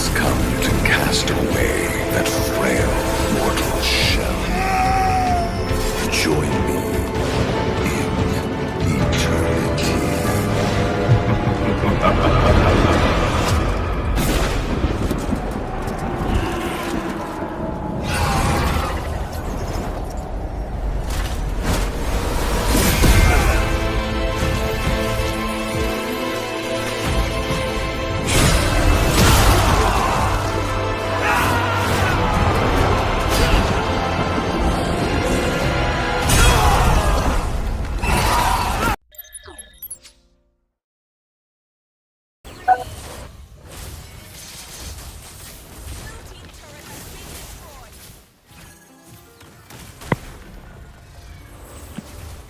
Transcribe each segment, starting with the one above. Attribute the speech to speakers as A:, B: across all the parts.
A: has come to cast away that frail mortal shell. Join me in eternity.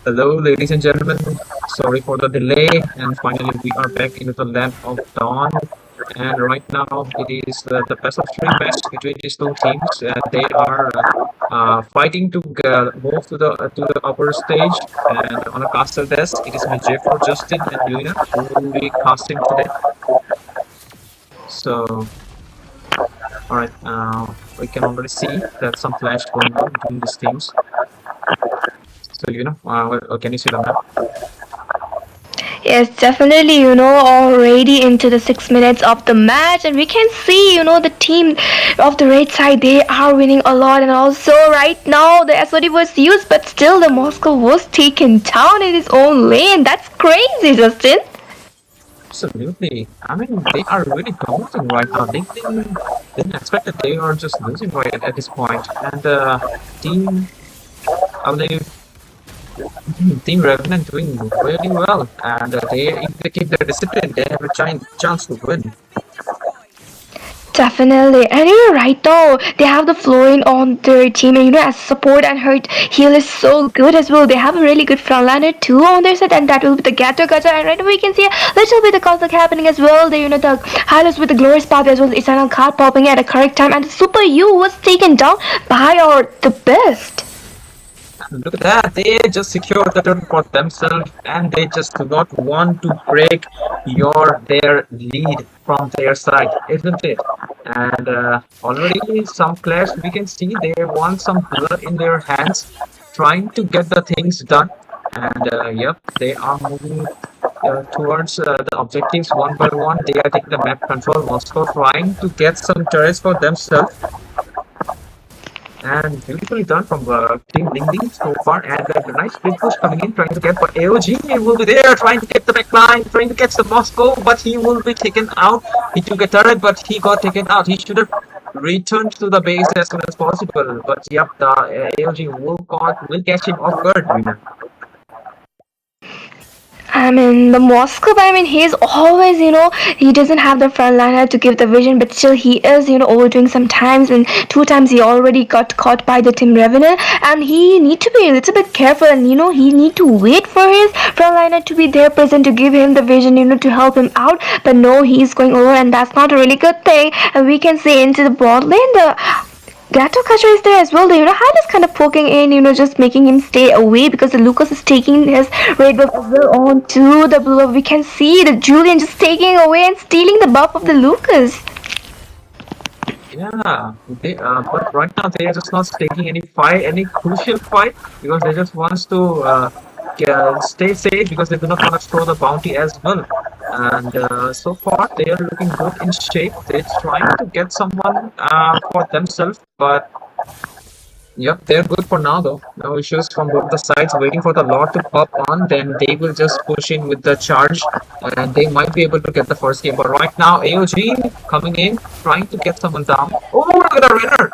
B: Hello, ladies and gentlemen. Sorry for the delay, and finally we are back into the land of dawn. And right now it is the best of three match between these two teams. They are fighting to move to the upper stage. And on a caster desk, it is my J4 Justin and Yuna who will be casting today. So, all right, we can already see that some clash going on between these teams. So, you know, can you see the map?
C: Yes, definitely, already into the 6 minutes of the match, and we can see, the team of the red side, they are winning a lot, and also right now the SOD was used, but still the Moscow was taken down in his own lane. That's crazy, Justin.
B: Absolutely. I mean, they are really dominating right now. They didn't expect that they are just losing right at this point. And team, I believe, Team Revenant doing really well. And if they keep their discipline, they have a chance to win.
C: Definitely, and right now they have the Florian on their team, and as support and her heal is so good as well. They have a really good frontliner too on their side, and that will be the Gato Gacha. And right now we can see a little bit of conflict happening as well. The highlights with the glorious path as well. Eternal card popping at a correct time, and the Super U was taken down by the best.
B: Look at that, they just secured the turn for themselves, and they just do not want to break their lead from their side, isn't it? And already some players we can see they want some blood in their hands, trying to get the things done. And yep, they are moving towards the objectives one by one. They are taking the map control. Moscow trying to get some turrets for themselves. And beautifully done from Team LingLing so far, and the nice big push coming in, trying to get, but AOG will be there, trying to get the back line, trying to catch the Moscow, but he will be taken out. He took a turret, but he got taken out. He should have returned to the base as soon as possible, but yep, the AOG will catch him off guard.
C: I mean, the Moscow, he's always, he doesn't have the frontliner to give the vision, but still he is, overdoing sometimes, and 2 times he already got caught by the Team Revenant, and he need to be a little bit careful, and, he need to wait for his frontliner to be there present to give him the vision, to help him out, but no, he's going over, and that's not a really good thing, and we can see into the bot lane, the Gato Kacha is there as well. Hyde is kind of poking in, just making him stay away because the Lucas is taking his red buff as well on to the blue buff. We can see the Julian just taking away and stealing the buff of the Lucas.
B: Yeah, but right now they are just not taking any crucial fight, because they just wants to stay safe, because they do not want to throw the bounty as well. And so far they are looking good in shape. They're trying to get someone for themselves, but yep, they're good for now though. No issues from both the sides, waiting for the Lord to pop on, then they will just push in with the charge, and they might be able to get the first game. But right now AOG coming in, trying to get someone down. Oh, look at the winner!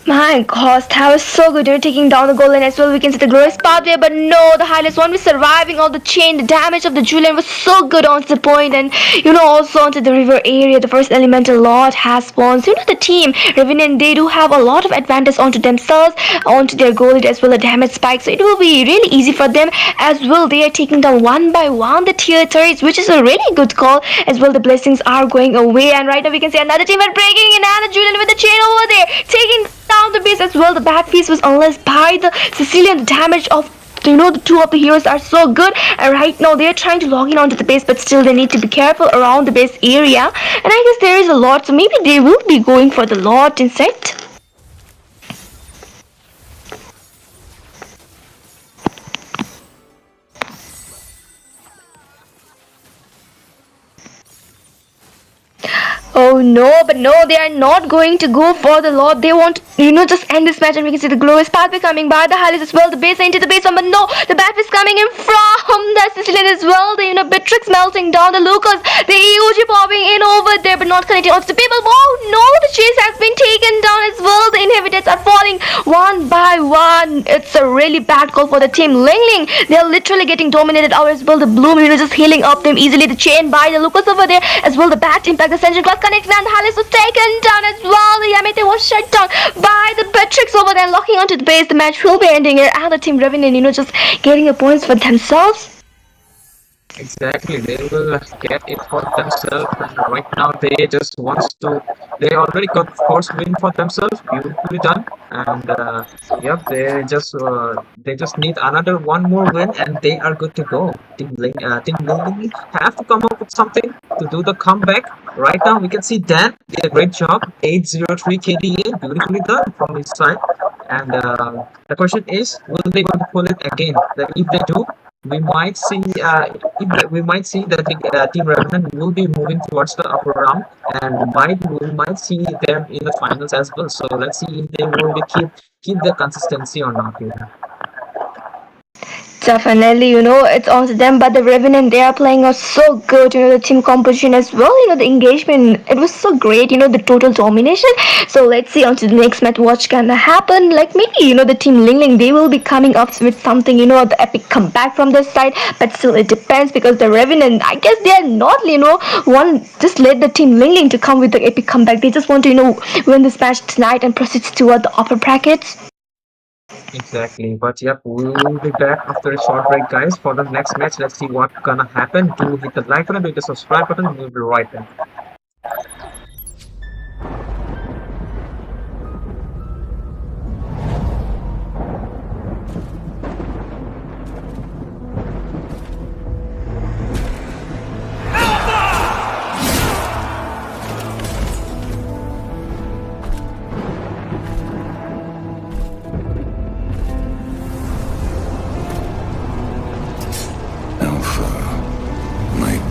C: My gosh, that was so good. They're taking down the goal line as well. We can see the glorious pathway, but no, the highlights won't be surviving all the chain. The damage of the Julian was so good onto the point, and also onto the river area. The first elemental lot has spawned. So, the team Revenant, they do have a lot of advantage onto themselves, onto their goal as well, the damage spike. So it will be really easy for them as well. They are taking down one by one the tier turrets, which is a really good call as well. The blessings are going away, and right now we can see another team breaking in, and the Julian with the chain over there, taking down the base as well. The bad piece was unleashed by the Sicilian. The damage of the two of the heroes are so good, and right now they're trying to log in onto the base, but still they need to be careful around the base area. And I guess there is a lot, so maybe they will be going for the lot instead. Oh no, but no, they are not going to go for the lot. They want to, just end this match, and we can see the glorious pathway coming by the Hylis as well. The base into the base one, but no, the bat is coming in from the Sicilian as well. The Beatrix melting down, the Lucas, the EUG popping in over there, but not connecting onto the people. Oh no, the chase has been taken down as well. The inhabitants are falling one by one. It's a really bad call for the team LingLing. They are literally getting dominated out as well. The Bloom, just healing up them easily. The chain by the Lucas over there as well. The bat impact, the Central Class connected, and the Halis was taken down as well. The Yamete was shut down by the Beatrix over there, locking onto the base. The match will be ending here, and the team Revenant, just getting the points for themselves.
B: Exactly, they will get it for themselves. And right now, they already got first win for themselves. Beautifully done. And yep, they just need another one more win, and they are good to go. Team LingLing have to come up with something to do the comeback. Right now, we can see Dan did a great job. 803 KDA, beautifully done from his side. And the question is, will they going to pull it again? Like, if they do, we might see that the Team Revenant will be moving towards the upper round, and we might see them in the finals as well. So let's see if they will keep the consistency or not here.
C: Definitely, it's on to them. But the Revenant, they are playing out so good. The team composition as well. The engagement, it was so great. The total domination. So let's see on to the next match what's gonna happen. Like maybe the team LingLing, they will be coming up with something. The epic comeback from their side. But still, it depends because the Revenant, I guess they are not. Just let the team LingLing to come with the epic comeback. They just want to win this match tonight and proceed toward the upper brackets.
B: Exactly, but yep, we'll be back after a short break, guys, for the next match. Let's see what's gonna happen. Do hit the like button, hit the subscribe button, we'll be right back.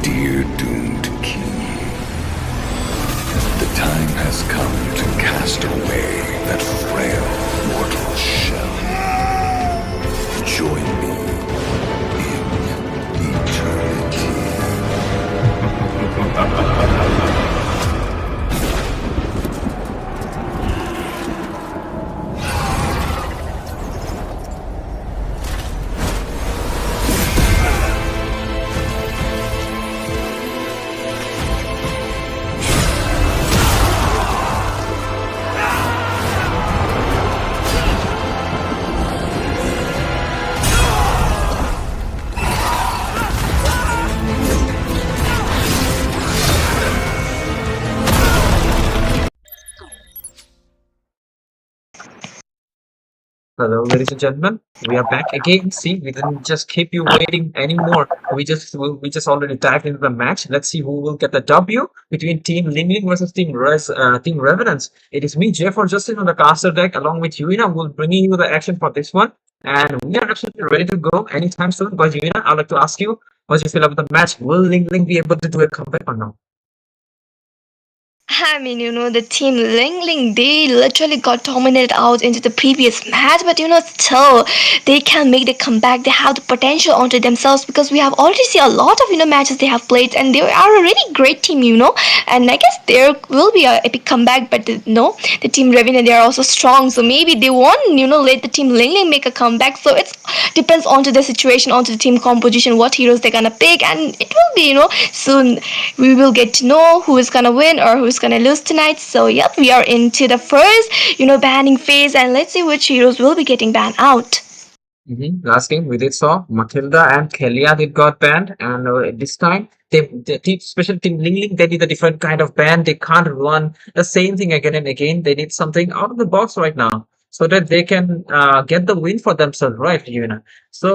A: Dear doomed king, the time has come to cast away that frail mortal shell. Join me in eternity.
B: Hello, ladies and gentlemen. We are back again. See, we didn't just keep you waiting anymore. We just already dived into the match. Let's see who will get the W between Team LingLing versus Team Revenants. It is me, Jay for Justin, on the caster deck, along with Yuina. We'll bringing you the action for this one, and we are absolutely ready to go anytime soon. But Yuina, I'd like to ask you, what you feel about the match? Will LingLing be able to do a comeback or not?
C: I mean, the team LingLing, they literally got dominated out into the previous match, but still, they can make the comeback. They have the potential onto themselves because we have already seen a lot of, matches they have played, and they are a really great team, and I guess there will be a epic comeback, but the team Revenant, they are also strong, so maybe they won't, let the team LingLing make a comeback, so it depends onto the situation, onto the team composition, what heroes they're gonna pick, and it will be, soon we will get to know who is gonna win or who is gonna lose tonight. So yep, we are into the first banning phase, and let's see which heroes will be getting banned out.
B: Last game we did saw Matilda and Kelia did got banned, and this time special team LingLing, they did a different kind of ban. They can't run the same thing again and again. They need something out of the box right now. so that they can get the win for themselves, right? So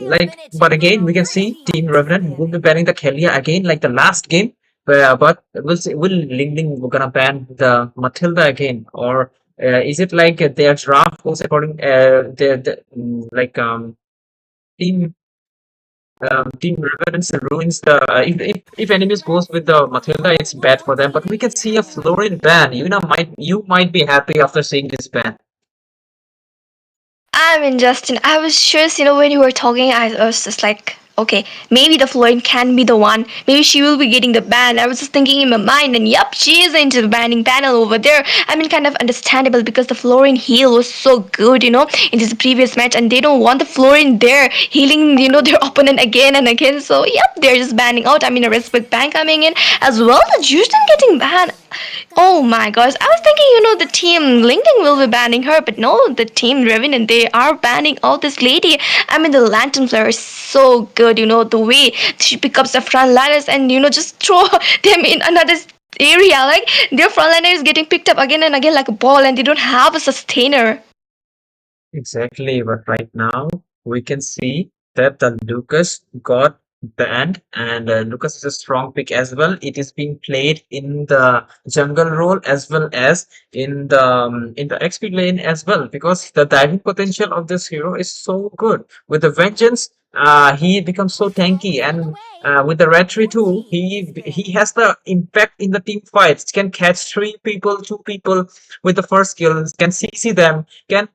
B: like, but again, we can see Team Revenant will be banning the Kelia again, like the last game. But we'll see, will LingLing gonna ban the Matilda again, or is it like their draft goes according like team Team Revenants ruins the if enemies goes with the Matilda, it's bad for them. But we can see a Florin ban. You might be happy after seeing this ban.
C: I mean, Justin, I was just, when you were talking, I was just like, okay, maybe the Floyd can be the one. Maybe she will be getting the ban. I was just thinking in my mind, and yep, she is into the banning panel over there. I mean, kind of understandable because the Florin heal was so good, in this previous match, and they don't want the Florin there healing, their opponent again and again. So, yep, they're just banning out. I mean, a respect ban coming in as well. The Justin getting banned. Oh my gosh, I was thinking, the team LingLing will be banning her, but no, the team Revenant, they are banning all this lady. I mean, the Lantern Flare is so good, the way she picks up the frontliners and, just throw them in another area. Like, their frontliner is getting picked up again and again like a ball, and they don't have a sustainer.
B: Exactly, but right now we can see that the Lucas got banned, and Lucas is a strong pick as well. It is being played in the jungle role as well as in the XP lane as well, because the diving potential of this hero is so good. With the Vengeance, he becomes so tanky, and with the Red Tree too, he has the impact in the team fights. Can catch three people, two people with the first skill, can CC them, can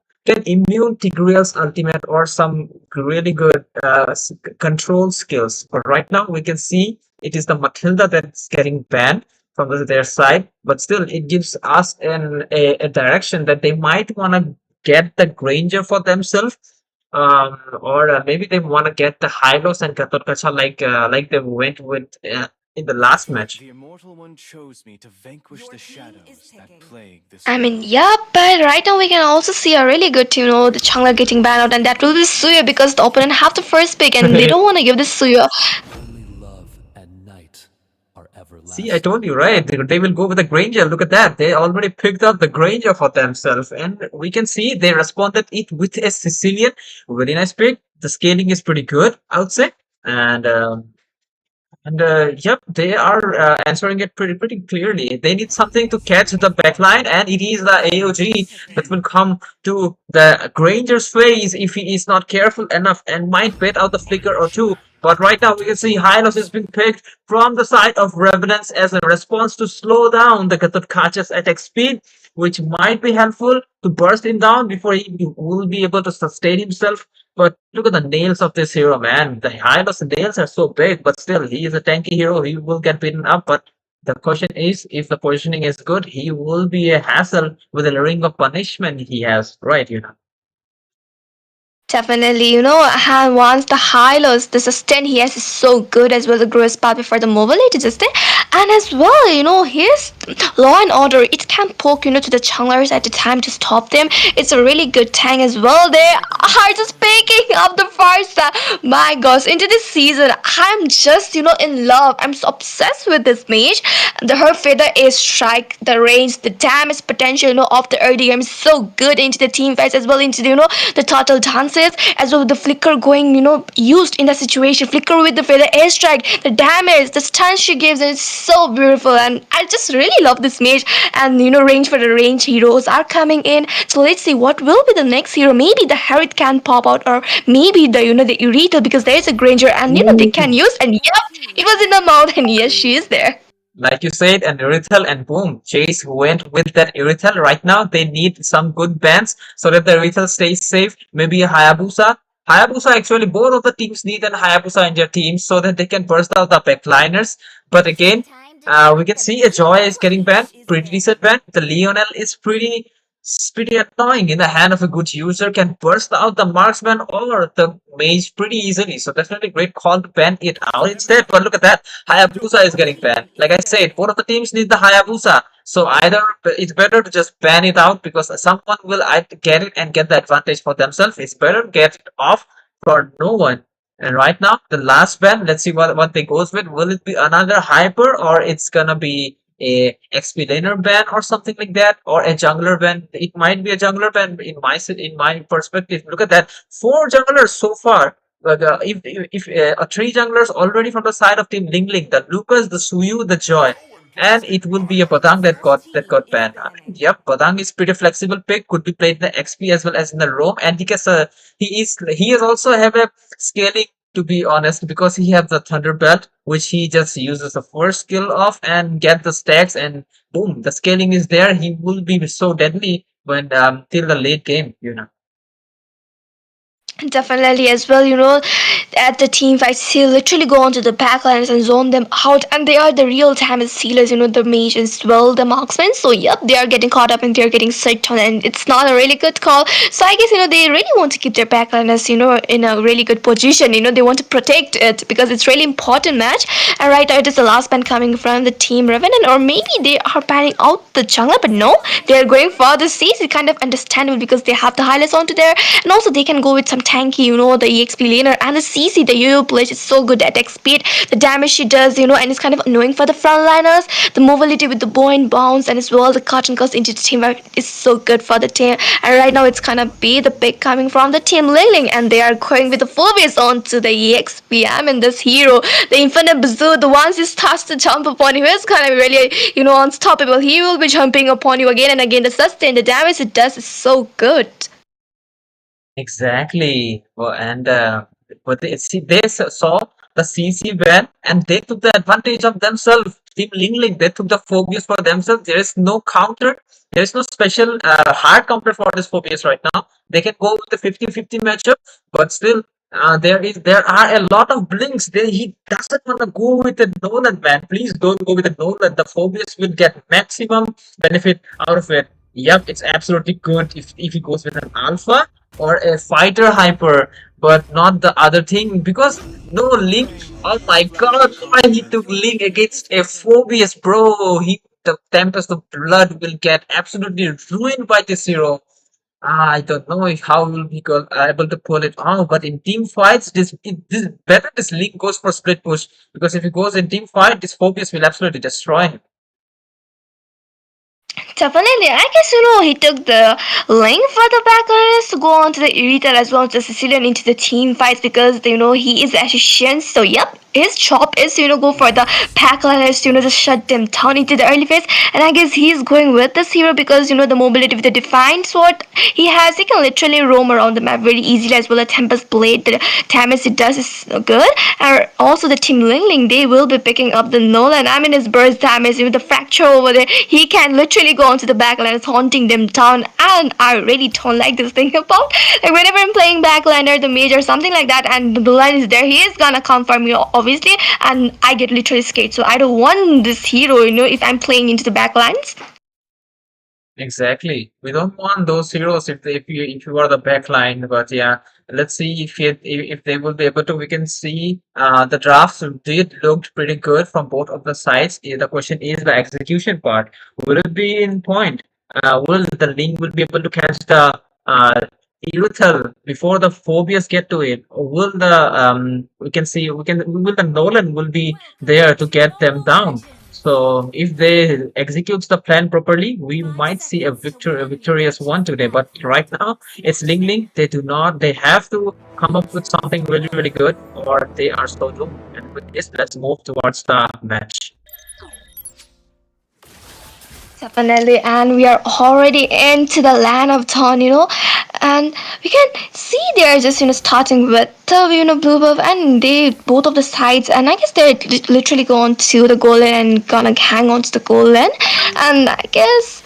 B: immune Tigreal's ultimate or some really good control skills. But right now we can see it is the Matilda that's getting banned from their side, but still it gives us a direction that they might want to get the Granger for themselves. Or maybe they want to get the Hylos and Katorkacha like they went with in the last match.
D: The Immortal One chose me to vanquish the shadows that plague this
C: I mean,
D: world.
C: yeah, but right now we can also see a really good, the Changla getting banned out, and that will be Suya because the opponent have the first pick and they don't want to give this Suya.
E: Only love and night are
B: See, I
E: everlasting.
B: told you, right? They will go with the Granger. Look at that. They already picked up the Granger for themselves. And we can see they responded it with a Sicilian. Very nice pick. The scaling is pretty good, I would say. And yep, they are answering it pretty clearly. They need something to catch the backline, and it is the AOG that will come to the Granger's phase if he is not careful enough and might bait out the flicker or two. But right now we can see Hylos has been picked from the side of Revenants as a response to slow down the Gatotkacha's attack speed, which might be helpful to burst him down before he will be able to sustain himself. But look at the nails of this hero, man. The Hylos nails are so big, but still, he is a tanky hero. He will get beaten up. But the question is, if the positioning is good, he will be a hassle with the ring of punishment he has, right?
C: Definitely, once the high lows, the sustain he has is so good as well. The growth path before the mobility sustain, and as well, his law and order. It can poke, to the chunglers at the time to stop them. It's a really good tank as well. They are just picking up the first. My gosh, into this season, I'm just, in love. I'm so obsessed with this mage. Her feather is strike, the range, the damage potential, of the early game is so good into the team fights as well into the total dances as well with the flicker going, used in that situation. Flicker with the feather airstrike, the damage, the stun she gives, and it's so beautiful. And I just really love this mage. And range for the range heroes are coming in. So let's see what will be the next hero. Maybe the Harriet can pop out, or maybe the Eureka because there is a Granger and they can use. And yep, it was in the mouth, and yes, she is there.
B: Like you said, an Irithel, and boom, Chase went with that Irithel. Right now, they need some good bans so that the Irithel stays safe. Maybe a Hayabusa. Hayabusa, actually, both of the teams need an Hayabusa in their teams so that they can burst out the backliners. But again, we can see a Joy is getting banned, pretty decent ban. The Lionel is pretty annoying in the hand of a good user, can burst out the marksman or the mage pretty easily. So definitely great call to ban it out instead. But look at that, Hayabusa is getting banned. Like I said, both of the teams need the Hayabusa. So either it's better to just ban it out because someone will either get it and get the advantage for themselves. It's better to get it off for no one. And right now, the last ban, let's see what they goes with. Will it be another hyper or it's gonna be a XP laner ban or something like that, or a jungler ban. It might be a jungler ban in my perspective. Look at that, 4 junglers so far. But if 3 junglers already from the side of Team LingLing, the Lucas, the Suyu, the Joy, and it will be a Badang that got banned. Yep, Badang is pretty flexible pick. Could be played in the XP as well as in the roam, and he is also have a scaling, to be honest, because he has the Thunder Belt, which he just uses the first skill of and get the stacks, and boom, the scaling is there. He will be so deadly when till the late game.
C: Definitely as well, at the team fights, he literally go onto the backlines and zone them out, and they are the real time sealers, the mage as well, the marksmen. So yep, they are getting caught up and they are getting sicked on, and it's not a really good call. So I guess they really want to keep their backliners, in a really good position. They want to protect it because it's really important match. And right now it is the last ban coming from the team Revenant, or maybe they are banning out the jungler, but no, they are going for the CC. Kind of understandable because they have the highlights onto there, and also they can go with some tanky, the EXP laner, and the CC, the yo plays is so good at speed, the damage she does, and it's kind of annoying for the frontliners. The mobility with the bow and bounce, and as well the cotton cuts into the team is so good for the team. And right now it's gonna be the pick coming from the team LingLing, and they are going with the Phobius onto the EXP. I mean, this hero, the Infinite Bazoo, the ones he starts to jump upon you, is gonna be really, unstoppable. He will be jumping upon you again and again. The sustain, the damage it does is so good.
B: Exactly. Well, and but they saw the CC ban and they took the advantage of themselves. Team LingLing, they took the Phobius for themselves. There is no counter. There is no special hard counter for this Phobius right now. They can go with the 50-50 matchup, but still, there are a lot of blinks. He doesn't want to go with the Nolan, man. Please don't go with the Nolan. The Phobius will get maximum benefit out of it. Yep, it's absolutely good if he goes with an alpha or a fighter hyper, but not the other thing, because no Link. Oh my god, why he took Link against a Phobius, bro? The Tempest of Blood will get absolutely ruined by this hero. I don't know if how will be able to pull it off, but in team fights, this better this Link goes for split push, because if he goes in team fight, this Phobius will absolutely destroy him.
C: Definitely. I guess, he took the link for the backliners to go on to the Irithel as well as the Sicilian into the team fights because, he is efficient. So, yep, his job is to, go for the backliners to, just shut them down into the early phase. And I guess he's going with this hero because, the mobility with the Defined Sword he can literally roam around the map very easily as well as Tempest Blade. The damage it does is good. And also the team LingLing, they will be picking up the Nolan. I mean, his burst damage, with the fracture over there, he can literally go onto the backliners, haunting them down. And I really don't like this thing about, like, whenever I'm playing backliner, the mage or something like that, and the line is there, he is gonna come for me, obviously, and I get literally scared. So I don't want this hero, if I'm playing into the backlines.
B: Exactly. We don't want those heroes if you are the backline, but yeah, let's see if they will be able to. We can see the drafts did looked pretty good from both of the sides. The question is the execution part. Will it be in point? Will the Link will be able to catch the Iruthel before the Phobias get to it? Or will the we can see we can will the Nolan will be there to get them down? So if they executes the plan properly, we might see a victorious one today. But right now, it's LingLing. They have to come up with something really, really good, or they are so doomed. And with this, let's move towards the match.
C: Definitely, and we are already into the land of dawn, and we can see they are just starting with the blue buff, and they both of the sides, and I guess they're literally going to the golden and gonna hang on to the golden, and I guess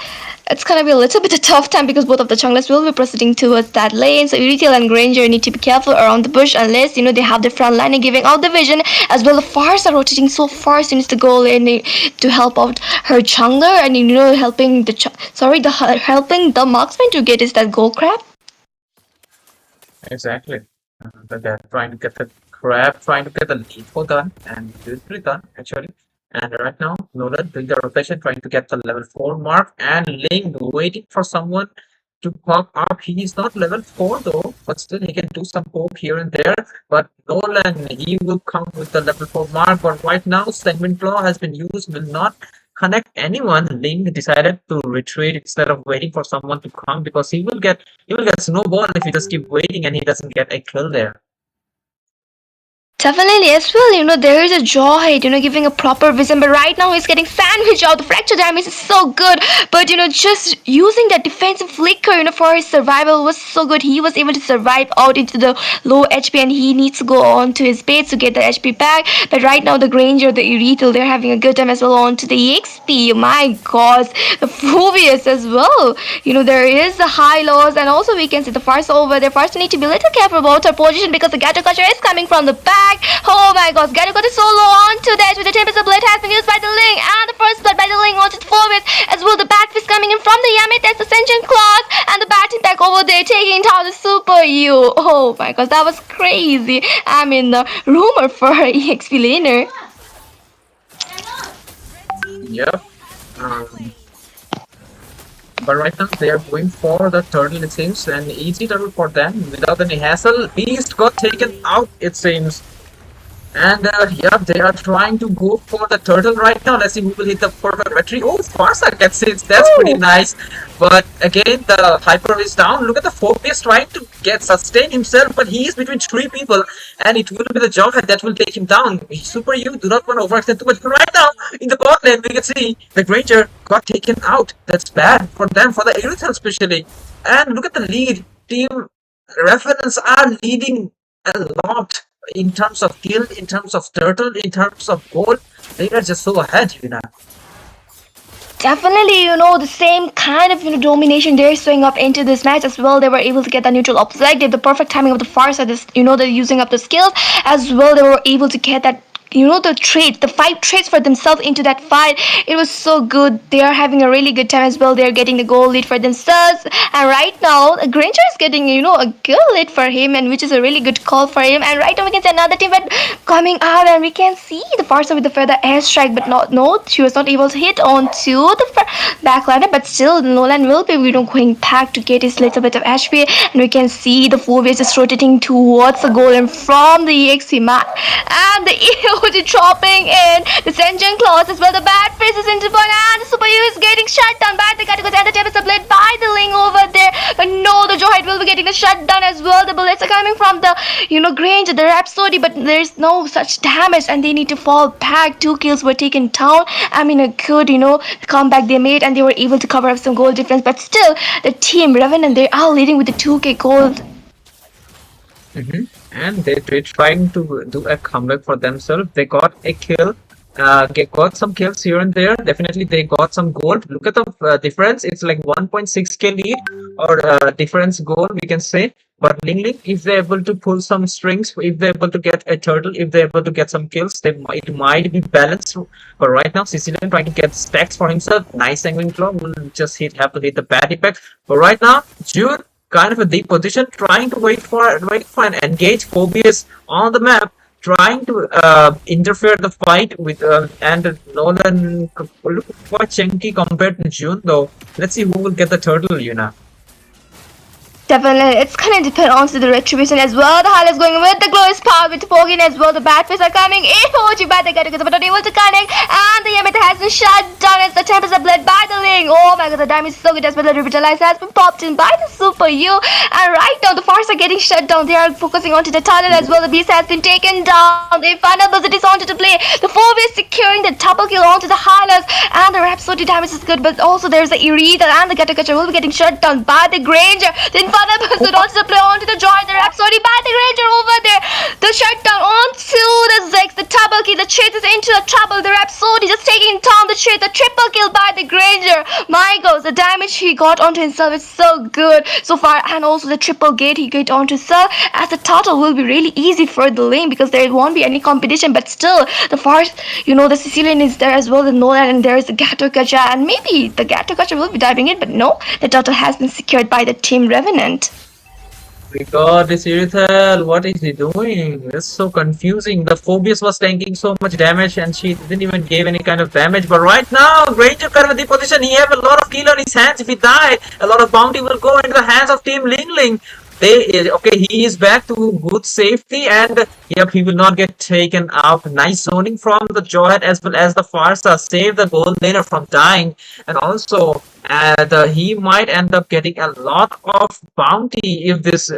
C: it's gonna be a little bit a tough time because both of the junglers will be proceeding towards that lane. So Uriel and Granger need to be careful around the bush unless they have the front line giving out the vision as well. The Fars are rotating so far since the goal lane to help out her jungler and helping helping the marksman to get is that gold crab.
B: Exactly. They're trying to get the crab, trying to get the lethal done, and it's pretty done actually. And right now, Nolan doing the rotation, trying to get the level 4 mark, and Ling waiting for someone to pop up. He is not level 4 though, but still he can do some poke here and there. But Nolan, he will come with the level 4 mark. But right now, Segment Claw has been used, will not connect anyone, Ling decided to retreat instead of waiting for someone to come because he will get snowball if he just keep waiting and he doesn't get a kill there.
C: Definitely as well, there is a joy, giving a proper vision, but right now he's getting sandwiched out. The fracture damage is so good, but just using that defensive flicker, for his survival was so good. He was able to survive out into the low HP and he needs to go on to his base to get the HP back. But right now the Granger, the Irithel, they're having a good time as well on to the EXP. My god, the Phobius as well. There is the high loss and also we can see the Farsa over there. Farsa need to be a little careful about her position because the Gensokyo is coming from the back. Oh my god, Gensokyo is so low onto that with the Tempest of Blood has been used by the Ling and the first blood by the Ling onto the Phobius as well. The Batfist coming in from the Yamit, that's the Ascension Claws and the Bat back over there taking down the Super U. Oh my god, that was crazy. I mean, the rumor for EXP laner.
B: Yep. But right now they are going for the turtle, it seems, and easy turtle for them without any hassle. Beast got taken out, it seems. And yeah, they are trying to go for the turtle right now. Let's see who will hit the perfect battery. Oh, Farsa gets it. That's pretty nice. But again, the hyper is down. Look at the Phobius trying to sustain himself, but he is between 3 people, and it will be the Jawhead that will take him down. Super you do not want to overextend too much. But right now, in the bot lane, we can see the Granger got taken out. That's bad for them, for the Irithel especially. And look at the lead. Team Revenants are leading a lot. In terms of kill, in terms of turtle, in terms of gold, they are just so ahead,
C: Definitely, the same kind of domination they're showing up into this match as well. They were able to get the neutral objective, the perfect timing of the Farsa, this they're using up the skills as well. They were able to get that the traits, the 5 traits for themselves into that fight. It was so good. They are having a really good time as well. They're getting the goal lead for themselves. And right now, Granger is getting, a kill lead for him, and which is a really good call for him. And right now, we can see another team coming out, and we can see the Farsa with the feather airstrike, but she was not able to hit onto the backliner. But still, Nolan will be, going back to get his little bit of HP, and we can see the Phobius just rotating towards the goal and from the EXP map, and the dropping in the Ascension Claws as well. The Batfist is into point and the Super U is getting shut down by the Gensokyo and the Tempest of Blood by the Ling over there. But no, the Jawhead will be getting the shutdown as well. The bullets are coming from the Granger, the Rhapsody, but there's no such damage and they need to fall back. 2 kills were taken down. I mean, a good comeback they made, and they were able to cover up some goal difference. But still, the team Revenant, they are leading with the 2k gold.
B: And they're trying to do a comeback for themselves. They got a kill, got some kills here and there. Definitely they got some gold. Look at the difference. It's like 1.6k lead or difference goal, we can say. But LingLing, if they're able to pull some strings, if they're able to get a turtle, if they're able to get some kills, it might be balanced. But right now, Sicilian trying to get stacks for himself. Nice angling claw will just have to hit the bad effect. But right now, June kind of a deep position, trying to wait for an engage Phobius on the map, trying to interfere the fight with and Nolan look quite chunky compared to June though. Let's see who will get the turtle,
C: Definitely, it's gonna depend on the retribution as well. The Hyla is going with the glorious power with Pogin as well. The Batfists are coming in. By the Gensokyo, but not able to connect. And the Yamit has been shut down as the Tempest are bled by the Ling. Oh my god, the damage is so good as well. The Revitalize has been popped in by the Super U. And right now, the Farsa are getting shut down. They are focusing onto the tunnel as well. The Beast has been taken down. The Infernal Blizzard is onto the play. The Phobius securing the double kill onto the Hylas. And the Rhapsody damage is good, but also there's the Irithel and the Gensokyo will be getting shut down by the Granger. The Infernal Blizzard onto the play onto the Joy, the Rhapsody by the Granger over there. The shutdown onto the Zex, the double kill, the Chase is into the trouble. The Rhapsody just taking down the Chase, the triple kill by the Granger. My god, the damage he got onto himself is so good so far, and also the triple gate he got onto himself, as the total will be really easy for the lane because there won't be any competition. But still, the first, the Sicilian is there as well, the Nolan, and there is the Gensokyo, and maybe the Gensokyo will be diving in, but no, the total has been secured by the team Revenant.
B: My god, this Irithel, what is he doing? It's so confusing. The Phobius was tanking so much damage and she didn't even give any kind of damage. But right now, Granger kind of the position. He have a lot of kill on his hands. If he die, a lot of bounty will go into the hands of Team LingLing. he is back to good safety, and yep, he will not get taken out. Nice zoning from the Joyhead as well as the Farsa save the gold laner from dying, and also he might end up getting a lot of bounty if this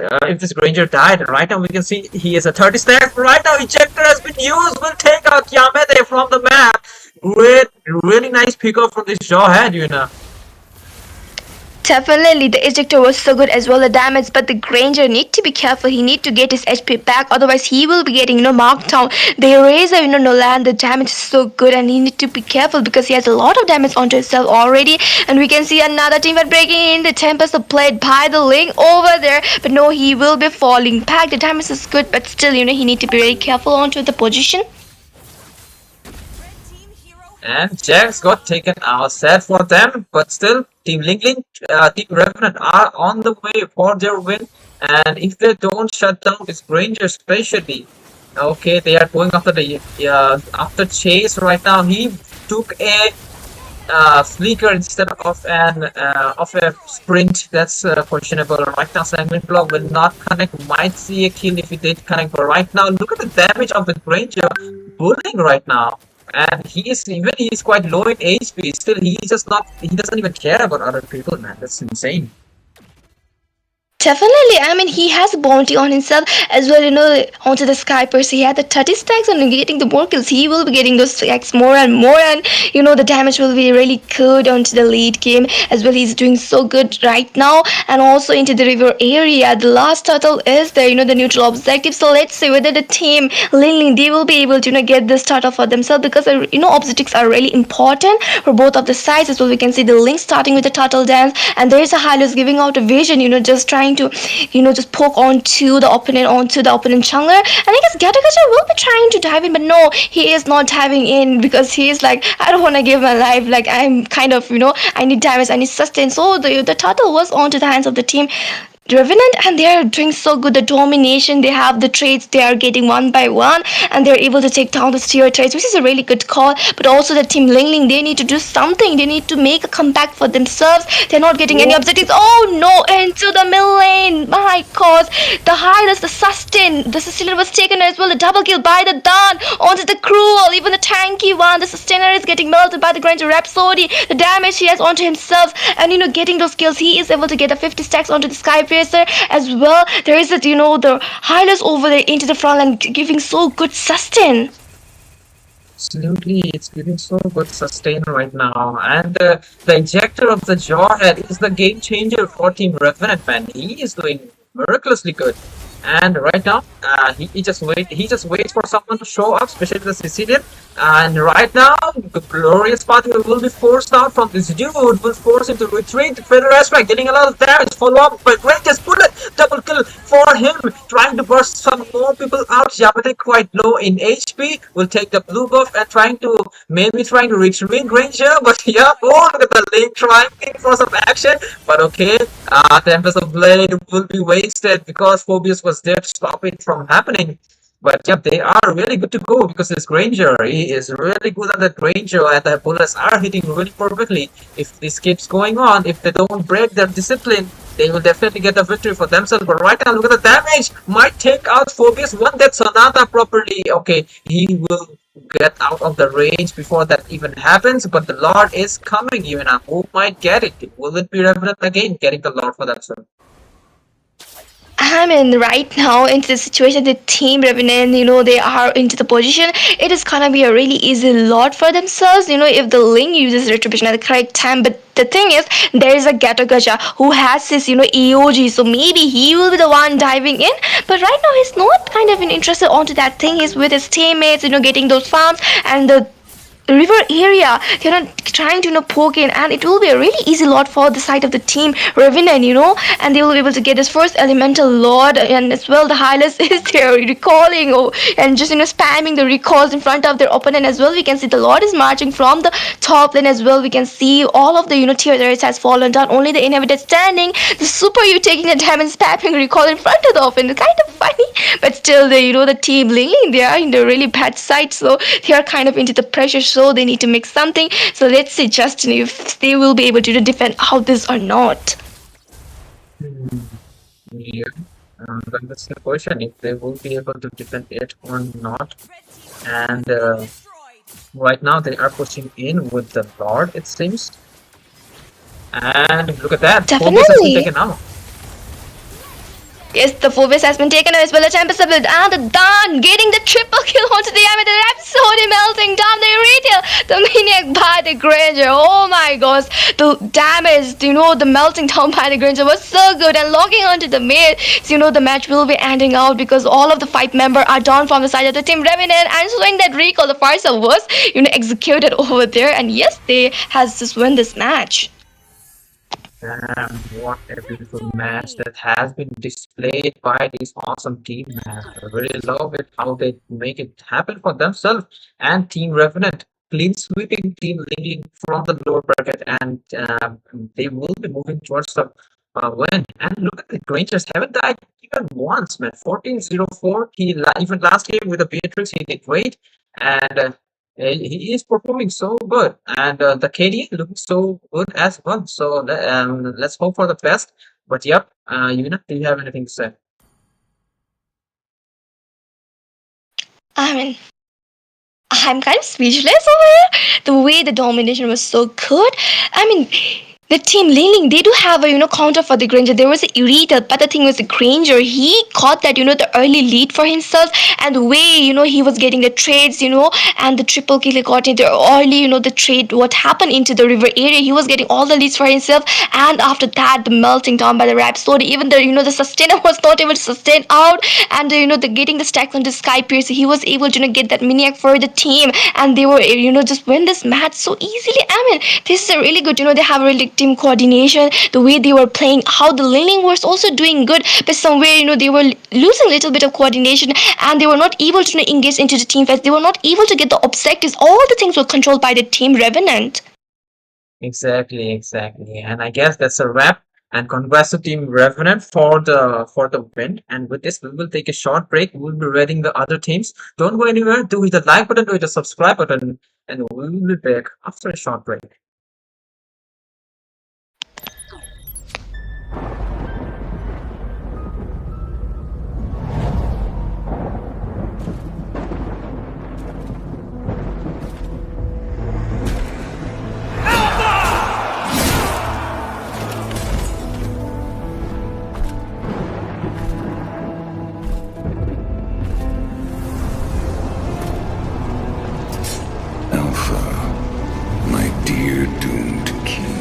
B: Granger died. Right now we can see he is a 30 stack. Right now ejector has been used. Will take out Yamete from the map. Great, really nice pickup from this Joyhead,
C: Definitely, the ejector was so good as well, the damage, but the Granger need to be careful. He need to get his HP back, otherwise he will be getting marked down. The Eraser, Nolan, the damage is so good, and he need to be careful because he has a lot of damage onto himself already. And we can see another team breaking in. The Tempest played by the Ling over there, but no, he will be falling back. The damage is good, but still, he need to be very careful onto the position.
B: And Jax got taken out. Sad for them, but still, Team LingLing, Team Revenant are on the way for their win. And if they don't shut down this Granger, especially, okay, they are going after the after Chase right now. He took a flicker instead of a sprint. That's questionable. Right now, Sanguine Block will not connect. Might see a kill if he did connect, but right now, look at the damage of the Granger bullying right now. And he's quite low in HP. Still, he doesn't even care about other people, man. That's insane.
C: Definitely, I mean, he has a bounty on himself as well, onto the Skypers. He had the 30 stacks and getting the more kills. He will be getting those stacks more and more, and the damage will be really good onto the lead game as well. He's doing so good right now, and also into the river area. The last turtle is there, the neutral objective. So let's see whether the team LingLing, they will be able to get this turtle for themselves, because objectives are really important for both of the sides as well. We can see the Link starting with the turtle dance, and there is a Hylos giving out a vision, just trying to just poke onto the opponent jungler. And I guess Gatagacha will be trying to dive in, but no, he is not diving in, because he is like, I don't want to give my life, like I'm kind of I need damage, I need sustain. So the turtle was onto the hands of the team Revenant, and they are doing so good. The domination, they have the trades, they are getting one by one, and they're able to take down the tier trades, which is a really good call. But also the team LingLing, they need to do something. They need to make a comeback for themselves. They're not getting any objectives. Oh no, into the mid lane. My god, the Hylos, the sustainer was taken as well. The double kill by the Dawn onto the Cruel, even the tanky one. The sustainer is getting melted by the Granger Rhapsody. The damage he has onto himself, and getting those kills, he is able to get the 50 stacks onto the Sky as well. There is the Hylos over there into the front line, giving so good sustain.
B: Absolutely, it's giving so good sustain right now. And the injector of the Jawhead is the game changer for Team Revenant, man. He is doing miraculously good. And right now, he just waits for someone to show up, especially the Sicilian. And right now, the glorious party will be forced out from this dude, will force him to retreat. Feather Aspect getting a lot of damage, follow up by Granger's bullet, double kill for him, trying to burst some more people out. Yamete quite low in HP, will take the blue buff and trying to retrieve Granger, but yeah, oh, look at the Link trying for some action, but okay, Tempest of Blade will be wasted because Phobius was there to stop it from happening. But yeah, they are really good to go because this Granger, he is really good at that Granger, and the bullets are hitting really perfectly. If this keeps going on, if they don't break their discipline, they will definitely get a victory for themselves. But right now, look at the damage. Might take out Phobius. One that Sonata properly. Okay, he will get out of the range before that even happens. But the Lord is coming even now. Who might get it? Will it be Revenant again getting the Lord for themselves?
C: I mean, right now into the situation, the team Revenant, they are into the position. It is gonna be a really easy lot for themselves, if the Ling uses retribution at the correct time. But the thing is, there is a Gatagacha who has his, EOG, so maybe he will be the one diving in. But right now, he's not kind of interested onto that thing. He's with his teammates, getting those farms, and the river area, they're not trying to poke in, and it will be a really easy lot for the side of the team Revenant, and they will be able to get this first elemental lord. And as well, the Hylos is there recalling and just spamming the recalls in front of their opponent as well. We can see the lord is marching from the top lane as well. We can see all of the tier turrets has fallen down, only the Inheaven standing. The super you taking the damage, spamming recall in front of the opponent. Kind of funny, but still the team LingLing, they are in the really bad side, so they are kind of into the pressure, so they need to make something. So let's see, Justin, if they will be able to defend out this or not.
B: Yeah. Then that's the question if they will be able to defend it or not. And right now they are pushing in with the Lord, it seems. And look at that, focus has been
C: Definitely.
B: taken out.
C: Yes, the focus has been taken as well. A tempest and the Dawn getting the triple kill onto the enemy. The absolutely melting down the retail. The maniac by the Granger. Oh my gosh. The damage, the melting down by the Granger was so good. And logging onto the mid, the match will be ending out because all of the 5 members are down from the side of the team Revenant. And showing that recall, the Farsa was, executed over there. And yes, they has just won this match.
B: Damn, what a beautiful match that has been displayed by this awesome team, man. I really love it how they make it happen for themselves and Team Revenant. Clean sweeping Team LingLing from the lower bracket, and they will be moving towards the win. And look at the Rangers, haven't died even once, man. 14-0-4. Even last game with the Beatrix, he did great. And he is performing so good, and the KD looks so good as well. So let's hope for the best. But yep, Yuna, do you have anything to say?
C: I mean, I'm kind of speechless over here. The way the domination was so good. I mean, the team LingLing, they do have a counter for the Granger. There was a Irita, but the thing was the Granger, he caught that the early lead for himself, and the way he was getting the trades, and the triple kill he got into early, the trade what happened into the river area, he was getting all the leads for himself, and after that the melting down by the Rhapsody, even the the sustainer was not able to sustain out, and the getting the stacks on the Sky Pierce, he was able to get that maniac for the team, and they were just win this match so easily. I mean, this is a really good, they have really team coordination, the way they were playing, how the LingLing was also doing good, but somewhere they were losing a little bit of coordination, and they were not able to engage into the team fights. They were not able to get the objectives. All the things were controlled by the team Revenant.
B: Exactly. And I guess that's a wrap. And congrats to Team Revenant for the win. And with this, we will take a short break. We'll be rating the other teams. Don't go anywhere. Do hit the like button, do hit the subscribe button, and we will be back after a short break.
A: Alpha, my dear doomed king.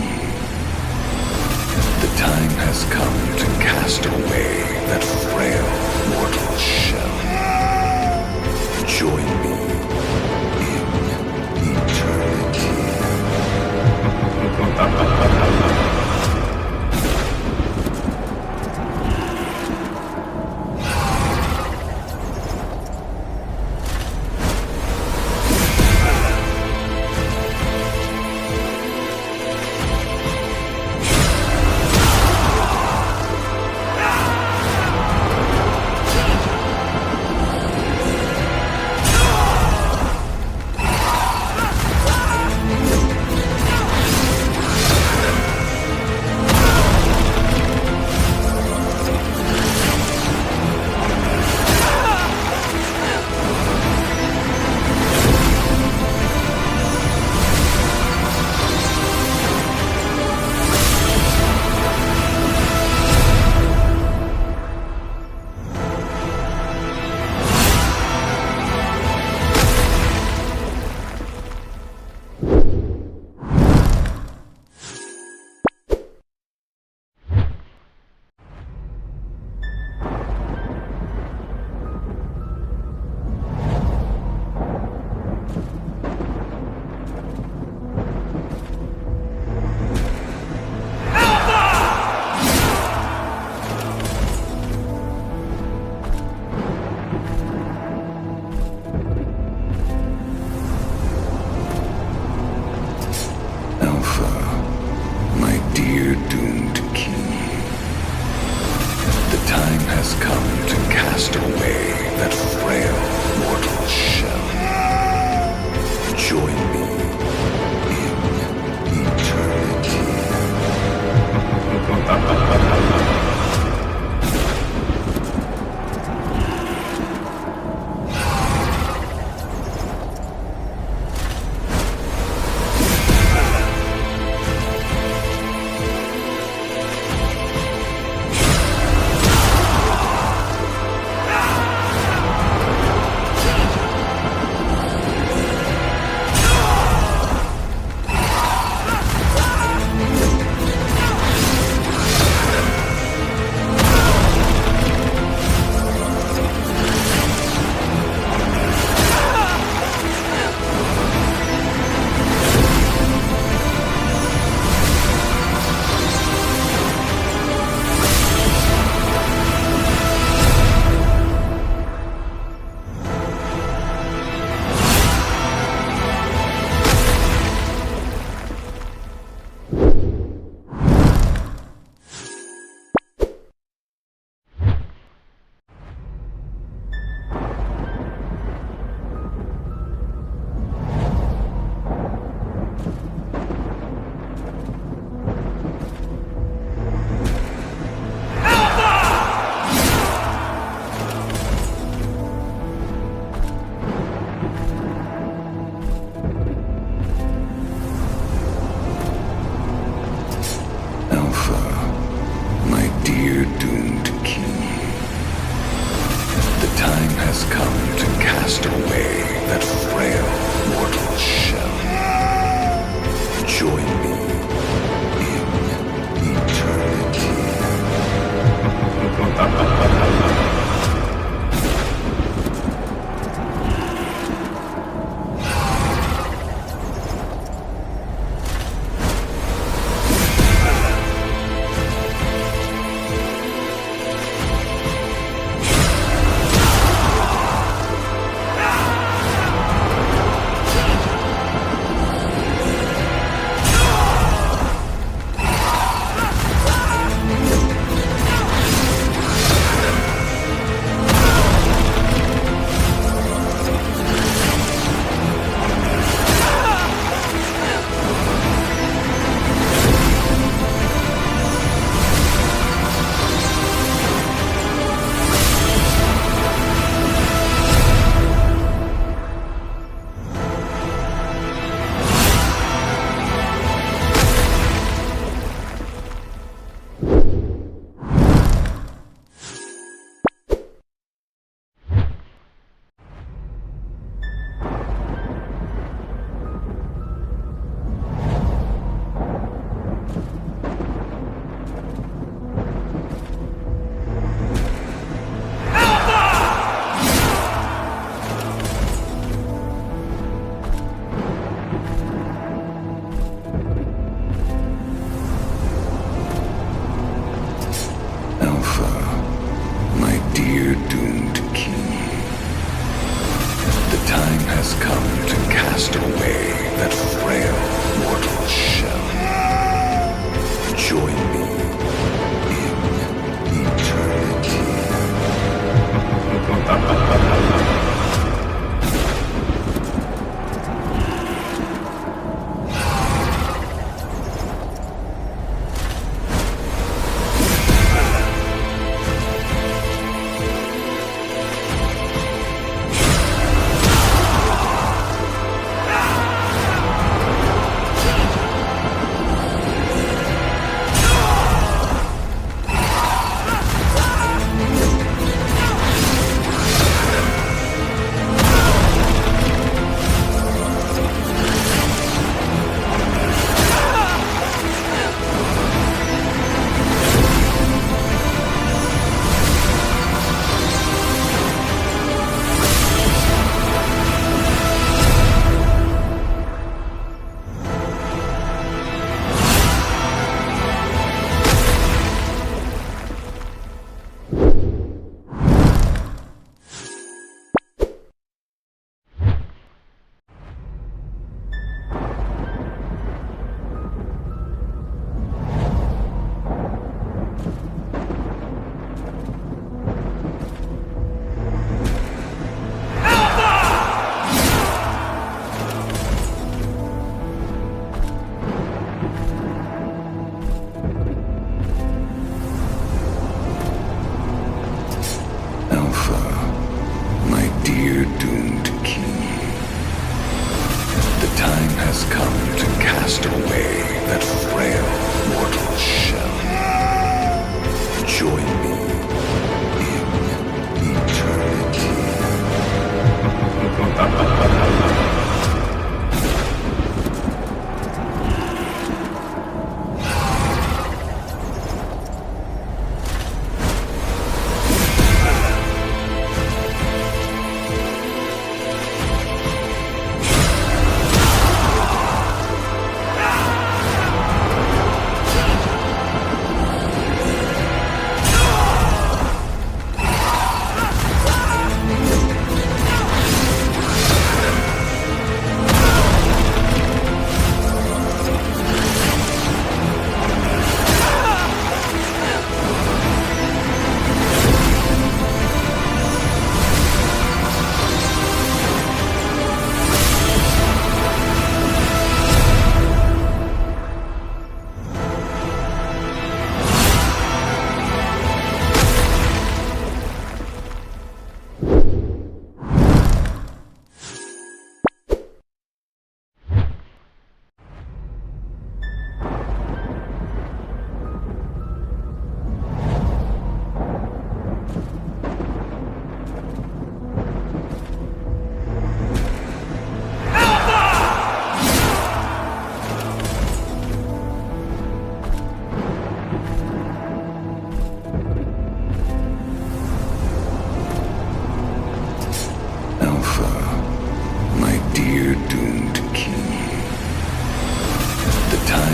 A: The time has come to cast away that frail mortal shell. Join me in eternity.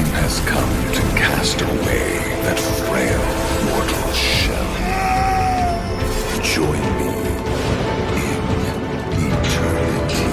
A: time has come to cast away that frail mortal shell. Join me in eternity.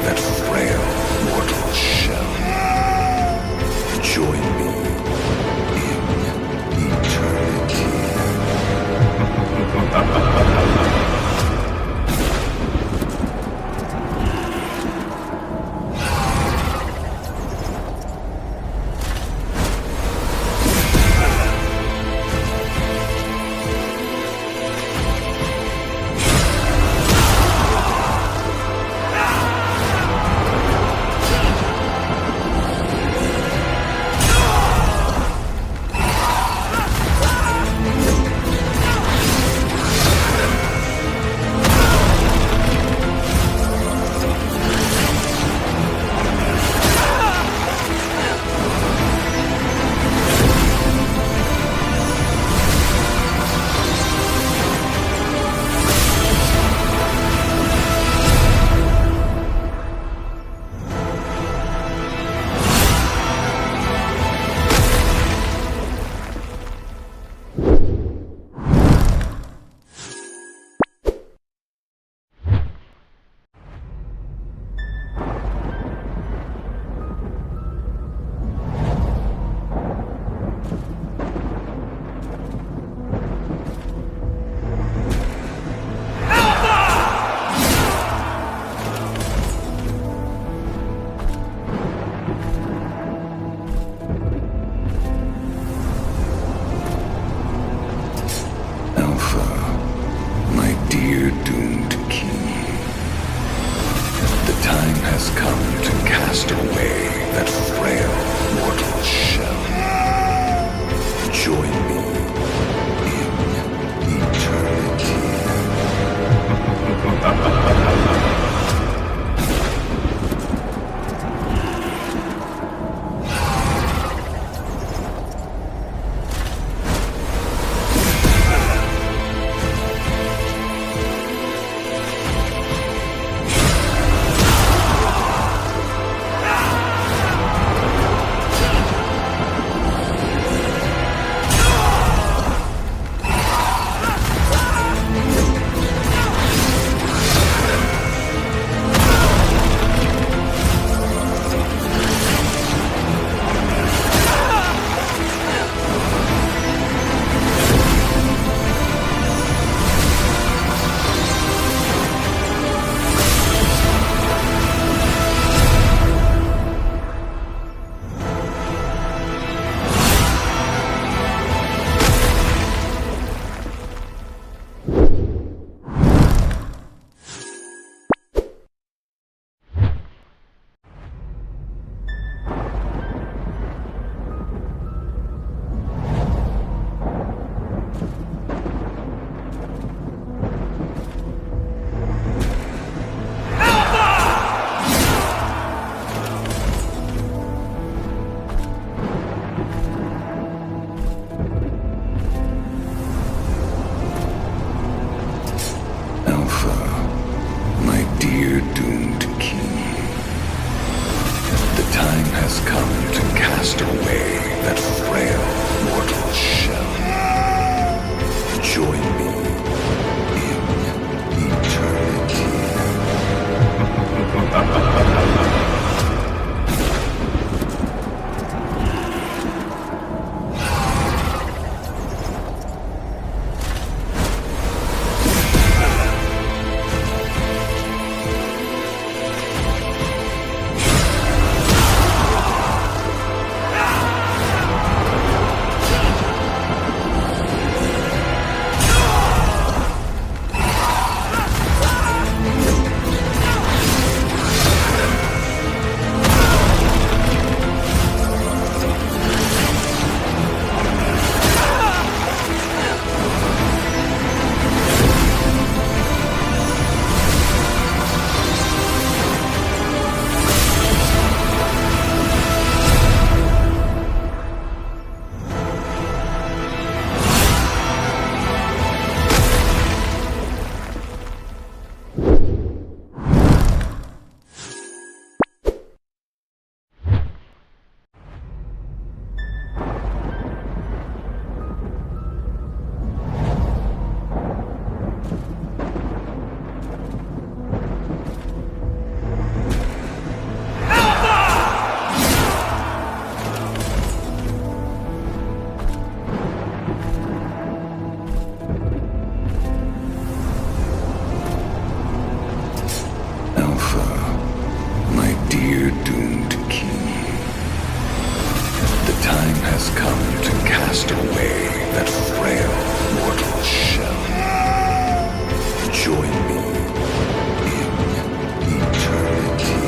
A: that frail mortal shell. Join me in eternity. has come to cast away that frail mortal shell. Join me in eternity.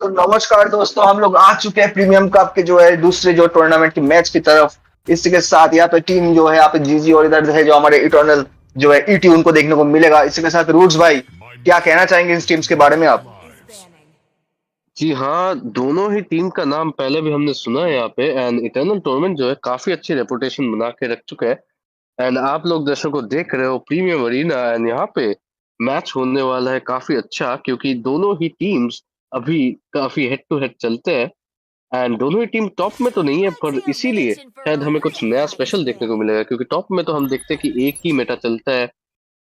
F: तो नमस्कार दोस्तों, हम लोग आ चुके हैं premium cup के जो है दूसरे जो टूर्नामेंट की मैच की तरफ। इसी के साथ यहाँ पे टीम जो है यहाँ पे जीजी और इधर है जो हमारे इटर्नल जो है ईटी उनको देखने को मिलेगा। इसी के साथ रूट्स भाई क्या कहना चाहेंगे इस टीम्स के बारे में आप?
G: जी हाँ, दोनों ही टीम का नाम पहले भी हमने सुना है यहाँ पे। एंड इटर्नल टूर्नामेंट जो है काफी अच्छी रेपुटेशन बना के रख चुका है। एंड आप लोग दर्शकों देख रहे हो प्रीमियम अरीना, एंड यहाँ पे मैच होने वाला है काफी अच्छा, क्योंकि दोनों ही टीम्स अभी काफी हेड टू हेड चलते हैं। एंड दोनों ही टीम टॉप में तो नहीं है, पर इसीलिए शायद हमें कुछ नया स्पेशल देखने को मिलेगा, क्योंकि टॉप में तो हम देखते हैं कि एक ही मेटा चलता है,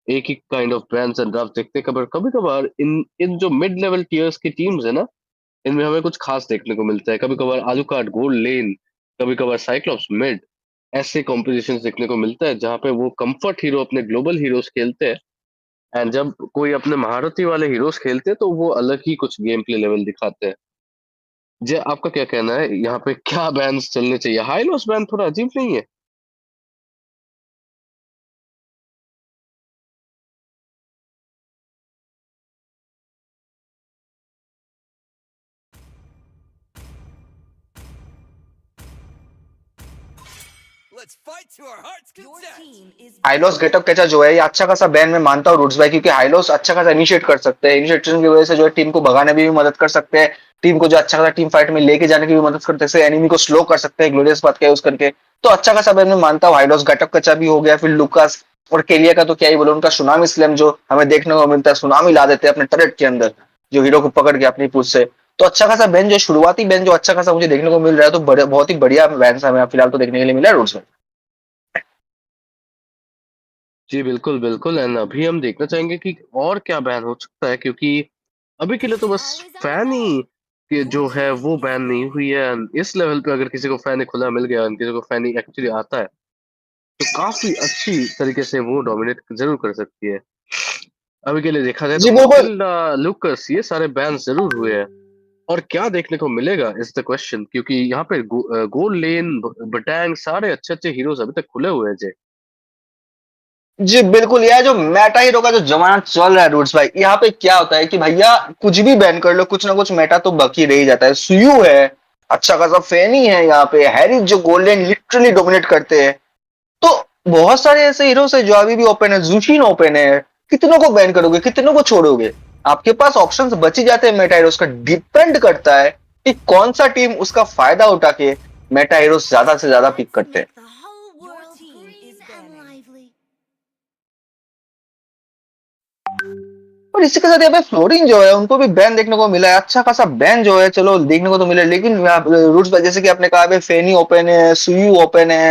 G: एक ही kind of bands and draft देखते हैं। कभी कभार इन इन जो मिड लेवल टीयर्स की टीम्स है ना, इनमें हमें कुछ खास देखने को मिलता है। कभी कभार आलूकार्ड गोल्ड लेन, कभी कभार साइक्लोप्स मिड, ऐसे कॉम्पिटिशन देखने को मिलता है जहाँ पे वो कंफर्ट हीरो अपने ग्लोबल हीरोज खेलते हैं। एंड जब कोई अपने महारथी वाले हीरोज खेलते हैं तो वो अलग ही कुछ गेम प्ले लेवल दिखाते हैं। जी, आपका क्या कहना है, यहाँ पे क्या बैंड्स चलने चाहिए? हाई लॉस बैंड थोड़ा अजीब नहीं है?
D: Let's fight to our heart's content.
F: हाइलोस गेटअप कैचा जो है ये अच्छा खासा बैन मैं मानता हूँ रूट्स भाई, क्योंकि हाइलोस अच्छा खासा इनिशिएट कर सकते हैं, इनिशिएशन की वजह से जो है टीम को भगाने में भी मदद कर सकते हैं, टीम को जो अच्छा खासा टीम फाइट में लेके जाने की भी मदद करते हैं, एनिमी को स्लो कर सकते हैं ग्लोरियस बात का यूज करके। तो अच्छा खासा बैन मैं मानता हूँ। हाइलोस गेटअप कैचा भी हो गया, फिर लुकास और केलिया का तो क्या ही बोलो, उनका सुनामी स्लैम जो हमें देखने को मिलता है, सुनामी ला देते हैं अपने टरेट के अंदर जो हीरो को पकड़ के अपनी पूछ से। तो अच्छा खासा बैन जो शुरुआती बैन जो अच्छा खासा मुझे देखने को मिल रहा है, तो बहुत ही बढ़िया बैन हमें फिलहाल तो देखने के लिए मिला है रूट्स में।
G: जी बिल्कुल बिल्कुल, एंड अभी हम देखना चाहेंगे कि और क्या बैन हो सकता है, क्योंकि अभी के लिए तो बस फैन ही कि जो है वो बैन नहीं हुई है। and इस लेवल पे अगर किसी को फैन ही खुला मिल गया and किसी को फैन ही एक्चुअली आता है तो काफी अच्छी तरीके से वो डोमिनेट जरूर कर सकती है। अभी के लिए देखा जाए तो
F: जी बिल्कुल।
G: मटिल्डा, लूकस, ये सारे बैन जरूर हुए हैं। और क्या देखने को मिलेगा इज द क्वेश्चन, क्योंकि यहाँ पे गोल्ड लेन, बटैंग, सारे अच्छे अच्छे हीरोज अभी तक खुले हुए हैं जे।
F: जी बिल्कुल, यह जो मेटा हीरो का जो जमाना चल रहा है रूट्स भाई, यहाँ पे क्या होता है कि भैया कुछ भी बैन कर लो, कुछ ना कुछ मेटा तो बाकी रह ही जाता है। सुयू है, अच्छा खासा फैनी है, यहाँ पे हैरी जो गोल्डन लिटरली डोमिनेट करते हैं। तो बहुत सारे ऐसे हीरोज है जो अभी भी ओपन है, जूशिन ओपन है। कितनों को बैन करोगे, कितनों को छोड़ोगे? आपके पास ऑप्शंस बच ही जाते हैं मेटा हीरोज का। डिपेंड करता है कि कौन सा टीम उसका फायदा उठा के मेटा हीरोज ज्यादा से ज्यादा पिक करते हैं। और इसी के साथ यहाँ पे फ्लोरिन जो है उनको भी बैन देखने को मिला है, अच्छा खासा बैन जो है चलो देखने को तो मिला है। लेकिन रूट्स जैसे कि आपने कहा फेनी ओपन है, सुयू ओपन है,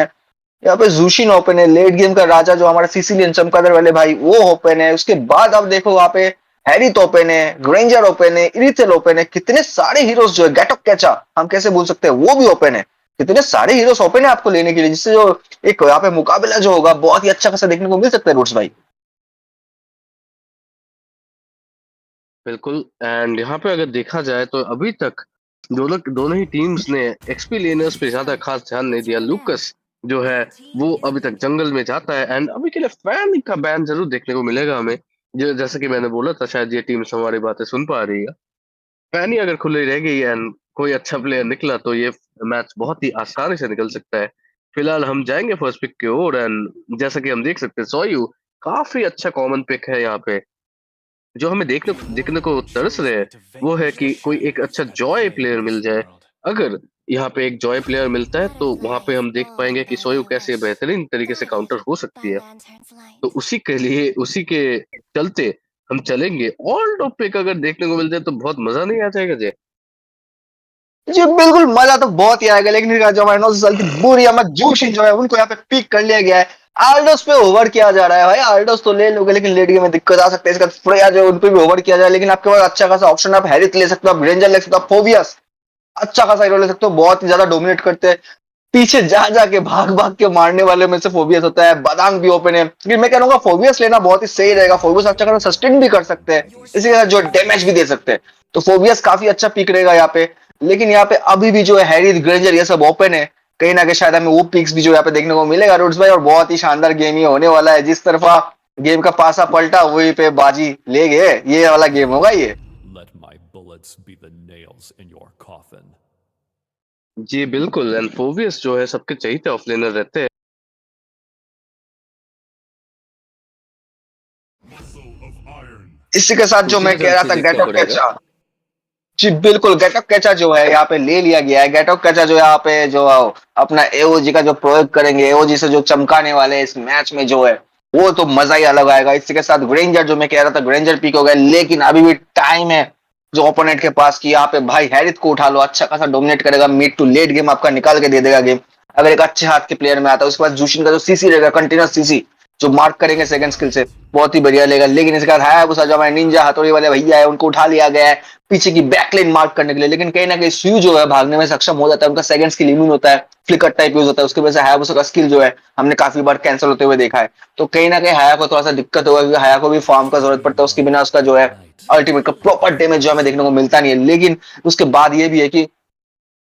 F: यहाँ पे जूशिन ओपन है, लेट गेम का राजा जो हमारा सिसिलियन चमकादड़ वाले भाई वो ओपन है। उसके बाद आप देखो वहां पे हैरिथ ओपन है, ग्रेंजर ओपन है, इरिथेल ओपन है। कितने सारे हीरोज जो है, गेटअप कैचा हम कैसे भूल सकते हैं, वो भी ओपन है। कितने सारे हीरोज ओपन है आपको लेने के लिए, जिससे जो एक यहाँ पे मुकाबला जो होगा बहुत ही अच्छा खासा देखने को मिल सकता है रूट्स भाई।
G: बिल्कुल, एंड यहाँ पे अगर देखा जाए तो अभी तक दोनों दोनों ही टीम्स ने एक्सपी लेनर्स पे ज्यादा खास ध्यान नहीं दिया। लूकस जो है वो अभी तक जंगल में जाता है, एंड अभी के लिए फैन का बैन जरूर देखने को मिलेगा हमें। जो जैसे कि मैंने बोला था, शायद ये टीम हमारी बातें सुन पा रही है। फैन ही अगर खुली रह गई एंड कोई अच्छा प्लेयर निकला तो ये मैच बहुत ही आसानी से निकल सकता है। फिलहाल हम जाएंगे फर्स्ट पिक की ओर, एंड जैसा कि हम देख सकते हैं सोयू काफी अच्छा कॉमन पिक है यहाँ पे। जो हमें देखने को तरस रहे हैं वो है कि कोई एक अच्छा जॉय प्लेयर मिल जाए। अगर यहाँ पे एक जॉय प्लेयर मिलता है तो वहां पे हम देख पाएंगे कि सोयू कैसे बेहतरीन तरीके से काउंटर हो सकती है। तो उसी के लिए, उसी के चलते हम चलेंगे ऑल टॉप पिक। अगर देखने को मिल जाए तो बहुत मजा नहीं आ जाएगा जे।
F: जी बिल्कुल, मजा तो बहुत ही आएगा, लेकिन फिर जो हमारे 9 साल की बुरी अहमद जोशी जो है उनको यहाँ पे पिक कर लिया गया है। आल्डोस पे ओवर किया जा रहा है भाई, आल्डोस तो ले लोगे लेकिन लेट गेम में दिक्कत आ सकती है। इसका फ्रेया जो है उन पे भी ओवर किया जाए, लेकिन आपके पास अच्छा खासा ऑप्शन, आप हैरिथ ले सकते हो, आप ग्रेंजर ले सकते हो, आप फोबियस अच्छा खासा हीरो ले सकते हो, बहुत ही ज्यादा डोमिनेट करते हैं। पीछे जा जाके भाग भाग के मारने वाले में से फोबियस होता है। बादांग भी ओपन है, लेकिन मैं कह रहा हूँ फोबियस लेना बहुत ही सही रहेगा। फोबियस अच्छा खासा सस्टेन भी कर सकते हैं, इसी के साथ जो डैमेज भी दे सकते हैं। तो फोबियस काफी अच्छा पिक रहेगा यहाँ पे। लेकिन यहाँ पे अभी भी जो है हैरिथ, ग्रेंजर ये सब ओपन है। कहीं ना कहीं शायद हमें वो पिक्स भी जो यहाँ पे देखने को मिलेगा रूट्स भाई। और बहुत ही शानदार गेम ये होने वाला है, जिस तरफा गेम का पासा पलटा वही पे बाजी ले गए, ये वाला गेम होगा ये।
E: Let my bullets be the nails in your coffin.
G: जी बिल्कुल, एंड फोबियस जो है सबके चहीते ऑफलाइनर रहते हैं।
F: इसी के साथ जो
G: उसी
F: मैं
G: के
F: कह
G: साथ
F: रहा था,
G: से देखना
F: गेटअप
G: पड़ेगा।
F: कैचा। जी बिल्कुल, गेटअप कैचा जो है यहाँ पे ले लिया गया है। गेटअप कैचा जो यहाँ पे जो अपना एओजी का जो प्रयोग करेंगे, एओजी से जो चमकाने वाले इस मैच में जो है वो तो मजा ही अलग आएगा। इसी के साथ ग्रेंजर जो मैं कह रहा था, ग्रेंजर पिक हो गया, लेकिन अभी भी टाइम है जो ओपोनेंट के पास कि यहाँ पे भाई हैरिथ को उठा लो, अच्छा खासा डोमिनेट करेगा, मिड टू लेट गेम आपका निकाल के दे देगा गेम। अगर एक अच्छे हाथ के प्लेयर में आता है। उसके बाद जूशिन का जो सीसी रहेगा, कंटिन्यूस सीसी जो मार्क करेंगे सेकंड स्किल से, बहुत ही बढ़िया लेगा। लेकिन इसके बाद हायाबुसा जो हमारे निंजा हथौड़ी वाले भैया है उनको उठा लिया गया है पीछे की बैकलाइन मार्क करने के लिए। लेकिन कहीं ना कहीं स्यू जो है भागने में सक्षम हो जाता है, उनका सेकंड स्किल इम्यून होता है, फ्लिकर टाइप यूज होता है, उसकी वजह से हायाबुसा का स्किल जो है हमने काफी बार कैंसिल होते हुए देखा है। तो कहीं ना कहीं हाया को थोड़ा सा दिक्कत होगा, क्योंकि हाया को भी फॉर्म का जरूरत पड़ता है, उसके बिना उसका जो है अल्टीमेट का प्रॉपर डैमेज जो हमें देखने को मिलता नहीं है। लेकिन उसके बाद ये भी है कि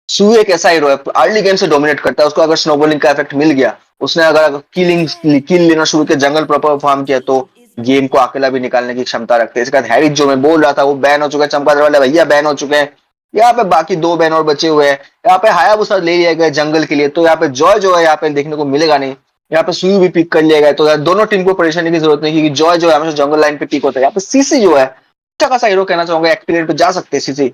F: सू एक ऐसा हीरो है अर्ली गेम से डोमिनेट करता है। उसको अगर स्नोबॉलिंग का इफेक्ट मिल गया, उसने अगर किल लेना शुरू किया, जंगल प्रॉपर फार्म किया, तो गेम को अकेला भी निकालने की क्षमता रखते हैं। इसके बाद हैरिथ जो मैं बोल रहा था वो बैन हो चुका है, चमकादड़ वाले भैया बैन हो चुके हैं। यहाँ पे बाकी दो बैन और बचे हुए हैं। यहाँ पे हायाबुसा ले लिया गया जंगल के लिए, तो यहाँ पे जॉय जो है यहाँ पे देखने को मिलेगा नहीं। यहाँ पे सुयु भी पिक कर लिया गया, तो दोनों टीम को परेशानी की जरूरत नहीं, क्योंकि जॉय जो है हमेशा जंगल लाइन पे पिक होता है। यहाँ पे सीसी जो है अच्छा खासा हीरो कहना चाहूंगा, एक्सपीरियंस पे जा सकते हैं सीसी।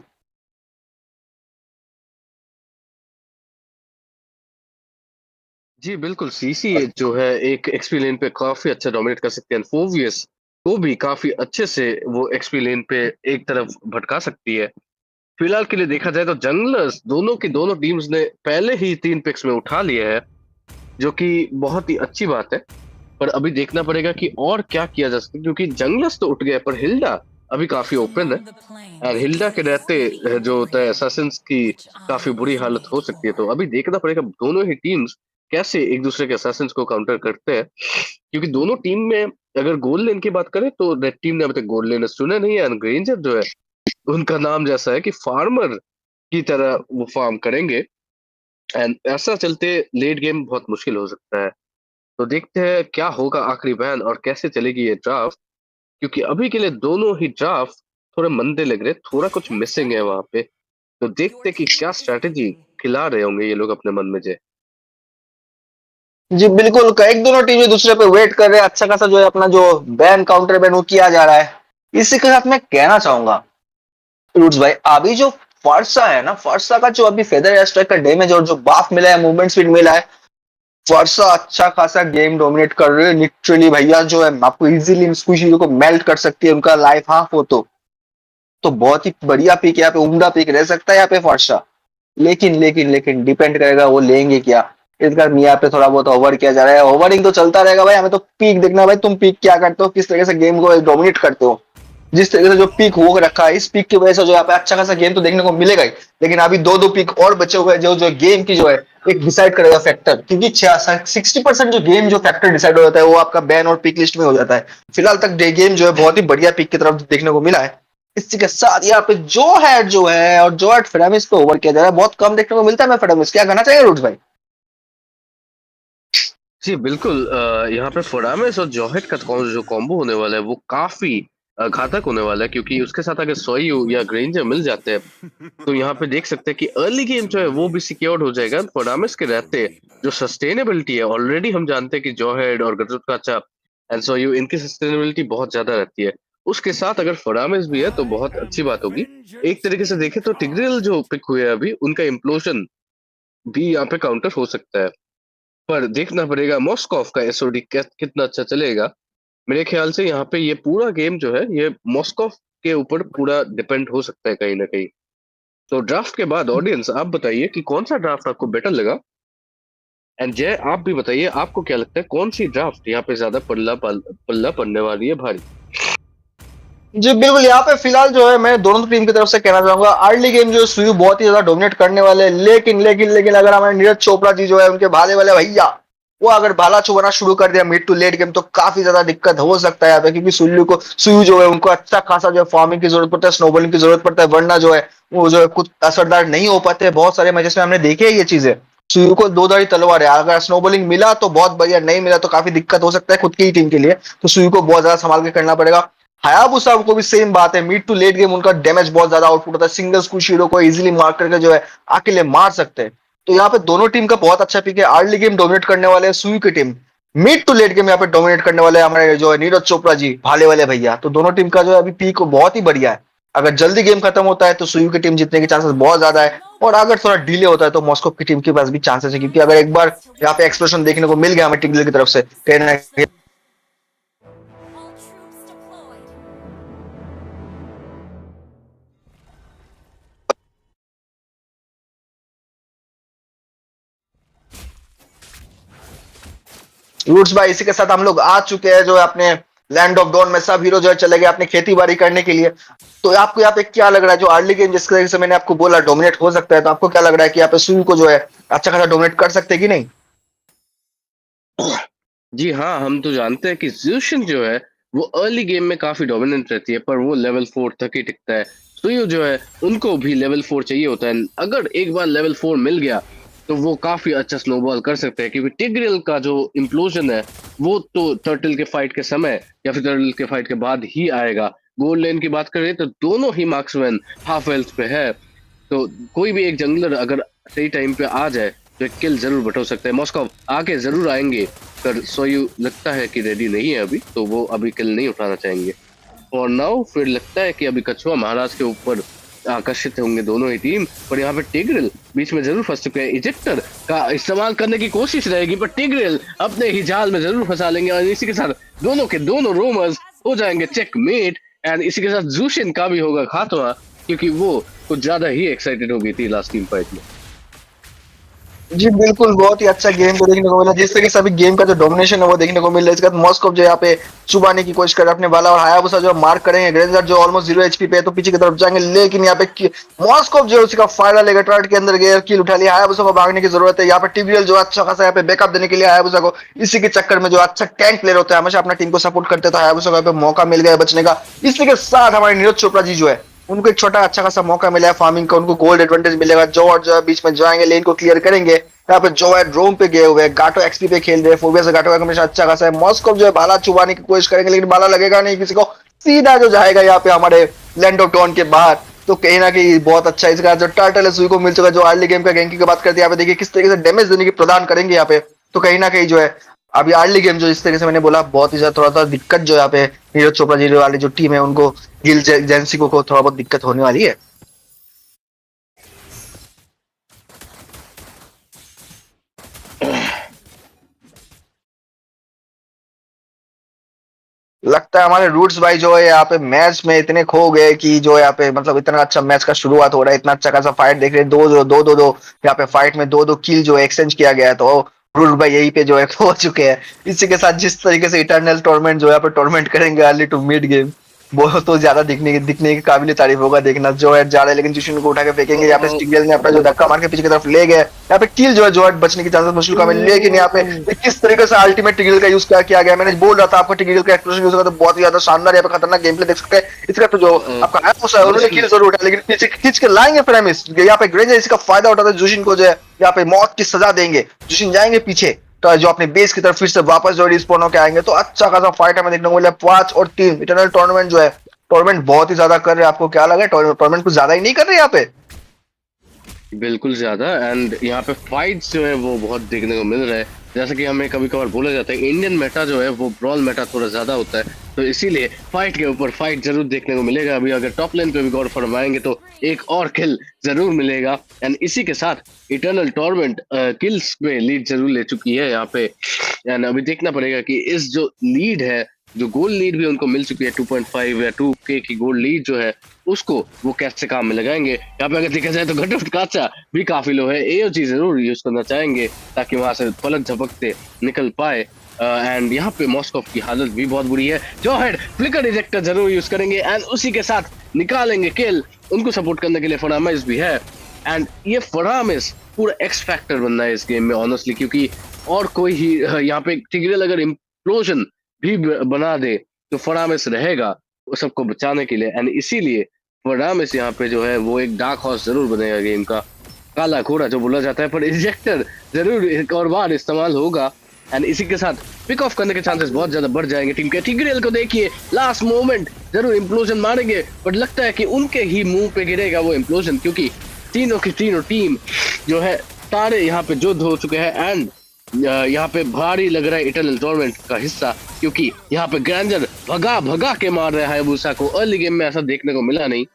G: जी बिल्कुल, सीसी जो है एक एक्सपी लेन पे काफी अच्छा डोमिनेट कर सकते हैं। फोवियस को भी काफी अच्छे से वो एक्सपी लेन पे एक तरफ भटका सकती है। फिलहाल के लिए देखा जाए तो जंगलर्स दोनों की दोनों टीम्स ने पहले ही 3 पिक्स में उठा लिए हैं, जो कि बहुत ही अच्छी बात है। पर अभी देखना पड़ेगा कि और क्या किया जा सकता है, क्योंकि जंगलर्स तो उठ गए पर हिल्डा अभी काफी ओपन है। और हिल्डा के रहते जो होता है असैसिन्स की काफी बुरी हालत हो सकती है। तो अभी देखना पड़ेगा दोनों ही टीम्स कैसे एक दूसरे के असैसिन्स को काउंटर करते हैं, क्योंकि दोनों टीम में अगर गोल्ड लेन की बात करें तो रेड टीम ने अभी तक गोल्ड लेन चुने नहीं है। ग्रेंजर जो है उनका नाम जैसा है कि फार्मर की तरह वो फार्म करेंगे, एंड ऐसा चलते लेट गेम बहुत मुश्किल हो सकता है। तो देखते हैं क्या होगा आखिरी बैन और कैसे चलेगी ये ड्राफ्ट, क्योंकि अभी के लिए दोनों ही ड्राफ्ट थोड़े मंदे लग रहे, थोड़ा कुछ मिसिंग है वहां पे। तो देखते हैं कि क्या स्ट्रैटेजी खिला रहे होंगे ये लोग अपने मन में जे।
F: जी बिल्कुल, एक दोनों टीम एक दूसरे पे वेट कर रहे हैं, अच्छा खासा जो है अपना जो बैन काउंटर बैन वो किया जा रहा है। इसी के साथ मैं कहना चाहूंगा रूट्स भाई, अभी जो फर्सा है ना, फर्सा का जो अभी फेदर एयर स्ट्राइक का डैमेज और जो बाफ मिला है, मूवमेंट स्पीड मिला है, फर्सा अच्छा खासा गेम डोमिनेट कर रहे हैं लिटरली भैया। जो है आपको इजीली स्क्विशी को मेल्ट कर सकती है, उनका लाइफ हाफ हो तो बहुत ही बढ़िया पिक यहाँ पे, उम्दा पिक रह सकता है यहाँ पे फर्सा। लेकिन डिपेंड करेगा वो लेंगे क्या। इस बार मियाँ पे थोड़ा बहुत ओवर किया जा रहा है, ओवरिंग तो चलता रहेगा भाई, हमें तो पीक देखना है भाई, तुम पीक क्या करते हो, किस तरह से गेम को डोमिनेट करते हो। जिस तरीके से जो पीक हो रखा है, इस पीक की वजह से जो यहाँ पे अच्छा खासा गेम तो देखने को मिलेगा ही। लेकिन अभी दो दो पीक और बचे हुए हैं, जो जो गेम की जो है एक डिसाइड करेगा फैक्टर, क्योंकि 60% जो गेम जो फैक्टर डिसाइड हो जाता है वो आपका बैन और पीक लिस्ट में हो जाता है। फिलहाल तक डे गेम जो है बहुत ही बढ़िया पीक की तरफ देखने को मिला है। इसी के साथ यहाँ पे जो है और जो फेडामिस पे ओवर किया जा रहा है, बहुत कम देखने को मिलता है। मैं फेडामिस क्या कहना चाहिए रूट्स भाई?
G: जी बिल्कुल, यहाँ पे फोडामेस और जॉहेट का जो कॉम्बो होने वाला है वो काफी घातक होने वाला है, क्योंकि उसके साथ अगर सोयू या ग्रेंजर मिल जाते हैं तो यहाँ पे देख सकते हैं कि अर्ली गेम जो है वो भी सिक्योर्ड हो जाएगा। फोडामेस के रहते जो सस्टेनेबिलिटी है, ऑलरेडी हम जानते हैं कि जॉहेड और गजत का चाप एंड सोयू इनकी सस्टेनेबिलिटी बहुत ज्यादा रहती है। उसके साथ अगर फोडामेस भी है तो बहुत अच्छी बात होगी। एक तरीके से देखें तो टिग्रिल जो पिक हुए हैं अभी, उनका इम्प्लोजन भी यहाँ पे काउंटर हो सकता है। पर देखना पड़ेगा मॉस्कोव का एसओडी कितना अच्छा चलेगा। मेरे ख्याल से यहाँ पे ये पूरा गेम जो है ये मॉस्कोव के ऊपर पूरा डिपेंड हो सकता है कहीं ना कहीं। तो ड्राफ्ट के बाद ऑडियंस आप बताइए कि कौन सा ड्राफ्ट आपको बेटर लगा, एंड जय आप भी बताइए आपको क्या लगता है कौन सी ड्राफ्ट यहाँ पे ज्यादा पल्ला पड़ने वाली है भारी।
F: जी बिल्कुल, यहाँ पे फिलहाल जो है मैं दोनों टीम की तरफ से कहना चाहूंगा, अर्ली गेम जो सुयू बहुत ही ज्यादा डोमिनेट करने वाले हैं। लेकिन अगर हमारे नीरज चोपड़ा जी जो है उनके भाले वाले भैया, वो अगर भाला छुपाना शुरू कर दिया मिड टू लेट गेम, तो काफी ज्यादा दिक्कत हो सकता है यहाँ पे, क्योंकि सुयू जो है उनको अच्छा खासा जो है फार्मिंग की जरूरत पड़ता है, स्नोबॉलिंग की जरूरत पड़ता है, वरना जो है वो जो है कुछ असरदार नहीं हो पाते। बहुत सारे मैचेस में हमने देखे है ये चीजें। सुयू को दो धारी तलवार है, अगर स्नोबॉलिंग मिला तो बहुत बढ़िया, नहीं मिला तो काफी दिक्कत हो सकता है खुद की ही टीम के लिए। तो सुयू को बहुत ज्यादा संभाल के करना पड़ेगा। हायाबुसा को भी सेम बात है, मिड टू लेट गेम उनका डैमेज बहुत ज्यादा आउटपुट होता है, सिंगल स्कूशीरो को इजीली मार करके जो है अकेले मार सकते हैं। तो यहाँ पे दोनों टीम का बहुत अच्छा पिक है। अर्ली गेम डोमिनेट करने वाले सुई की team, mid to late game यहाँ पे डोमिनेट करने वाले हमारे जो है नीरज चोपड़ा जी भाले वाले भैया। तो दोनों टीम का जो है अभी पीक बहुत ही बढ़िया है। अगर जल्दी गेम खत्म होता है तो सुयू की टीम जीतने के चांसेस बहुत ज्यादा है, और अगर थोड़ा डिले होता है तो मॉस्को की टीम के पास भी चांसेस है, क्योंकि अगर एक बार यहाँ पे एक्सप्लोशन देखने को मिल गया हमें टिग्रिल की तरफ से कहीं ना कहीं। रूट्स भाई, इसी के साथ हम लोग आ चुके हैं जो है अपने लैंड ऑफ डॉन में। सब हीरो जो है चले गए अपनी खेती बाड़ी करने के लिए। तो आपको यहाँ पे क्या लग रहा है, जो अर्ली गेम जिस तरह से मैंने आपको बोला डोमिनेट हो सकता है, तो आपको क्या लग रहा है कि यहाँ पे सुयू को जो है अच्छा खासा डोमिनेट कर सकते हैं कि नहीं?
G: जी हाँ, हम तो जानते हैं कि ज़्यूशिन जो है वो अर्ली गेम में काफी डोमिनेंट रहती है, पर वो लेवल 4 तक ही टिकता है। सुयु जो है उनको भी लेवल 4 चाहिए होता है। अगर एक बार लेवल 4 मिल गया तो वो काफी अच्छा स्नोबॉल कर सकते हैं, क्योंकि टिग्रिल का जो इम्प्लोजन है वो तो टर्टल के फाइट के समय या फिर टर्टल के फाइट के बाद ही आएगा। गोल्ड लेन की बात करें तो दोनों ही मार्क्समैन हाफ हेल्थ पे है। तो कोई भी एक जंगलर अगर सही टाइम पे आ जाए तो एक किल जरूर बटो सकते हैं। मॉस्को आके जरूर आएंगे, पर सोयू लगता है कि रेडी नहीं है अभी, तो वो अभी किल नहीं उठाना चाहेंगे और नाउ। फिर लगता है कि अभी कछुआ महाराज के ऊपर आकर्षित होंगे दोनों ही टीम, पर यहाँ पे टिग्रिल बीच में जरूर फंस चुके हैं। इजेक्टर का इस्तेमाल करने की कोशिश रहेगी, पर टिग्रिल अपने ही जाल में जरूर फंसा लेंगे और इसी के साथ दोनों के दोनों रोमर्स हो जाएंगे चेकमेट। एंड इसी के साथ जूशिन का भी होगा खात्मा, क्योंकि वो कुछ ज्यादा ही एक्साइटेड हो गई थी लास्ट टीम फाइट में।
F: जी बिल्कुल, बहुत ही अच्छा गेम को देखने को मिला। जिस तरीके से अभी गेम का जो डोमिनेशन है वो देखने को मिल रहा है। इसके बाद मॉस्को जो यहाँ पे चुबाने की कोशिश कर रहे हैं अपने वाला, और हायाबुसा जो मार्क करेंगे। ग्रेंजर जो ऑलमोस्ट 0 एचपी पे है तो पीछे की तरफ जाएंगे, लेकिन यहाँ पे मॉस्को जो उसका फायदा लेकर टर्ट के अंदर गया, किल उठा लिया। हायाबुसा को भागने की जरूरत है। यहाँ पे टिबियल जो अच्छा खासा यहाँ पे बैकअप देने के लिए हायाबुसा को, इसी के चक्कर में जो अच्छा टैंक प्लेयर होता है हमेशा अपना टीम को सपोर्ट करते, तो हायाबुसा को यहाँ पे मौका मिल गया बचने का। इसी के साथ हमारे नीरज चोपड़ा जी जो है उनको एक छोटा अच्छा खासा मौका मिला है फार्मिंग का, उनको गोल्ड एडवांटेज मिलेगा। जो और जो है बीच में जाएंगे, लेन को क्लियर करेंगे। यहाँ पे जो है ड्रोन पे गए हुए, गाटो एक्सपी पे खेल रहे हैं। फोबिया से गाटो का कमीशन अच्छा खासा है। मॉस्को जो है बाला चुबाने की कोशिश करेंगे, लेकिन बाला लगेगा नहीं किसी को, सीधा जो जाएगा यहाँ पे हमारे लैंड ऑफ टॉन के बाहर। तो कहीं ना कहीं बहुत अच्छा इसका जो टर्टल है सुई को मिल चुका है। जो अर्ली गेम का गैंकी की बात करते हैं, यहाँ पे देखिए किस तरीके से डैमेज देने की प्रदान करेंगे यहाँ पे। तो कहीं ना कहीं जो है अभी अर्ली गेम जो इस तरीके से मैंने बोला बहुत ही ज्यादा थोड़ा सा दिक्कत जो यहाँ पे नीरज चोपड़ा जी वाली जो टीम है उनको, गिल जेंसिको को थोड़ा बहुत दिक्कत होने वाली है। लगता है हमारे रूट्स भाई जो है यहाँ पे मैच में इतने खो गए कि जो यहाँ पे मतलब इतना अच्छा मैच का शुरुआत हो रहा है, इतना अच्छा खासा फाइट देख रहे हैं। दो यहाँ पे फाइट में दो किल जो एक्सचेंज किया गया है, तो रूट भाई यही पे जो है खो चुके हैं। इसी के साथ जिस तरीके से इटर्नल टूर्नामेंट जो यहाँ पे टूर्नामेंट करेंगे अर्ली टू मिड गेम, बहुत तो ज्यादा दिखने के काबिल तारीफ होगा। देखना जो है जा रहा है, लेकिन जिशन को उठा के फेंकेंगे। यहाँ पे स्टिगल ने अपना जो धक्का मार के पीछे की तरफ ले गए। यहाँ पे किल जो है बचने की चांसेस मुश्किल कम है, लेकिन यहाँ पे किस तरीके से अल्टीमेट टिगल का यूज किया गया। मैंने बोल रहा था आपको टिगल का एक्सप्लोजन यूज होगा तो बहुत ही ज्यादा शानदार यहाँ पे खतरनाक गेम प्ले देख सकते हैं। इसका तो जो आपका है उन्होंने किल जरूर उठाया, लेकिन पीछे खींच के लाएंगे फ्रेमिस। यहाँ पे ग्रेंजर इसका फायदा उठाते जुशिन को जो है यहाँ पे मौत की सजा देंगे। जुशिन जाएंगे पीछे, तो जो अपने बेस की तरफ फिर से वापस जो रिस्पॉन होकर आएंगे। तो अच्छा खासा फाइट हमें देखने को मिला। 5 और 3 इटर्नल टूर्नामेंट जो है टूर्नामेंट बहुत ही ज्यादा कर रहे हैं। आपको क्या लगा टूर्नामेंट कुछ ज्यादा ही नहीं कर रहे यहाँ पे?
G: बिल्कुल ज्यादा। एंड यहाँ पे फाइट्स जो है वो बहुत देखने को मिल रहा है। जैसा कि हमें कभी कभार बोला जाता है इंडियन मेटा जो है वो ब्रॉल मेटा थोड़ा ज्यादा होता है, तो इसीलिए फाइट के ऊपर फाइट जरूर देखने को मिलेगा। अभी अगर टॉप लाइन पे भी गौर फरमाएंगे तो एक और किल जरूर मिलेगा। एंड इसी के साथ इटर्नल टूर्नामेंट किल्स पे लीड जरूर ले चुकी है यहाँ पे। एंड अभी देखना पड़ेगा कि इस जो लीड है, जो गोल्ड लीड भी उनको मिल चुकी है 2.5 या 2K की गोल्ड लीड जो है, उसको वो कैसे काम में लगाएंगे। यहाँ पे अगर देखा जाए तो घटुट काचा भी काफी लो है। एओजी जरूर यूज करना चाहेंगे ताकि वहां से पलक झपकते निकल पाए। एंड यहाँ पे मॉस्को की हालत भी बहुत बुरी है। जो हेड फ्लिकर इजेक्टर जरूर यूज करेंगे एंड उसी के साथ निकालेंगे किल। उनको सपोर्ट करने के लिए फरामिस भी है। एंड ये फरामिस पूरा एक्स फैक्टर बनना है इस गेम में ऑनेस्टली, क्योंकि और कोई ही यहाँ पे टिग्रेल अगर इम्प्लोजन भी बना दे तो फरामिस रहेगा सबको बचाने के लिए। एंड इसीलिए फरामिस यहाँ पे जो है वो एक डार्क हॉर्स जरूर बनेगा गेम का, काला घोड़ा जो बोला जाता है। पर इजेक्टर जरूर एक और बार इस्तेमाल होगा एंड इसी के साथ पिक ऑफ करने के चांसेस बहुत ज्यादा बढ़ जाएंगे टीम के। टिग्रेल को देखिए लास्ट मोमेंट जरूर इम्प्लोजन मारेंगे, बट लगता है कि उनके ही मुंह पे गिरेगा वो इम्प्लोजन, क्योंकि तीनों की तीनों टीम जो है सारे यहाँ पे युद्ध हो चुके हैं। एंड यहाँ पे भारी लग रहा है इटर्नल टूर्नामेंट का हिस्सा, क्योंकि यहाँ पे ग्रैंजर भगा के मार रहा है हायाबुसा को। अर्ली गेम में ऐसा देखने को मिला नहीं।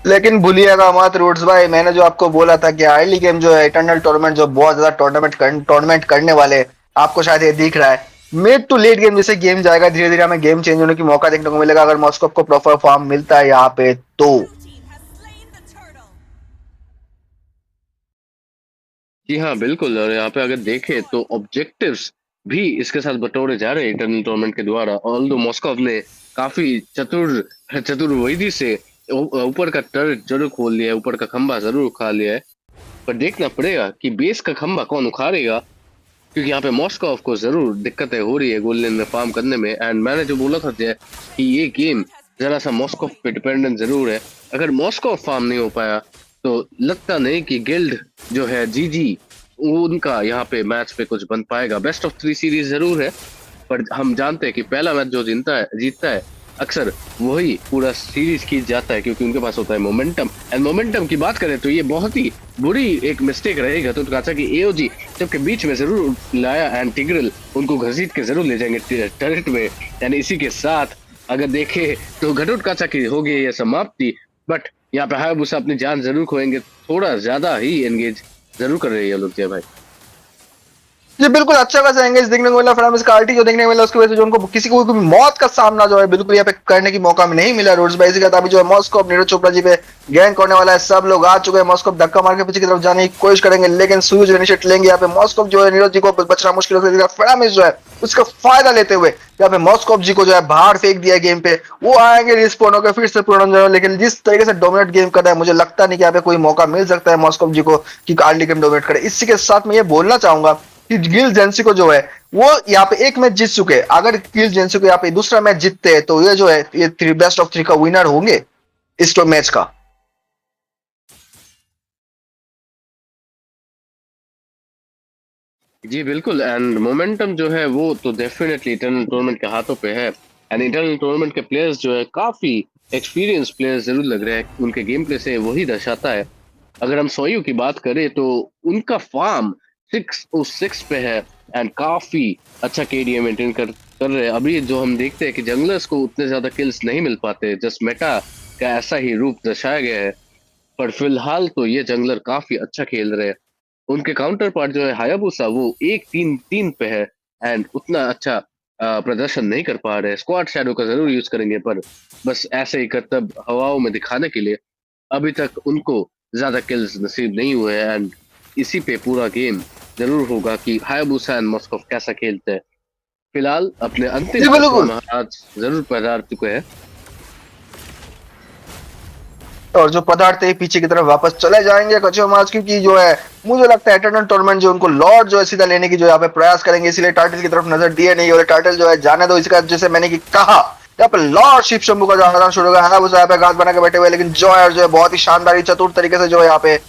F: लेकिन भूलिएगा मत रूट्स भाई, मैंने जो आपको बोला था कि अर्ली गेम जो है इटर्नल टूर्नामेंट जो बहुत ज्यादा टूर्नामेंट करने वाले, आपको शायद ये दिख रहा है। मिड टू लेट गेम जैसे गेम जाएगा धीरे धीरे हमें गेम चेंज होने की मौका देखने को मिलेगा अगर मॉस्को को प्रॉपर फॉर्म मिलता है यहाँ पे तो।
G: जी हाँ बिल्कुल। और यहाँ पे अगर देखें तो ऑब्जेक्टिव्स भी इसके साथ बटोरे जा रहे हैं इटर्नल टूर्नामेंट के द्वारा। ऑल्दो मॉस्को ने काफी चतुर्वेदी से ऊपर का टर्रेट जरूर खोल लिया है, ऊपर का खंबा जरूर उखा लिया है, पर देखना पड़ेगा कि बेस का खंबा कौन उखाड़ेगा, क्योंकि यहाँ पे मॉस्को को जरूर दिक्कतें हो रही है गोल्डन में फार्म करने में। एंड मैंने जो बोला था कि ये गेम जरा सा मॉस्को पे डिपेंडेंट जरूर है। अगर मॉस्को फार्म नहीं हो पाया तो लगता नहीं कि गिल्ड जो है जीजी उनका यहाँ पे मैच पे कुछ बन पाएगा। बेस्ट ऑफ 3 सीरीज जरूर है, पर हम जानते हैं कि पहला मैच जो जीतता है अक्सर वही पूरा सीरीज खींच जाता है क्योंकि उनके पास होता है मोमेंटम। एंड मोमेंटम की बात करें तो ये बहुत ही बुरी एक मिस्टेक रहेगा तो काचा की एओजी सबके बीच में जरूर लाया एंड टिग्रल उनको घसीट के जरूर ले जाएंगे टर्रेट में। एंड इसी के साथ अगर देखे तो घटोट काचा की होगी ये समाप्ति। बट यहाँ पे हायाबुसा अपनी जान जरूर खोएंगे, थोड़ा ज्यादा ही एंगेज जरूर कर रही है लोग भाई।
F: जी बिल्कुल, अच्छा खासा एंगेज देखने को मिला, फ्रांस का आर्टी जो देखने को मिला उसकी वजह से जो उनको किसी को भी मौत का सामना जो है बिल्कुल यहाँ पे करने की मौका नहीं मिला। रोड्स बाई का अभी जो है मॉस्को नीरज चोपड़ा जी पे गैंग करने वाला है, सब लोग आ चुके हैं। मॉस्को धक्का मार के पीछे की तरफ जाने की कोशिश करेंगे लेकिन सुयु जो इनिशिएट लेंगे यहाँ पे मॉस्को जो है नीरज जी को बचना मुश्किल हो गया। फ्रांस जो है उसका फायदा लेते हुए यहाँ पे मॉस्को जी को जो है बाहर फेंक दिया गेम पे, वो आएंगे रिस्पॉन होकर फिर से पुनर्जन्म। लेकिन जिस तरीके से डोमिनेट गेम कर रहा है मुझे लगता नहीं कि यहाँ पे कोई मौका मिल सकता है मॉस्को जी को कि अर्ली गेम डोमिनेट करे। इसी के साथ मैं ये बोलना चाहूंगा कि गिल जेंसिको जो है वो यहाँ पे एक मैच जीत चुके हैं। अगर गिल जेंसिको यहाँ पे दूसरा मैच जीतते हैं तो ये जो है ये 3 बेस्ट ऑफ 3 का विनर होंगे इस मैच का।
G: जी बिल्कुल, एंड मोमेंटम जो है वो तो डेफिनेटली इटर्नल टूर्नामेंट के हाथों पे है। एंड इटर्नल टूर्नामेंट के प्लेयर्स जो है काफी एक्सपीरियंस प्लेयर्स जरूर लग रहे हैं, उनके गेम प्ले से वही दर्शाता है। अगर हम सोयू की बात करें तो उनका फार्म 606 पे है एंड काफी अच्छा केडीए मेंटेन कर रहे हैं। अभी जो हम देखते हैं कि जंगलर्स को उतने ज्यादा किल्स नहीं मिल पाते, जस्ट मेटा का ऐसा ही रूप दर्शाया गया है। पर फिलहाल तो ये जंगलर काफी अच्छा खेल रहे हैं। उनके काउंटर पार्ट जो है हायाबुसा वो 1-3-3 पे है एंड उतना अच्छा प्रदर्शन नहीं कर पा रहे। स्क्वाड शैडो का जरूर यूज करेंगे पर बस ऐसे ही करतब हवाओं में दिखाने के लिए। अभी तक उनको ज्यादा किल्स नसीब नहीं हुए एंड इसी पे पूरा गेम जरूर होगा कि हायाबुसा एंड मॉस्को कैसा खेलते हैं। फिलहाल अपने अंतिम महाराज जरूर पधार चुके हैं
F: और जो पदार्थ है पीछे की तरफ वापस चले जाएंगे कच्चे मार्च, क्योंकि जो है मुझे लगता है इटर्नल टूर्नामेंट जो उनको लॉर्ड जो है सीधा लेने की जो यहाँ पे प्रयास करेंगे, इसलिए टाइटल की तरफ नजर दिए नहीं और टाइटल जो है जाने दो। इसका जैसे मैंने की कहा यहाँ पे लॉर्ड शिव शंभू का जो आराम शुरू होगा है, वो यहाँ पे घात बना के बैठे हुए, लेकिन जॉयर जो है बहुत ही शानदार चतुर तरीके से जो है यहाँ पे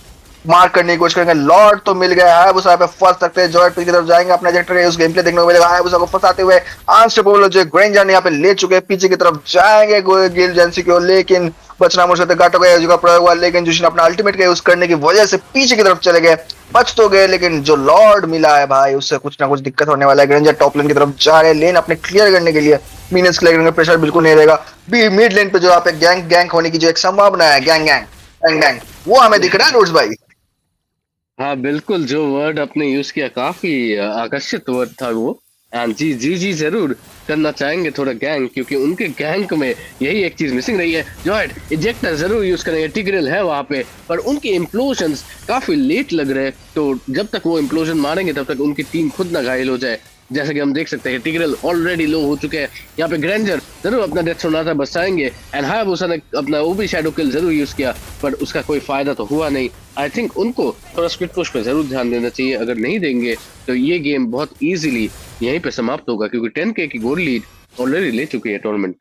F: मार्क करने की कोशिश करेंगे। लॉर्ड तो मिल गया है, उस पे फंस सकते हैं। जॉय की तरफ जाएंगे, अपने जेक्टर उस गेम प्ले देखने को मिलेगा है, उसको फंसाते हुए अनस्टेबल जो ग्रेंजर ने यहाँ पे ले चुके हैं। पीछे की तरफ जाएंगे गिल जेंसिको, लेकिन बचना मुश्किल गाटो गया का प्रयोग हुआ, लेकिन जिसने अपना अल्टीमेट का यूज करने की वजह से पीछे की तरफ चले गए। बच तो गए लेकिन जो लॉर्ड मिला है भाई उससे कुछ ना कुछ दिक्कत होने वाला है। ग्रेंजर टॉप लेन की तरफ जा रहे हैं, लेन अपने क्लियर करने के लिए मीनियंस क्लियर करने का प्रेशर बिल्कुल नहीं रहेगा। मिड लेन पे जो यहाँ पे गैंग होने की जो एक संभावना है, गैंग वो हमें दिख रहा है रोड्स भाई।
G: हाँ बिल्कुल, जो वर्ड आपने यूज किया काफी आकर्षित वर्ड था वो। एंड जी जरूर करना चाहेंगे थोड़ा गैंग, क्योंकि उनके गैंग में यही एक चीज मिसिंग रही है। जॉयड इजेक्टर जरूर यूज करेंगे, टिग्रिल है वहां पे, पर उनके इम्प्लोजन्स काफी लेट लग रहे हैं। तो जब तक वो इम्प्लोजन मारेंगे तब तक उनकी टीम खुद ना घायल हो जाए। जैसे कि हम देख सकते हैं टिग्रिल ऑलरेडी लो हो चुके हैं। यहाँ पे ग्रेंजर जरूर अपना डेथ सोनाटा बचाएंगे एंड हायाबुसा ने अपना ओबी शैडो किल जरूर यूज किया पर उसका कोई फायदा तो हुआ नहीं। आई थिंक उनको थोड़ा स्पिट पुश पे जरूर ध्यान देना चाहिए। अगर नहीं देंगे तो ये गेम बहुत इजीली यहीं पे समाप्त होगा, क्योंकि 10K की गोल्ड लीड ऑलरेडी ले चुकी है टूर्नामेंट।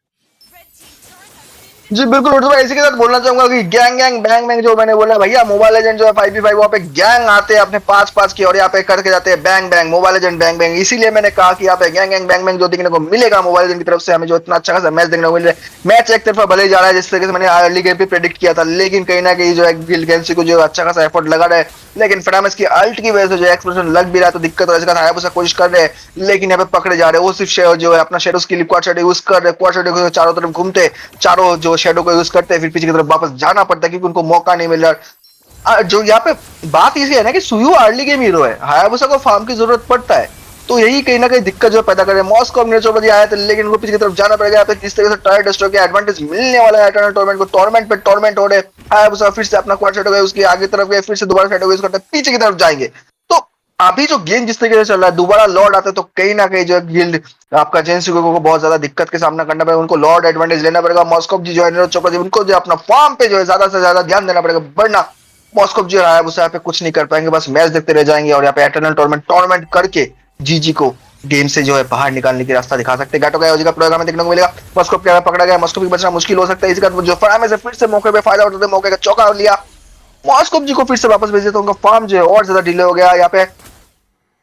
F: जी बिल्कुल भाई, इसी के साथ बोलना चाहूंगा कि गैंग बैंग बैंग जो मैंने बोला भैया, मोबाइल लेजेंड जो है 5v5 वहां पे गैंग आते हैं अपने 5-5 की और यहाँ पे करके जाते हैं bang bang mobile legend bang bang. इसीलिए मैंने कहा कि यहाँ पे गैंग बैंग बैंग जो देखने को मिलेगा मोबाइल लेजेंड की तरफ से हमें जो इतना अच्छा खासा मैच देखने को मिल रहा है। मैच एक तरफा भले ही जा रहा है जिस तरीके से मैंने अर्ली गेम पे प्रेडिक्ट किया था, लेकिन कहीं ना कहीं जो है गिल गेंसी को जो अच्छा खासा एफर्ट लगा रहा है, लेकिन फ्रांस की अल्ट की वजह से जो एक्सप्रेशन लग भी रहा है तो दिक्कत हो रहा है। कोशिश कर रहे हैं लेकिन यहाँ पे पकड़े जा रहे हैं। वो सिर्फ जो है अपना शेडो की क्वाड शेडो यूज कर रहे हैं, क्वाड शेडो चारों तरफ घूमते, चारों जो शेडो को यूज करते फिर पीछे की तरफ वापस जाना पड़ता है क्योंकि उनको मौका नहीं मिल रहा। जो यहाँ पे बात इसी है ना कि सुयू अर्ली गेम हीरो है, हायाबुसा को फार्म की जरूरत पड़ता है, तो यही कहीं ना कहीं दिक्कत जो पैदा करे। मॉस्को नीचे आया था लेकिन उनको पीछे की तरफ जाना पड़ेगा। यहाँ पे किस तरह से टायर डेस्ट्रॉय के एडवांटेज मिलने वाला है इटर्नल टूर्नामेंट को। टूर्नामेंट पे टूर्नामेंट हो रहे, हायाबुसा फिर से अपना क्वाड शेडो गए, उसकी आगे तरफ गए, फिर से दोबारा शेडो यूज करते पीछे की तरफ जाएंगे। तो अभी जो गेम जिस तरीके से चल रहा है, दोबारा लॉर्ड आते तो कहीं ना कहीं जो गिल्ड आपका जेंसिको को बहुत ज्यादा दिक्कत के सामना करना पड़ेगा। उनको लॉर्ड एडवांटेज लेना पड़ेगा। मॉस्को जी जो है नीरज चोपड़ा जी उनको जो अपना फॉर्म पे जो है ज्यादा से ज्यादा ध्यान देना पड़ेगा, वरना मॉस्को जो है उसे यहाँ पे कुछ नहीं कर पाएंगे, बस मैच देखते रह जाएंगे और यहाँ पे इटर्नल टूर्नामेंट करके जीजी को गेम से जो है बाहर निकालने की रास्ता दिखा सकते हैं। गाटो गया का प्रयोग हमें देखने को मिलेगा। मॉस्को क्या पकड़ा गया, मॉस्को भी बचना मुश्किल हो सकता है। इसका जो फराम से फिर से मौके पे फायदा उठाते मौके का चौका लिया, मॉस्को जी को फिर से वापस भेज दिया तो उनका फार्म जो है और ज्यादा डिले हो गया। यहाँ पे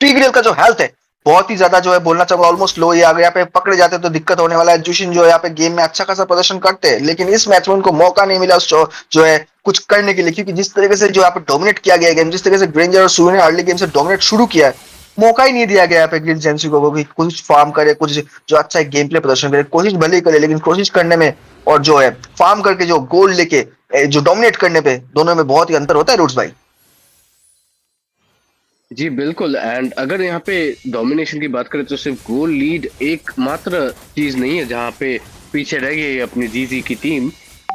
F: टिग्रिल का जो हेल्थ है बहुत ही ज्यादा जो है बोलना चाहूंगा ऑलमोस्ट लो, ये अगर यहाँ पे पकड़े जाते तो दिक्कत होने वाला है। जुशिन जो है यहाँ पे गेम में अच्छा खासा प्रदर्शन करते हैं, लेकिन इस मैच में उनको मौका नहीं मिला जो है कुछ करने के लिए, क्योंकि जिस तरीके से जो यहाँ पे डोमिनेट किया गया गेम, जिस तरीके से ग्रेंजर और सुई ने अर्ली गेम से डोमिनेट शुरू किया है, मौका ही नहीं दिया गया यहाँ पे ग्रिल जेंसिको को भी कुछ फार्म करे, कुछ जो अच्छा गेम प्ले प्रदर्शन करे। कोशिश भले ही करे, लेकिन कोशिश करने में और जो है फार्म करके जो गोल लेके जो डोमिनेट करने पे, दोनों में बहुत ही अंतर होता है रूट्स भाई।
G: जी बिल्कुल। एंड अगर यहाँ पे डोमिनेशन की बात करें तो सिर्फ गोल लीड एकमात्र चीज नहीं है जहाँ पे पीछे रह गई अपनी जीजी की टीम।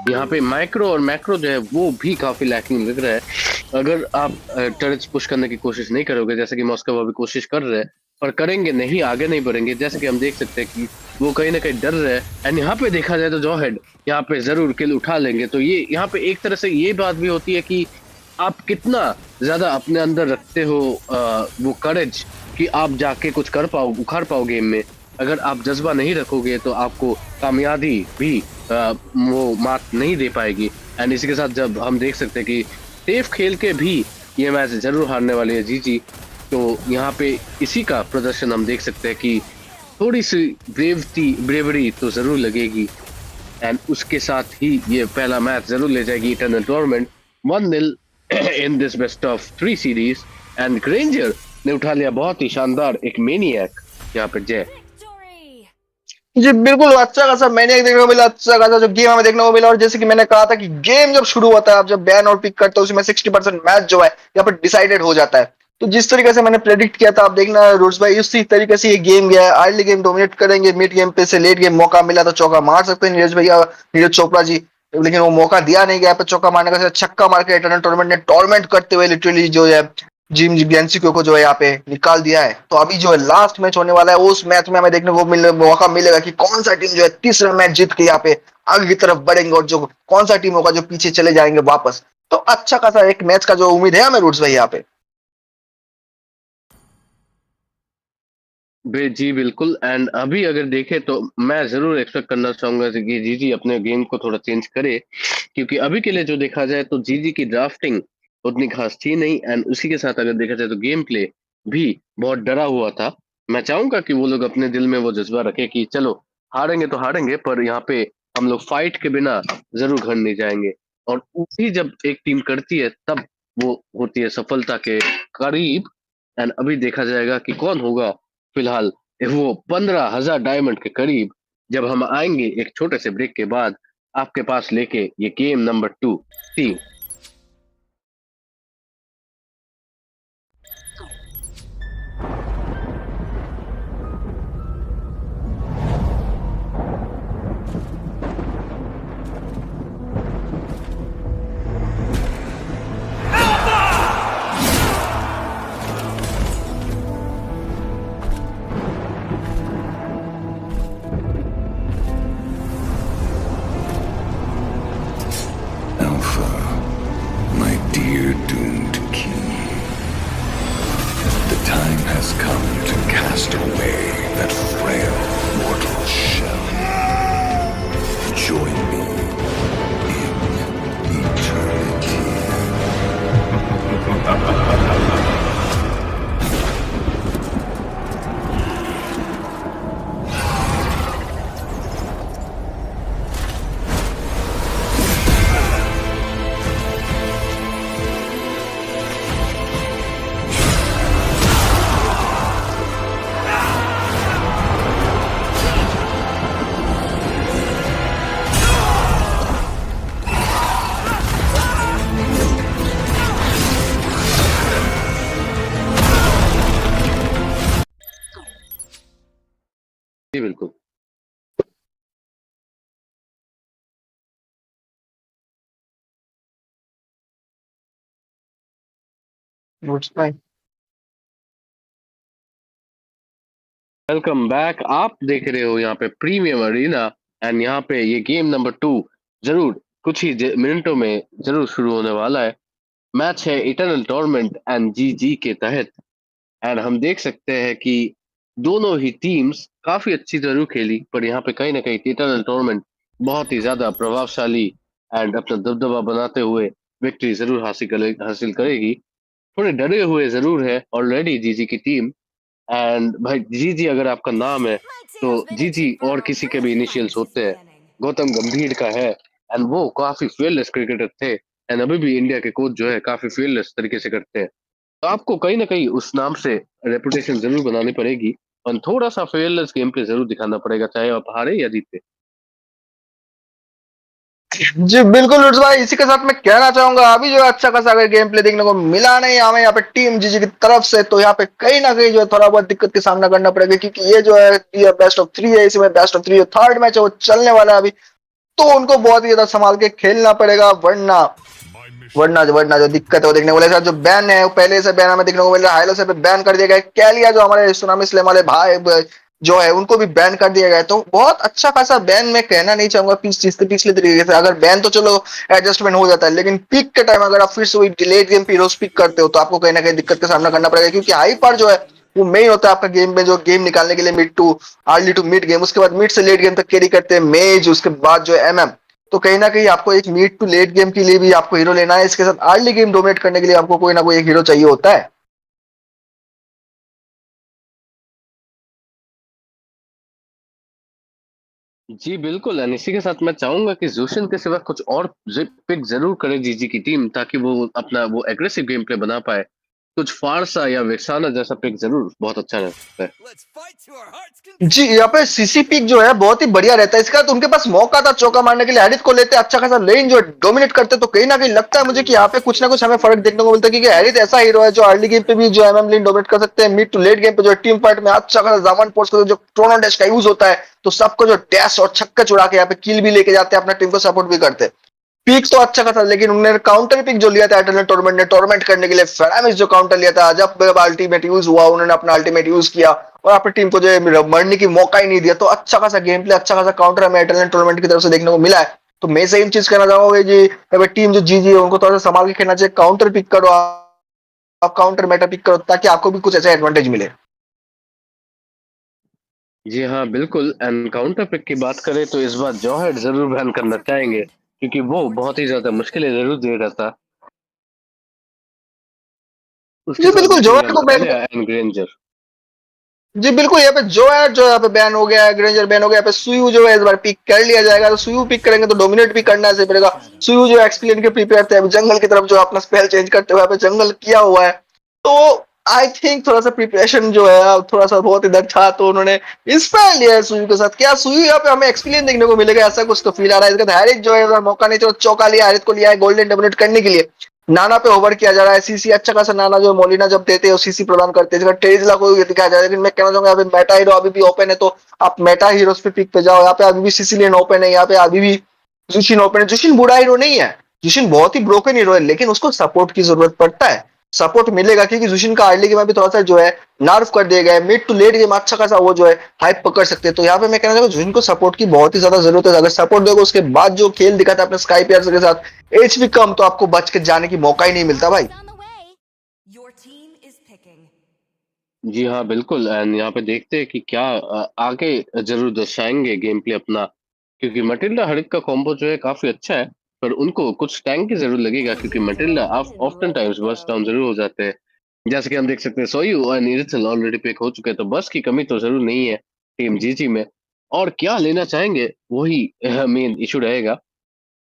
G: यहाँ पे माइक्रो और मैक्रो जो है वो भी काफी लैकिंग लग रहा है। अगर आप टर्रेट्स पुश करने की कोशिश नहीं करोगे, जैसे कि मॉस्को अभी कोशिश कर रहे हैं पर करेंगे नहीं, आगे नहीं बढ़ेंगे, जैसे कि हम देख सकते हैं कि वो कहीं ना कहीं डर रहे हैं। एंड यहाँ पे देखा जाए तो जॉ हेड यहाँ पे जरूर किल उठा लेंगे। तो ये यहाँ पे एक तरह से ये बात भी होती है कि आप कितना ज्यादा अपने अंदर रखते हो वो करेज कि आप जाके कुछ कर पाओ, उखाड़ पाओ गेम में। अगर आप जज्बा नहीं रखोगे तो आपको कामयाबी भी वो मात नहीं दे पाएगी। एंड इसी के साथ जब हम देख सकते हैं कि सेफ खेल के भी ये मैच जरूर हारने वाली है जीजी, तो यहाँ पे इसी का प्रदर्शन हम देख सकते हैं कि थोड़ी सी ब्रेवरी तो जरूर लगेगी। एंड उसके साथ ही ये पहला मैच जरूर ले जाएगी eternal tournament 1-0 in this best of 3 series. And Granger ने उठा लिया बहुत ही शानदार एक मेनियक यहाँ पे जय।
F: जी बिल्कुल, अच्छा खासा मैंने देखने को मिला, अच्छा खासा जो गेम हमें देखने को मिला। और जैसे कि मैंने कहा था कि गेम जब शुरू होता है, आप जब बैन और पिक करते हो, उसमें 60% मैच जो है यहाँ पर डिसाइडेड हो जाता है। तो जिस तरीके से मैंने प्रेडिक्ट किया था, आप देखना रूट्स भाई, उसी तरीके से ये गेम गया है। अर्ली गेम डोमिनेट करेंगे, मिड गेम पे से लेट गेम मौका मिला तो चौका मार सकते हैं नीरज भैया, नीरज चोपड़ा जी, लेकिन वो मौका दिया नहीं गया। पे चौका मारने का छक्का मार के इटर्नल टूर्नामेंट ने टॉर्मेंट करते हुए लिटरली जो है जिम गेंसिको को जो है यहाँ पे निकाल दिया है। तो अभी जो है लास्ट मैच होने वाला है, उस मैच में हमें देखने को मौका मिलेगा कि कौन सा टीम जो है तीसरा मैच जीत के यहाँ पे आगे की तरफ बढ़ेंगे, और जो कौन सा टीम होगा जो पीछे चले जाएंगे वापस। तो अच्छा खासा एक मैच का जो उम्मीद है हमें रूट्स भाई यहाँ पे।
G: जी बिल्कुल। एंड अभी अगर देखें तो मैं जरूर एक्सपेक्ट करना चाहूंगा कि जीजी अपने गेम को थोड़ा चेंज करे, क्योंकि अभी के लिए जो देखा जाए तो जीजी की ड्राफ्टिंग उतनी खास थी नहीं। एंड उसी के साथ अगर देखा जाए तो गेम प्ले भी बहुत डरा हुआ था। मैं चाहूंगा कि वो लोग अपने दिल में वो जज्बा रखे कि चलो हारेंगे तो हारेंगे, पर यहाँ पे हम लोग फाइट के बिना जरूर घर नहीं जाएंगे। और उसी जब एक टीम करती है तब वो होती है सफलता के करीब। एंड अभी देखा जाएगा कि कौन होगा फिलहाल वो 15,000 डायमंड के करीब, जब हम आएंगे एक छोटे से ब्रेक के बाद आपके पास लेके ये game number 2 team.
A: Alpha, my dear doomed king. The time has come to cast away that frail mortal shell. Join me in eternity.
G: जी बिल्कुल।
F: रूट्स भाई
G: वेलकम बैक। आप देख रहे हो यहाँ पे प्रीमियम अरीना। एंड यहाँ पे ये गेम नंबर 2 जरूर कुछ ही मिनटों में जरूर शुरू होने वाला है। मैच है इटर्नल टूर्नामेंट एंड जीजी के तहत। एंड हम देख सकते हैं कि दोनों ही टीम्स काफी अच्छी जरूर खेली, पर यहाँ पे कहीं ना कहीं इटर्नल टूर्नामेंट बहुत ही ज्यादा प्रभावशाली एंड अपना दबदबा बनाते हुए विक्ट्री जरूर हासिल करेगी। थोड़े डरे हुए जरूर है ऑलरेडी जीजी की टीम, एंड भाई जीजी अगर आपका नाम है तो जीजी और किसी के भी इनिशियल्स होते हैं। गौतम गंभीर का है एंड वो काफी फेयरलेस क्रिकेटर थे एंड अभी भी इंडिया के कोच जो है काफी फेयरलेस तरीके से करते हैं। तो आपको कहीं ना कहीं उस नाम से रेपुटेशन जरूर बनानी पड़ेगी और थोड़ा सा फेयरलेस गेम प्ले जरूर दिखाना पड़ेगा, चाहे आप हारे या जीते।
F: जी बिल्कुल लुट्स भाई, इसी के साथ मैं कहना चाहूंगा अभी जो है अच्छा खासा अगर गेम प्ले देखने को मिला नहीं हमें यहाँ पे टीम जीजी की तरफ से, तो यहाँ पे कहीं ना कहीं जो है थोड़ा बहुत दिक्कत का सामना करना पड़ेगा, क्योंकि ये जो है ये बेस्ट ऑफ 3 है, इसमें बेस्ट ऑफ 3 थर्ड मैच है वो चलने वाला है अभी, तो उनको बहुत ही ज्यादा संभाल के खेलना पड़ेगा, वरना वरना जो दिक्कत है वो देखने को मिलेगा। जो बैन है वो पहले से बैन हमें देखने को मिल रहा है, हाइलो से बैन कर दिया गया है, कैलिया जो हमारे सुनामी स्लैम वाले भाई जो है उनको भी बैन कर दिया गया है, तो बहुत अच्छा खासा बैन मैं कहना नहीं चाहूंगा पिछले तरीके से। अगर बैन तो चलो एडजस्टमेंट हो जाता है, लेकिन पिक के टाइम अगर आप फिर से वही डिलेड गेम पे हीरोज पिक करते हो तो आपको कहीं ना कहीं दिक्कत का सामना करना पड़ेगा, क्योंकि हाई पर जो है वो मेन होता है आपका गेम में, जो गेम निकालने के लिए mid to early to mid game, उसके बाद मिड से लेट गेम तक कैरी करते हैं मेज, उसके बाद जो है एमएम। तो कहीं ना कहीं आपको एक मिड टू लेट गेम के लिए भी आपको हीरो लेना है, इसके साथ अर्ली गेम डोमिनेट करने के लिए आपको कोई ना कोई एक हीरो चाहिए होता है।
G: जी बिल्कुल, एंड इसी के साथ मैं चाहूंगा कि जोशन के सिवा कुछ और पिक जरूर करे जीजी की टीम, ताकि वो अपना वो एग्रेसिव गेम प्ले बना पाए। कुछ फारसा या वेक्साना जैसा पिक जरूर बहुत अच्छा रहता है।
F: जी यहाँ पे सीसी पिक जो है बहुत ही बढ़िया रहता है, इसका तो उनके पास मौका था चौका मारने के लिए, हैरिस को लेते अच्छा खासा लेन जो डोमिनेट करते, तो कहीं ना कहीं लगता है मुझे कि यहाँ पे कुछ ना कुछ हमें फर्क देखने को मिलता है, क्योंकि हैरिस ऐसा हीरो है जो अर्ली गेम पे भी जो एमएम लेन डोमिनेट कर सकते हैं, मिड टू लेट गेम पे जो टीम फाइट में अच्छा खासा जामन फोर्स का जो ट्रोनो डैश का यूज होता है, तो सबको जो डैश और छक्का चुरा के यहाँ पे किल भी लेके जाते हैं, अपना टीम को सपोर्ट भी करते हैं। पिक तो अच्छा खासा, लेकिन उन्होंने काउंटर पिक जो लिया था एटर्नल टूर्नामेंट ने टॉर्मेंट करने के लिए, फेरामिस जो काउंटर लिया था, जब अल्टीमेट यूज हुआ उन्होंने अपना अल्टीमेट यूज किया और अपनी टीम को जो है मरने की मौका ही नहीं दिया, तो अच्छा खासा गेम प्ले अच्छा खासा काउंटर हमें एटर्नल टूर्नामेंट की तरफ से देखने को मिला है। तो मैं सेम चीज कहना चाहूंगा जी टीम जो जीजी है उनको थोड़ा सा संभाल के खेलना चाहिए, काउंटर पिक करो आप काउंटर मेटा पिक करो ताकि आपको भी कुछ ऐसा एडवांटेज मिले।
G: जी हाँ बिल्कुल, एंड काउंटर पिक की बात करें तो इस बार जॉहेड जरूर बैन करना चाहेंगे, क्योंकि वो बहुत ही ज्यादा मुश्किलें जरूर दे रहा था। उसके
F: जी
G: साथ
F: बिल्कुल
G: ही
F: जोएट को बैन,
G: एंड ग्रेंजर।
F: जी बिल्कुल यहाँ पे जोएट जो यहाँ पे बैन हो गया है, ग्रेंजर बैन हो गया, यहाँ पे सुयू जो है इस बार पिक कर लिया जाएगा, तो सुयू पिक करेंगे तो डोमिनेट भी करना से पड़ेगा। सुयू जो एक्सप्लेन के प्रिपेयर थे अभी जंगल की तरफ जो अपना स्पेल चेंज करते हुए यहाँ पे जंगल किया हुआ है, तो आई थिंक थोड़ा सा प्रिपरेशन जो है थोड़ा सा बहुत इधर था, तो उन्होंने इंस्पायर लिया है सुयू के साथ। क्या सुयू यहाँ पे हमें एक्सप्लेन देखने को मिलेगा, ऐसा कुछ तो फील आ रहा है। इसका हैरिस जो है मौका नहीं चलो चौका लिया, हैरिस को लिया है गोल्डन डोमिनेट करने के लिए, नाना पे ओवर किया जा रहा है, सीसी अच्छा खासा नाना जो मोलिना जब देते हैं सीसी प्रदान करते हैं, टेरिजला को भी दिखाया जा रहा है, लेकिन मैं कहना चाहूंगा यहाँ पे मेटा हीरो अभी भी ओपन है, तो आप मेटा हीरोज पे पिक पे जाओ, यहाँ पे अभी भी सिसिलियन ओपन है, यहाँ पे अभी भी जुशिन ओपन है। जुशिन बुरा हीरो नहीं है, जुशिन बहुत ही ब्रोकन हीरो है, लेकिन उसको सपोर्ट की जरूरत पड़ता है, सपोर्ट मिलेगा क्योंकि जुशिन का अर्ली गेम में भी थोड़ा सा जो है नर्व कर दिया गया है, मिड टू लेट गेम अच्छा खासा वो जो है हाइप पकड़ सकते हैं, तो यहाँ पे मैं कहना चाहूंगा जुशिन को सपोर्ट की बहुत ही ज्यादा जरूरत है। अगर सपोर्ट दोगे उसके बाद जो खेल दिखाता है अपने स्काई प्लेयर्स के साथ एचपी कम, तो आपको बच के जाने की मौका ही नहीं मिलता भाई।
G: जी हाँ बिल्कुल, एंड यहाँ पे देखते हैं कि क्या आगे जरूर दर्शाएंगे गेम प्ले अपना, क्योंकि मटिल्डा हरित का कॉम्बो जो है काफी अच्छा है, पर उनको कुछ टैंक की जरूर लगेगा, क्योंकि मटिल्डा ऑफ्टन टाइम्स बस डाउन जरूर हो जाते हैं। जैसे कि हम देख सकते हैं सोयू और नीरजल ऑलरेडी पिक हो चुके हैं, तो बस की कमी तो जरूर नहीं है टीम जीजी में। और क्या लेना चाहेंगे वही मेन इशू रहेगा।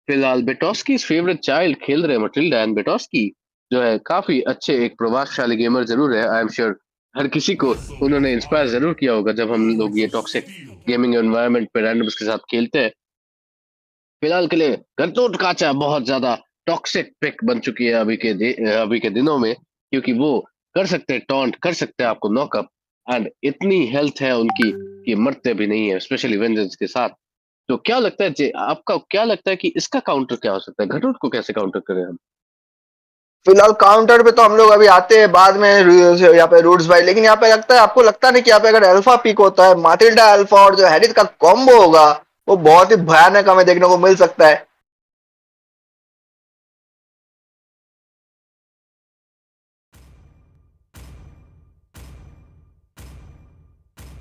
G: फिलहाल बेटोस्की फेवरेट चाइल्ड खेल रहे हैं मटिल्डा, एंड बेटोस्की जो है काफी अच्छे एक प्रभावशाली गेमर जरूर है। आई एम श्योर हर किसी को उन्होंने इंस्पायर जरूर किया होगा जब हम लोग ये टॉक्सिक गेमिंग एनवायरनमेंट पे रैंडम्स के साथ खेलते हैं। फिलहाल के लिए गरतोट काचा बहुत ज्यादा टॉक्सिक पिक बन चुकी है अभी के दिनों में, क्योंकि वो कर सकते हैं टॉन्ट, कर सकते हैं आपको नॉकअप, एंड इतनी हेल्थ है उनकी कि मरते भी नहीं है, स्पेशली वेंजेंस के साथ। तो क्या लगता है जी, आपका क्या लगता है कि इसका काउंटर क्या हो सकता है? घटोट को कैसे काउंटर करें हम?
F: फिलहाल काउंटर पे तो हम लोग अभी आते हैं बाद में यहाँ पे रूट्स भाई, लेकिन यहाँ पे लगता है आपको लगता नहीं कि यहाँ पे अगर अल्फा पिक होता है माटिल्डा अल्फा और जो हैरिस का कॉम्बो होगा वो बहुत ही भयानक हमें देखने को मिल सकता है।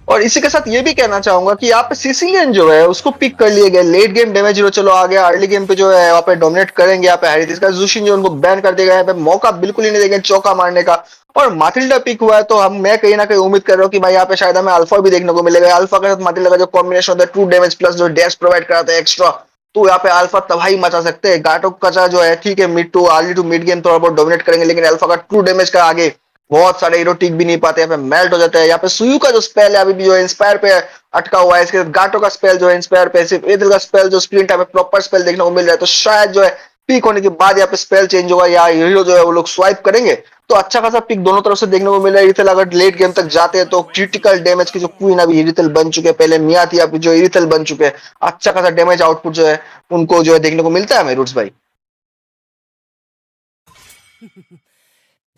F: और इसी के साथ ये भी कहना चाहूंगा कि यहाँ पे सिसिलियन जो है उसको पिक कर लिए गए, लेट गेम डैमेज हीरो चलो आ गया, अर्ली गेम पे जो है यहाँ पे डोमिनेट करेंगे यहाँ पे हैरिस का, जुशिन जो उनको बैन कर देगा, यहाँ पे मौका बिल्कुल ही नहीं देंगे चौका मारने का। और माथिल्डा पिक हुआ है तो हम मैं कहीं ना कहीं उम्मीद कर रहा हूँ कि भाई यहाँ पे शायद हमें अल्फा भी देखने को मिलेगा। अल्फा के साथ माथिल्डा का जो कॉम्बिनेशन होता है, ट्रू डैमेज प्लस जो डैश प्रोवाइड कराता है एक्स्ट्रा, तो यहाँ पे अल्फा तबाही मचा सकते हैं। गाटो कचा जो है ठीक है, mid to early to mid game थोड़ा बहुत डोमिनेट करेंगे, लेकिन अल्फा का ट्रू डैमेज का आगे बहुत सारे हीरो टिक भी नहीं पाते, यहाँ पे मेल्ट हो जाता है। यहाँ पे सुयु का जो स्पेल है अभी भी जो इंस्पायर पे अटका हुआ है, इसके साथ गाटो का स्पेल जो है इंस्पायर पे, सिर्फ एथल का स्पेल जो स्क्रीन टाइम पे प्रॉपर स्पेल देखने को मिल रहा है, तो शायद जो है पीक होने के बाद यहाँ पे स्पेल चेंज होगा या हीरो जो है वो लोग स्वाइप करेंगे, तो अच्छा खासा पिक दोनों तरफ से देखने को मिल रहा है। इरिथल अगर लेट गेम तक जाते हैं तो क्रिटिकल डैमेज की जो क्वीन अभी इरिथल बन चुके हैं, पहले मिया थी अभी जो इरिथल बन चुके हैं, अच्छा खासा डैमेज आउटपुट जो है उनको जो है देखने को मिलता है हमें रूट्स भाई।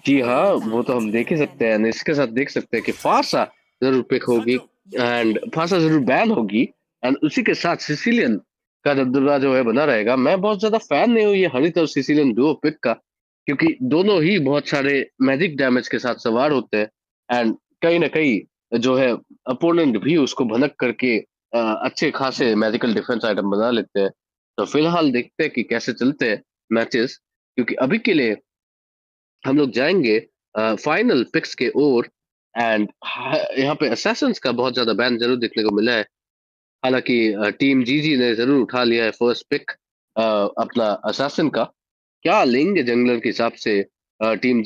G: जी हाँ, वो तो हम देख ही सकते हैं। इसके साथ देख सकते हैं कि फासा जरूर पिक होगी एंड फासा जरूर बैन होगी, एंड उसी के साथ सिसिलियन का दबदबा जो है बना रहेगा। मैं बहुत ज्यादा फैन नहीं हूँ ये हरित और सिसिलियन डुओ पिक का, क्योंकि दोनों ही बहुत सारे मैजिक डैमेज के साथ सवार होते हैं, एंड कहीं ना कहीं जो है अपोनेंट भी उसको भनक करके अच्छे खासे मैजिकल डिफेंस आइटम बना लेते हैं। तो फिलहाल देखते हैं कि कैसे चलते हैं मैचेस, क्योंकि अभी के लिए हम लोग जाएंगे फाइनल पिक्स के ओर। एंड यहाँ पे असैसिन्स का बहुत ज्यादा बैन जरूर देखने को मिला है। हालांकि टीम जीजी ने जरूर उठा लिया है फर्स्ट पिक अपना असैसिन का। क्या लेंगे जंगलर के हिसाब से टीम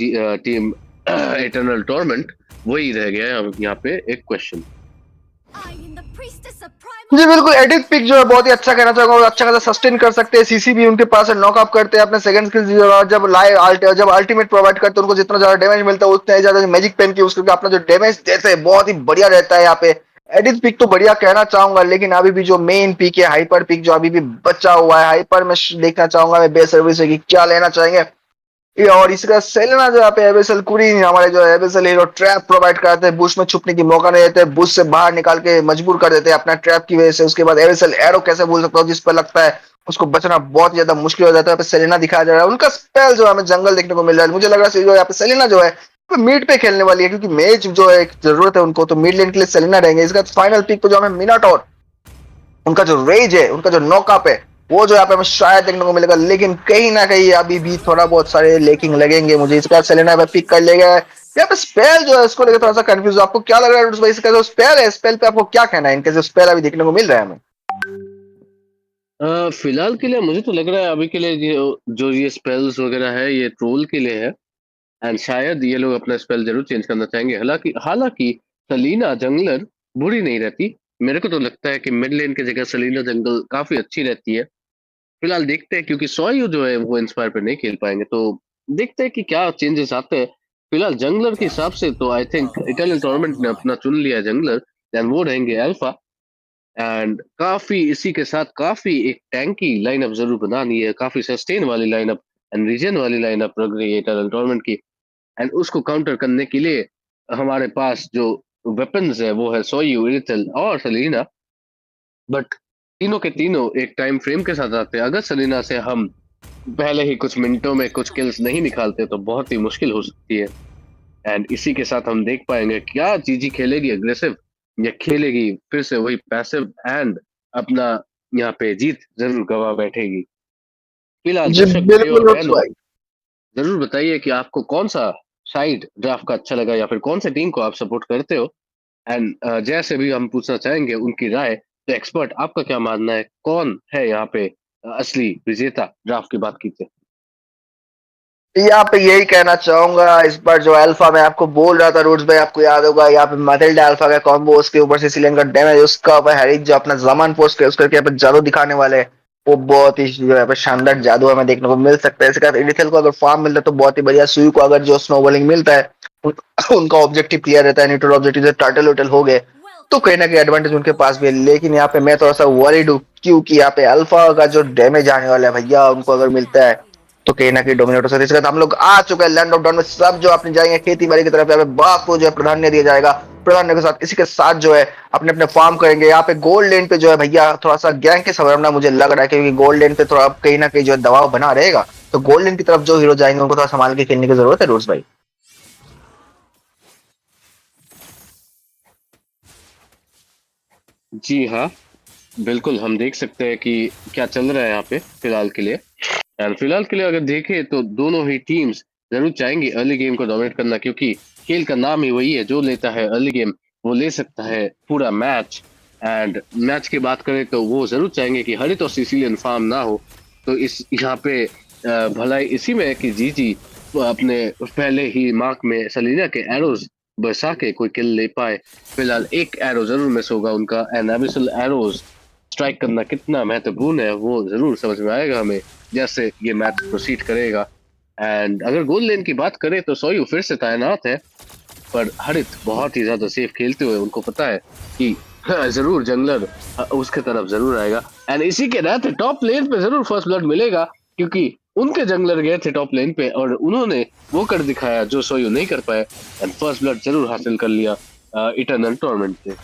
G: इटर्नल टॉर्मेंट, वही रह गया है अब यहाँ पे एक क्वेश्चन।
F: जी बिल्कुल, एडिट पिक जो है बहुत ही अच्छा कहना चाहूंगा, और अच्छा खासा सस्टेन कर सकते हैं। सीसी भी उनके पास है, नॉकआउट करते हैं अपने सेकंड स्किल, जब अल्टीमेट प्रोवाइड करते हैं उनको जितना ज्यादा डैमेज मिलता है उतना ही ज्यादा मैजिक पेन की यूज करके अपना जो डैमेज देते हैं बहुत ही बढ़िया रहता है। यहाँ पे एडिट पिक तो बढ़िया कहना चाहूंगा, लेकिन अभी भी जो मेन पिक है हाइपर पिक जो अभी भी बचा हुआ है, हाइपर में देखना चाहूंगा मैं बेसर्विस है कि क्या लेना चाहेंगे। ये और इसका सेलेना जो यहाँ पे एबेसल कुरीन हमारे जो एबेसल हीरो ट्रैप प्रोवाइड कराते हैं, बुश में छुपने की मौका नहीं देते, बुश से बाहर निकाल के मजबूर कर देते हैं अपना ट्रैप की वजह से। उसके बाद एबेसल एरो कैसे भूल सकता हूँ, जिस पर लगता है उसको बचना बहुत ही ज्यादा मुश्किल हो जाता है। यहाँ पे सेलेना दिखाया जा रहा है, उनका स्पेल जो है हमें जंगल देखने को मिल रहा है। मुझे लग रहा है यहाँ पे सेलेना जो है मिड पे खेलने वाली है, क्योंकि मेज जो है एक जरूरत है उनको, तो मिड लेन के लिए सेलेना रहेंगे। इसका फाइनल पिक पे जो हमें मिनाटोर, उनका जो रेज है, उनका जो नॉकअप है, वो जो यहाँ पे हमें शायद देखने को मिलेगा, लेकिन कहीं ना कहीं अभी भी थोड़ा बहुत सारे लेकिंग लगेंगे मुझे। इसका सेलेना पे पिक कर लेगा। यहाँ पे स्पेल जो है उसको लेकर थोड़ा सा कंफ्यूज। आपको क्या लग रहा है भाई, इसका जो स्पेल है, स्पेल पे आपको क्या कहना है? इनके जो स्पेल अभी देखने को मिल रहा है हमें।
G: फिलहाल के लिए मुझे तो लग रहा है अभी के लिए जो ये स्पेल्स वगैरह है ये ट्रोल के लिए है, एंड शायद ये लोग अपना स्पेल जरूर चेंज करना चाहेंगे। हालांकि हालांकि सलीना जंगलर बुरी नहीं रहती। मेरे को तो लगता है कि मिड लेन की जगह सलीना जंगल काफी अच्छी रहती है। फिलहाल देखते हैं, क्योंकि सोयू जो है वो इंस्पायर पे नहीं खेल पाएंगे, तो देखते हैं कि क्या चेंजेस आते हैं। फिलहाल जंगलर के हिसाब से तो आई थिंक इटालियन टूर्नामेंट ने अपना चुन लिया है जंगलर, देन वो रहेंगे अल्फा। एंड काफी इसी के साथ काफी एक टैंकी लाइनअप जरूर बनानी है, काफी सस्टेन वाली लाइनअप एंड रीजन वाली लाइनअप लग रही है इटालियन टूर्नामेंट की। एंड उसको काउंटर करने के लिए हमारे पास जो वेपन्स है वो है सोयू, इरिथल और सलीना। बट तीनों के तीनों एक टाइम फ्रेम के साथ आते हैं। अगर सलीना से हम पहले ही कुछ मिनटों में कुछ किल्स नहीं निकालते तो बहुत ही मुश्किल हो सकती है। एंड इसी के साथ हम देख पाएंगे क्या जीजी खेलेगी अग्रेसिव या खेलेगी फिर से वही पैसिव, एंड अपना यहाँ पे जीत जरूर गवा बैठेगी। फिलहाल
F: जी
G: दर्शक भाई और
F: बिल्कुल रूट्स
G: बहनों,
F: भाई।
G: जरूर बताइए कि आपको कौन सा साइड ड्राफ्ट का अच्छा लगा या फिर कौन सी टीम को आप सपोर्ट करते हो। एंड जैसे भी हम पूछना चाहेंगे उनकी राय, तो एक्सपर्ट आपका क्या मानना है, कौन है यहाँ पे असली विजेता ड्राफ्ट की बात कीजिए।
F: यहाँ पे यही कहना चाहूंगा, इस बार जो अल्फा मैं आपको बोल रहा था रूट्स भाई, आपको याद होगा यहाँ पे मथिल्डा अल्फा का कॉम्बो, उसके ऊपर से सिलेन का डैमेज, उसका हैरिक जो अपना जमान पोस्ट कर उसके यहाँ पे जादू दिखाने वाले हैं, वो बहुत ही जो यहाँ पे शानदार जादू हमें देखने को मिल सकता है। इसके बाद इनिथियल को अगर फार्म मिलता है तो बहुत ही बढ़िया। सुई को अगर जो स्नोबॉलिंग मिलता है उनका ऑब्जेक्टिव क्लियर रहता है, न्यूट्रल ऑब्जेक्टिव से टर्टल उटल हो गए, तो कहीं ना कहीं एडवांटेज उनके पास भी है। लेकिन यहाँ पे मैं थोड़ा सा वरीड हूँ, क्योंकि यहाँ पे अल्फा का जो डैमेज आने वाला है भैया, उनको अगर मिलता है तो कहीं ना कहीं डोमिनेट हो सकता है। इसके बाद हम लोग आ चुके हैं लैंड ऑफ डॉन में, सब जो अपने जाएंगे खेती बाड़ी की तरफ। यहाँ पे बाप को जो है प्राधान्य दिया जाएगा, प्राधान्य के साथ इसी के साथ जो है अपने अपने फार्म करेंगे। यहाँ पे गोल्ड लेन पे जो है भैया थोड़ा सा गैंग के संभावना मुझे लग रहा है, क्योंकि गोल्ड लेन पे थोड़ा कहीं ना कहीं जो है दबाव बना रहेगा, तो गोल्ड लेन की तरफ जो हीरो जाएंगे उनको थोड़ा संभाल के खेलने की जरूरत है रूट्स भाई।
G: जी हाँ, बिल्कुल हम देख सकते हैं कि क्या चल रहा है यहाँ पे फिलहाल के लिए। एंड फिलहाल के लिए अगर देखें तो दोनों ही टीम्स जरूर चाहेंगे अर्ली गेम को डोमिनेट करना, क्योंकि खेल का नाम ही वही है, जो लेता है अर्ली गेम वो ले सकता है पूरा मैच। एंड मैच की बात करें तो वो जरूर चाहेंगे कि हरित और सिसिलियन फार्म ना हो। तो इस यहाँ पे भलाई इसी में है कि जीजी अपने पहले ही मार्क में सलीना के एरोज बरसा के कोई किल ले पाए। फिलहाल एक एरो जरूर मिस होगा उनका, एंड एबिसल एरोज स्ट्राइक करना कितना महत्वपूर्ण है वो जरूर समझ में आएगा हमें जैसे ये मैच प्रोसीड करेगा। एंड अगर गोल लेन की बात करें तो सोयू फिर से तैनात है, पर हरित बहुत ही ज्यादा सेफ खेलते हुए उनको पता है कि जरूर जंगलर उसके तरफ जरूर आएगा। एंड इसी के रहते टॉप लेन पे जरूर फर्स्ट ब्लड मिलेगा, क्योंकि उनके जंगलर गए थे टॉप लेन पे और उन्होंने वो कर दिखाया जो सोयू नहीं कर पाए, एंड फर्स्ट ब्लड जरूर हासिल कर लिया इटर्नल टूर्नामेंट से।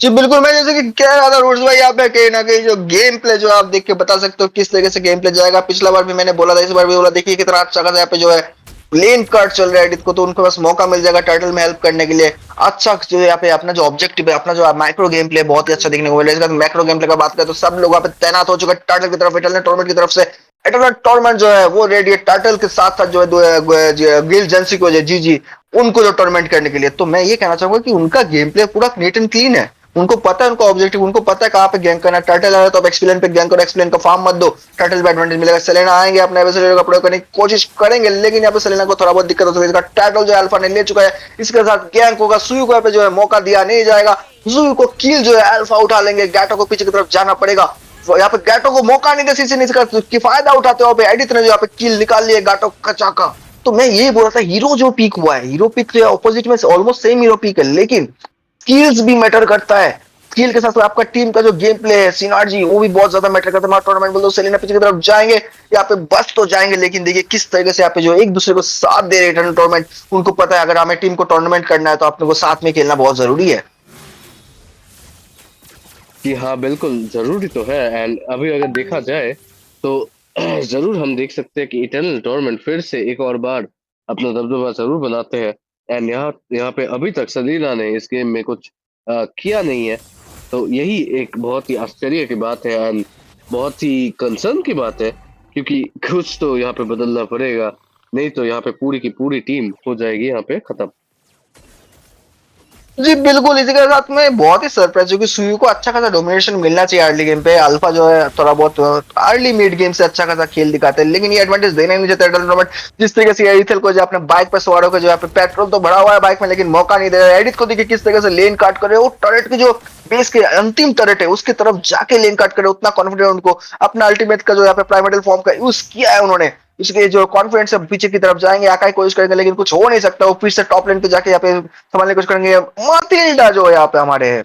F: जी बिल्कुल, मैं जैसे कि कह रहा था रूट्स भाई, यहाँ पे कहीं ना कहीं जो गेम प्ले जो आप देख के बता सकते हो किस तरीके से गेम प्ले जाएगा। पिछला बार भी मैंने बोला था, इस बार भी बोला, देखिए कितना अच्छा खासा यहाँ पे जो है लेन कार्ड चल रहा है एडिट को, तो उनको बस मौका मिल जाएगा टाइटल में हेल्प करने के लिए। अच्छा जो यहाँ पे अपना जो ऑब्जेक्टिव है, अपना जो माइक्रो गेम प्ले बहुत ही अच्छा देखने को मिल रहा है। मैक्रो गेम प्ले का बात करें तो सब लोग यहाँ पे तैनात हो चुके हैं टाइटल की तरफ, इटर्नल टूर्नामेंट की तरफ से। इटर्नल टूर्नामेंट जो है वो रेडी है टाइटल के साथ साथ जो है गिल जेंसिको जो जीजी उनको जो टूर्नामेंट करने के लिए। तो मैं ये कहना चाहूंगा कि उनका गेम प्ले पूरा नीट एंड क्लीन है। उनको पता है उनका ऑब्जेक्टिव, उनको पता है कहाँ पे गैंग करना है। टाइटल आ रहा है तो आप एक्सप्लेन पे गैंग करो, एक्सप्लेन का फार्म मत दो, टाइटल पे एडवांटेज मिलेगा। सेलेना आएंगे अपने एवेसर का प्रयोग करने की कोशिश करेंगे, लेकिन यहाँ पे सेलेना को थोड़ा बहुत दिक्कत हो सकती है। इसका टाइटल जो है अल्फा ने ले चुका है, इसके साथ गैंग होगा। सुयू को यहाँ पे जो है मौका दिया नहीं जाएगा, सुयू को किल जो है अल्फा उठा लेंगे। गैटो को पीछे की तरफ जाना पड़ेगा, यहाँ पे गैटो को मौका नहीं दे सीसी नहीं इसका फायदा उठाते हो एडिट ने जो यहाँ पे किल निकाल लिया गैटो कचा का। तो मैं ये बोल रहा था हीरो जो पीक हुआ है, हीरो पीक जो है ऑपोजिट में ऑलमोस्ट सेम हीरो पीक है, लेकिन स्किल्स भी मैटर करता है। स्किल के साथ साथ आपका टीम का जो गेम प्ले है, सिनर्जी, वो भी बहुत ज्यादा मैटर करता है। टूर्नामेंट बोल दो सेलिना पीछे की तरफ जाएंगे, यहाँ पे बस तो जाएंगे, लेकिन देखिए किस तरीके से यहाँ पे जो एक दूसरे को साथ दे रहे हैं टूर्नामेंट। उनको पता है अगर हमें टीम को टूर्नामेंट करना है तो अपने को साथ में खेलना बहुत जरूरी है।
G: कि हाँ बिल्कुल जरूरी तो है। एंड अभी अगर देखा जाए तो जरूर हम देख सकते हैं कि इटर्नल टूर्नामेंट फिर से एक और बार अपना दबदबा जरूर बनाते हैं। एंड यहाँ यहाँ पे अभी तक सलीना ने इस गेम में कुछ किया नहीं है, तो यही एक बहुत ही आश्चर्य की बात है एंड बहुत ही कंसर्न की बात है, क्योंकि कुछ तो यहाँ पे बदलना पड़ेगा, नहीं तो यहाँ पे पूरी की पूरी टीम हो जाएगी यहाँ पे खत्म।
F: जी बिल्कुल, इसी के साथ में बहुत ही सरप्राइज क्योंकि सुयू को अच्छा खासा डोमिनेशन मिलना चाहिए अर्ली गेम पे। अल्फा जो है थोड़ा बहुत अर्ली मिड गेम से अच्छा खासा खेल दिखाते हैं, लेकिन ये एडवांटेज देना ही नहीं चाहते टूर्नामेंट। जिस तरीके से एरिथल को जो अपने बाइक पर सवार होकर जो यहाँ पे पेट्रोल तो भरा हुआ है बाइक में, लेकिन मौका नहीं दे रहा है। एडिथ को देखिए किस तरीके से लेन काट कर रहे हो, टरेट की जो बेस के अंतिम टरेट है उसकी तरफ जाके लेन काट करे, उतना कॉन्फिडेंट उनको अपना अल्टीमेट का जो यहाँ पे प्राइमरी फॉर्म का यूज किया है उन्होंने। इसके जो कॉन्फिडेंस है पीछे की तरफ जाएंगे, आका की कोशिश करेंगे, लेकिन कुछ हो नहीं सकता। वो फिर से टॉप लाइन पे जाके यहाँ पे संभालने की कोशिश करेंगे। मातिल्डा जो यहाँ पे हमारे है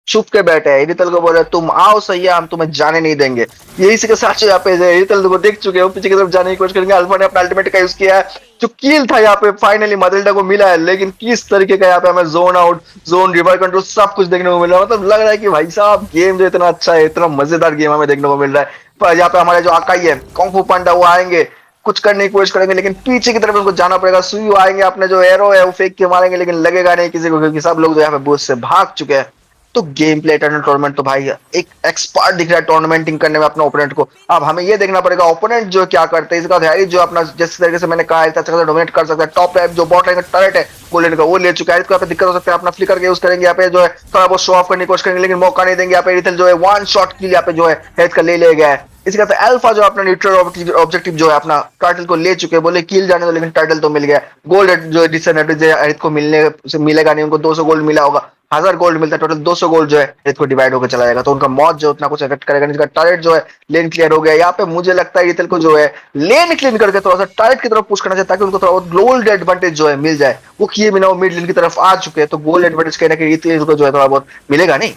F: छुप के बैठे हैं, एरिथल को बोल रहे तुम आओ सही है, हम तुम्हें जाने नहीं देंगे। यही से के साथ जो यहाँ पे एरिथल को देख चुके हो, पीछे की तरफ जाने की कोशिश करेंगे। अल्फा ने अपना अल्टीमेट का यूज किया है, जो कील था यहाँ पे फाइनली मातिल्डा को मिला है, लेकिन किस तरीके का यहाँ पे हमें zone out, zone river control सब कुछ देखने को मिल रहा है। मतलब लग रहा है कि भाई साहब गेम जो इतना अच्छा है, इतना मजेदार गेम हमें देखने को मिल रहा है। पर यहाँ पे हमारे जो आकाई है कॉन्ग पांडा वो आएंगे, कुछ करने की कोशिश करेंगे, लेकिन पीछे की तरफ उनको जाना पड़ेगा। सुयू आएंगे, अपने जो एरो है वो फेंक के मारेंगे, लेकिन लगेगा नहीं किसी को, क्योंकि सब लोग जो यहाँ पे बूथ से भाग चुके हैं। तो गेम प्ले टर्नल टूर्नामेंट तो भाई एक एक्सपर्ट दिख रहा है टूर्नामेंटिंग करने में अपने ओपोनेंट को। अब हमें ये देखना पड़ेगा ओपोनेंट जो क्या करते हैं। इसका हैरिस जो अपना जिस तरीके से मैंने कहा है अच्छा डोमिनेट कर सकता है। टॉप लाइन जो बॉट लाइन का टर्रेट है गोल्डन का वो ले चुका है, इसको यहाँ पे दिक्कत हो सकता है। अपना फ्लिकर के यूज करेंगे यहाँ पे जो है थोड़ा बहुत शो ऑफ करने की कोशिश करेंगे, लेकिन मौका नहीं देंगे। यहाँ पे रिथल जो है वन शॉट किल यहाँ पे जो है हेड का ले गया है। इसके साथ अल्फा जो अपना न्यूट्रल ऑब्जेक्टिव जो है अपना टाइटल को ले चुके हैं, बोले किल जाने दो, लेकिन टाइटल तो मिल गया। गोल्ड जो डिसएडवांटेज को मिलने से मिलेगा नहीं, उनको 200 गोल्ड मिला होगा, 1000 गोल्ड मिलता है, टोटल 200 गोल्ड जो है इसको डिवाइड होकर चला जाएगा, तो उनका मौत जो उतना कुछ इफेक्ट करेगा नहीं। इसका टारगेट जो है लेन क्लियर हो गया। यहाँ पे मुझे लगता है इथल को जो है लेन क्लीन करके थोड़ा सा टारगेट की तरफ पुश करना चाहिए, ताकि उनको थोड़ा बहुत गोल्ड एडवांटेज जो है मिल जाए। वो किए बिना वो मिड लेन की तरफ आ चुके हैं, तो गोल्ड एडवांटेज कहना कि इथल को जो है थोड़ा बहुत मिलेगा नहीं।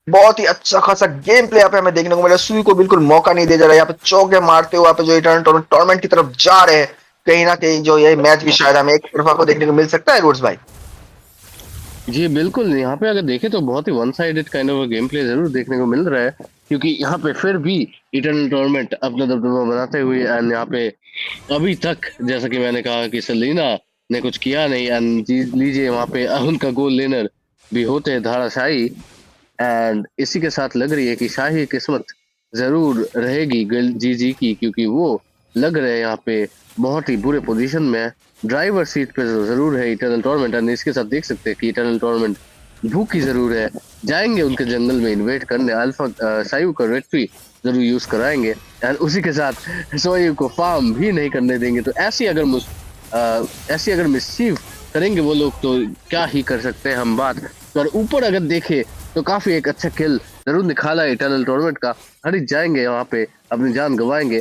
F: बहुत ही अच्छा खासा गेम प्ले यहाँ पे हमें देखने को मिला। सुई को बिल्कुल मौका नहीं दे जा रहा है, यहाँ पे चौके मारते हुए यहाँ पे जो इटर्नल टूर्नामेंट की तरफ जा रहे हैं। कहीं ना कहीं जो ये मैच भी शायद हमें एक तरफा को देखने को मिल सकता है रोड्स भाई।
G: जी बिल्कुल, यहाँ पे अगर देखें तो बहुत ही one sided kind of game play जरूर देखने को मिल रहा है, क्योंकि यहाँ पे फिर भी इटर्नल टूर्नामेंट अपना दबदबा बनाते हुए एंड यहाँ पे अभी तक जैसा कि मैंने कहा कि सलीना ने कुछ किया नहीं, एंड लीजिए वहाँ पे उनका गोल लेनर भी होते हैं धाराशाही। एंड इसी के साथ लग रही है कि शाही किस्मत जरूर रहेगी जीजी की, क्योंकि वो लग रहे हैं यहाँ पे बहुत ही बुरे पोजीशन में है। ड्राइवर सीट पे जरूर है इटर्नल टॉर्मेंट, और इसके साथ देख सकते हैं कि इटर्नल टॉर्मेंट भूखी जरूर है। जाएंगे उनके जंगल में इन्वेट करने, अल्फा सायु का रेट्री जरूर यूज कराएंगे, और उसी के साथ सोयू को फार्म भी नहीं करने देंगे। तो ऐसी अगर मिसचीव करेंगे वो लोग तो क्या ही कर सकते हैं हम बात। पर ऊपर अगर देखे तो काफी एक अच्छा किल जरूर निकाला है इटर्नल टॉर्मेंट का। हट जाएंगे वहाँ पे, अपनी जान गंवाएंगे।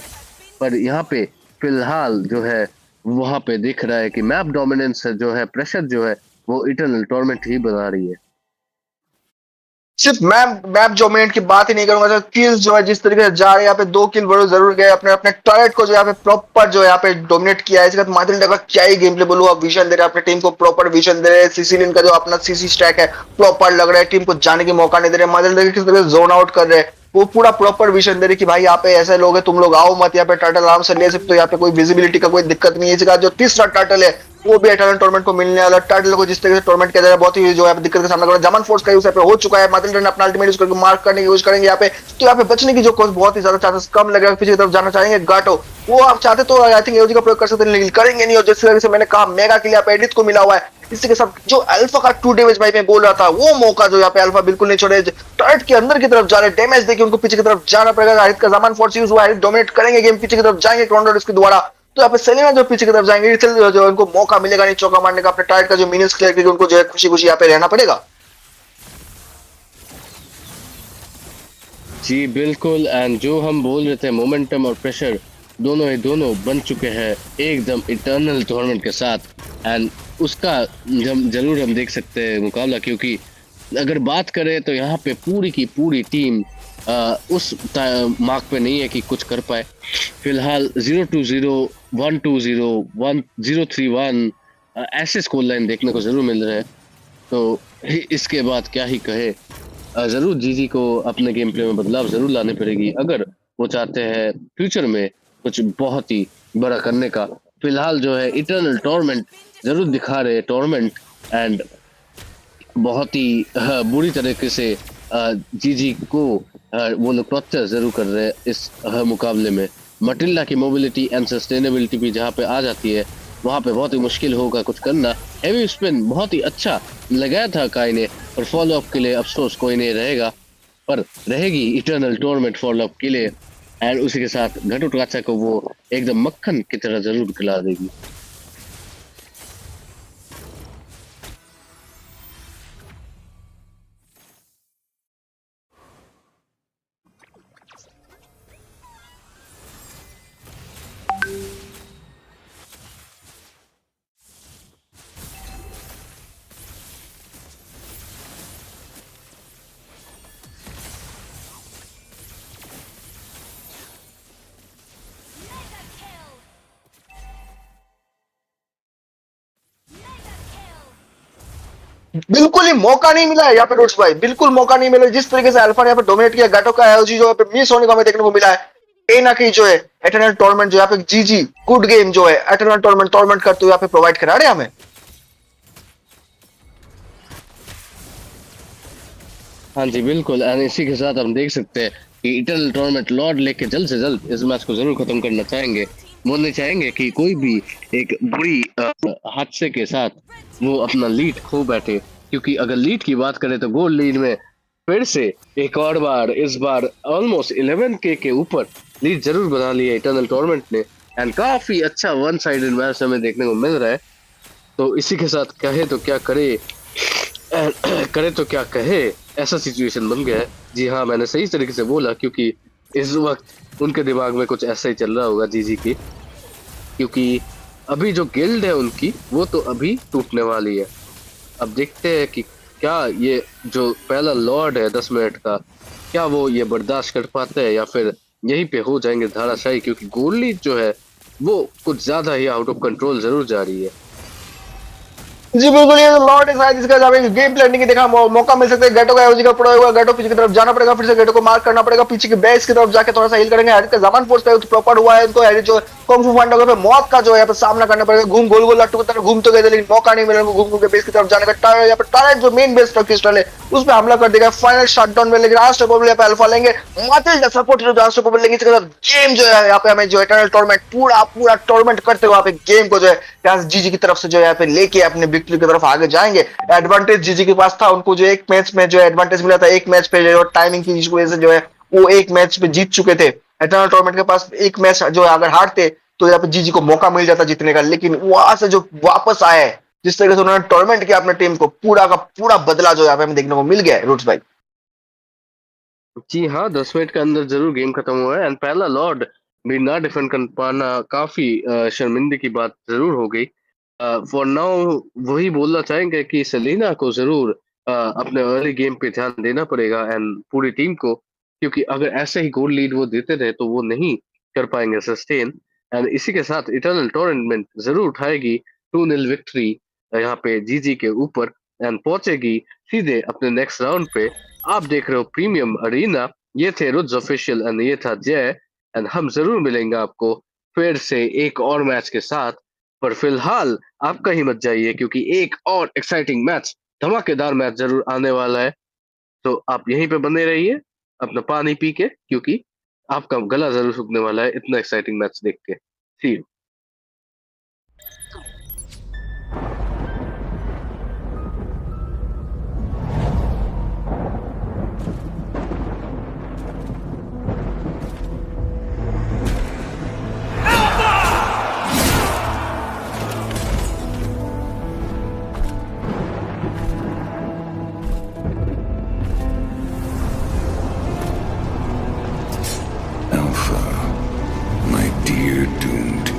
G: पर यहाँ पे फिलहाल जो है वहाँ पे दिख रहा है कि मैप डोमिनेंस जो है, प्रेशर जो है वो इटर्नल टॉर्मेंट ही बना रही है।
F: सिर्फ मैप डोमिनेट की बात ही नहीं करूंगा सर, किल्स जो है जिस तरीके से जा रहे हैं यहाँ पे 2 किल जरूर गए, अपने अपने टर्रेट को जो यहाँ पे प्रॉपर जो है यहाँ पे डोमिनेट किया है। इसके बाद मादिल का क्या ही गेम प्ले बोलूं, आप विजन दे रहे हैं अपने टीम को, प्रॉपर विजन दे रहे हैं। सिसिलियन का जो अपना सीसी स्टैक है प्रॉपर लग रहा है, टीम को जाने की मौका नहीं दे रहे। मादिल किस तरह से जोन आउट कर रहे हैं, वो पूरा प्रॉपर विजन दे रहे कि भाई यहाँ पे ऐसे लोग हैं, तुम लोग आओ मत, यहाँ पे टर्टल आराम से ले सकते हो, यहाँ पे कोई विजिबिलिटी का कोई दिक्कत नहीं है। इसका जो तीसरा टर्टल है वो भी इटर्नल टूर्नामेंट को मिलने वाला। टर्टल को जिस तरीके से टूर्नामेंट किया जा रहा है बहुत ही जो है दिक्कत का सामना कर रहा है। जमन फोर्स का यूज यहाँ पे हो चुका है, मादिल ने अपना अल्टीमेट यूज करके मार्क करने की कोशिश करेंगे यहाँ पे, तो यहाँ पे बचने की जो बहुत ही ज्यादा चांसेस कम लग रहा है। पीछे की तरफ जाना चाहेंगे गाटो, वो आप चाहते तो आई थिंक एओजी का प्रयोग कर सकते हैं, लेकिन करेंगे नहीं। और जिस तरीके से मैंने कहा मेगा के लिए यहाँ पे एडिट को मिला हुआ है, इसी के साथ जो अल्फा का 2 डैमेज भाई मैं बोल रहा था, वो मौका जो यहाँ पे अल्फा बिल्कुल नहीं छोड़े। टर्ट के अंदर की तरफ जा रहे, डैमेज देखिए उनको पीछे की तरफ जाना पड़ेगा। हित का जमान फोर्स यूज हुआ है, डोमिनेट करेंगे गेम, पीछे की तरफ जाएंगे क्राउंडर इसके द्वारा। तो यहाँ पे सेलेना जो पीछे की तरफ जाएंगे, जो उनको मौका मिलेगा नहीं चौका मारने का, अपने टाइट का जो मिनिट्स क्लियर करके उनको जो है खुशी खुशी यहाँ पे रहना पड़ेगा।
G: जी बिल्कुल, एंड जो हम बोल रहे थे मोमेंटम और प्रेशर दोनों बन चुके हैं एकदम इटर्नल टूर्नामेंट के साथ। एंड उसका जरूर हम देख सकते हैं मुकाबला, क्योंकि अगर बात करें तो यहाँ पे पूरी की पूरी टीम उस मार्क पे नहीं है कि कुछ कर पाए। फिलहाल 0-2-0, 1-2-0, 1-0-3-1 ऐसे स्कोर लाइन देखने को जरूर मिल रहे हैं। तो इसके बाद क्या ही कहे, जरूर जीजी को अपने गेम प्ले में बदलाव जरूर लाने पड़ेगी अगर वो चाहते हैं फ्यूचर में कुछ बहुत ही बड़ा करने का। फिलहाल जो है इटर्नल टूर्नामेंट जरूर दिखा रहे टूर्नामेंट, एंड बहुत ही बुरी तरीके से जीजी को वो लोग टॉर्चर जरूर कर रहे हैं इस मुकाबले में। मटिल्डा की मोबिलिटी एंड सस्टेनेबिलिटी भी जहाँ पे आ जाती है वहाँ पे बहुत ही मुश्किल होगा कुछ करना। हेवी स्पिन बहुत ही अच्छा लगाया था काई ने, और फॉलो अप के लिए अफसोस कोई नहीं रहेगा, पर रहेगी इटर्नल टूर्नामेंट फॉलो अप के लिए। एंड उसी के साथ घटोत्कच को वो एकदम मक्खन की तरह जरूर खिला देगी।
F: बिल्कुल ही मौका नहीं मिला है यहाँ पे रोड्स भाई, बिल्कुल मौका नहीं मिला। जिस तरीके से अल्फा ने यहाँ पे डोमिनेट किया, गाटो का एलजी जो है मिस होने को हमें देखने को मिला है। कहीं ना कहीं जो है एटर्नल टूर्नामेंट जो यहाँ पे जीजी गुड गेम जो है एटर्नल टूर्नामेंट करते हुए यहाँ पे प्रोवाइड करा रहे हैं हमें।
G: हाँ जी बिल्कुल, एंड इसी के साथ हम देख सकते हैं कि इटर्नल टूर्नामेंट लॉर्ड लेके जल्द से जल्द इस मैच को जरूर खत्म करना चाहेंगे। बोलने चाहेंगे कि कोई भी एक बुरी हादसे के साथ वो अपना लीड खो बैठे, क्योंकि अगर लीड की बात करें तो गोल्ड लीड में फिर से एक और बार इस बार ऑलमोस्ट 11K के ऊपर लीड जरूर बना लिया इटर्नल टूर्नामेंट ने। एंड काफी अच्छा वन साइडेड मैच हमें देखने को मिल रहा है। तो इसी के साथ कहे तो क्या करे, करे तो क्या कहे, ऐसा सिचुएशन बन गया है। जी हाँ, मैंने सही तरीके से बोला, क्योंकि इस वक्त उनके दिमाग में कुछ ऐसा ही चल रहा होगा जीजी की, क्योंकि अभी जो गिल्ड है उनकी वो तो अभी टूटने वाली है। अब देखते हैं कि क्या ये जो पहला लॉर्ड है 10 मिनट का, क्या वो ये बर्दाश्त कर पाते हैं या फिर यहीं पे हो जाएंगे धाराशाही, क्योंकि गोली जो है वो कुछ ज्यादा ही आउट ऑफ कंट्रोल जरूर जा रही है।
F: जी बिल्कुल, ये लॉर्ड है शायद इसका जब गेम प्लानिंग की देखा मौका मिल सकता है। गेटो का एवजी का पड़ा हुआ, गेटो पीछे की तरफ जाना पड़ेगा, फिर से गेटो को मार्क करना पड़ेगा, पीछे की बेस की तरफ जाके थोड़ा सा हील करेंगे। हैरिस का जमान फोर्स पे प्रॉपर हुआ है, इनको हैरिस जो कुंग फू पांडा पे मौत का जो है यहाँ पे सामना करना पड़ेगा। घूम गोल गोल लट्टू की तरह घूम तो गए थे, लेकिन मौका नहीं मिला घूम घूम के बेस की तरफ जाने का। यहाँ पे टारगेट जो मेन बेस क्रिस्टल है उस पर हमला कर देगा फाइनल शटडाउन में, लेकिन आज तो यहाँ पे अल्फा लेंगे, मातिल सपोर्ट जो आज तो लेंगे। इसके साथ गेम जो है यहाँ पे हमें जो इटर्नल टोर्नामेंट पूरा पूरा टोर्नामेंट करते हुए यहाँ पे गेम को जो है यहाँ जीजी की तरफ से जो है यहाँ पे लेके अपने विक्ट्री की तरफ आगे जाएंगे। एडवांटेज जीजी के पास था, उनको जो एक मैच में जो एडवांटेज मिला था, एक मैच पे जो टाइमिंग की वजह से जो है वो एक मैच पे जीत चुके थे। इटर्नल टोर्नामेंट के पास एक मैच जो है अगर हारते तो यहाँ पे जीजी को मौका मिल जाता जीतने का, लेकिन वहां से जो वापस आए जिस तरीके से उन्होंने टूर्नामेंट किया अपने टीम को, पूरा का पूरा बदला जो यहाँ पे हमें देखने को मिल गया है रूट्स भाई।
G: जी हाँ, 10 मिनट के अंदर जरूर गेम खत्म हुआ है एंड पहला लॉर्ड भी ना डिफेंड कर पाना काफी शर्मिंदगी की बात जरूर हो गई। फॉर नाउ वही बोलना चाहेंगे कि सेलिना को जरूर अपने अर्ली गेम पे ध्यान देना पड़ेगा एंड पूरी टीम को, क्योंकि अगर ऐसे ही गोल लीड वो देते रहे तो वो नहीं कर पाएंगे सस्टेन। एंड इसी के साथ इटर्नल टूर्नामेंट जरूर उठाएगी 2-0 विक्ट्री यहाँ पे जीजी के ऊपर एंड पहुंचेगी सीधे अपने नेक्स्ट राउंड पे। आप देख रहे हो प्रीमियम अरीना, ये थे रुद्स ऑफिशियल एंड ये था जय, एंड हम जरूर मिलेंगे आपको फिर से एक और मैच के साथ। पर फिलहाल आपका ही मत जाइए, क्योंकि एक और एक्साइटिंग मैच, धमाकेदार मैच जरूर आने वाला है। तो आप यहीं पे बने रहिए अपना पानी पी के, क्योंकि आपका गला जरूर सूखने वाला है इतना एक्साइटिंग मैच देख के। सी you.
A: Alpha, my dear doomed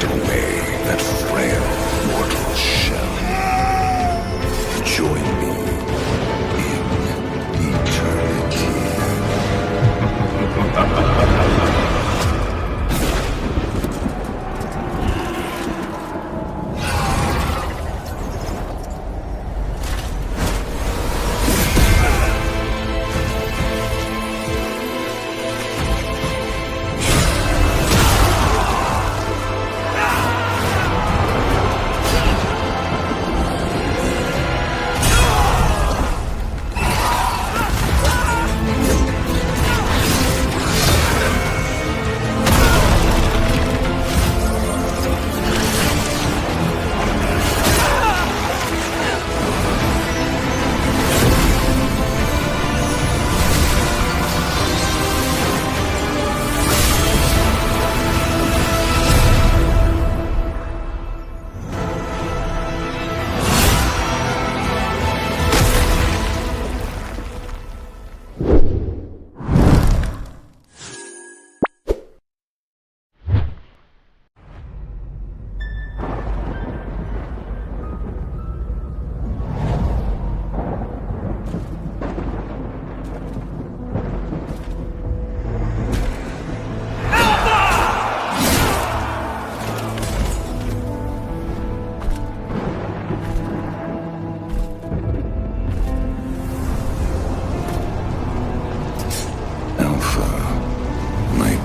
A: cast away that frail mortal shell. Join me in eternity.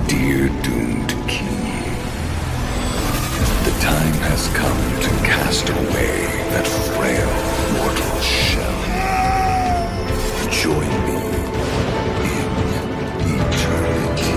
A: Dear doomed king, the time has come to cast away that frail mortal shell. Join me in eternity.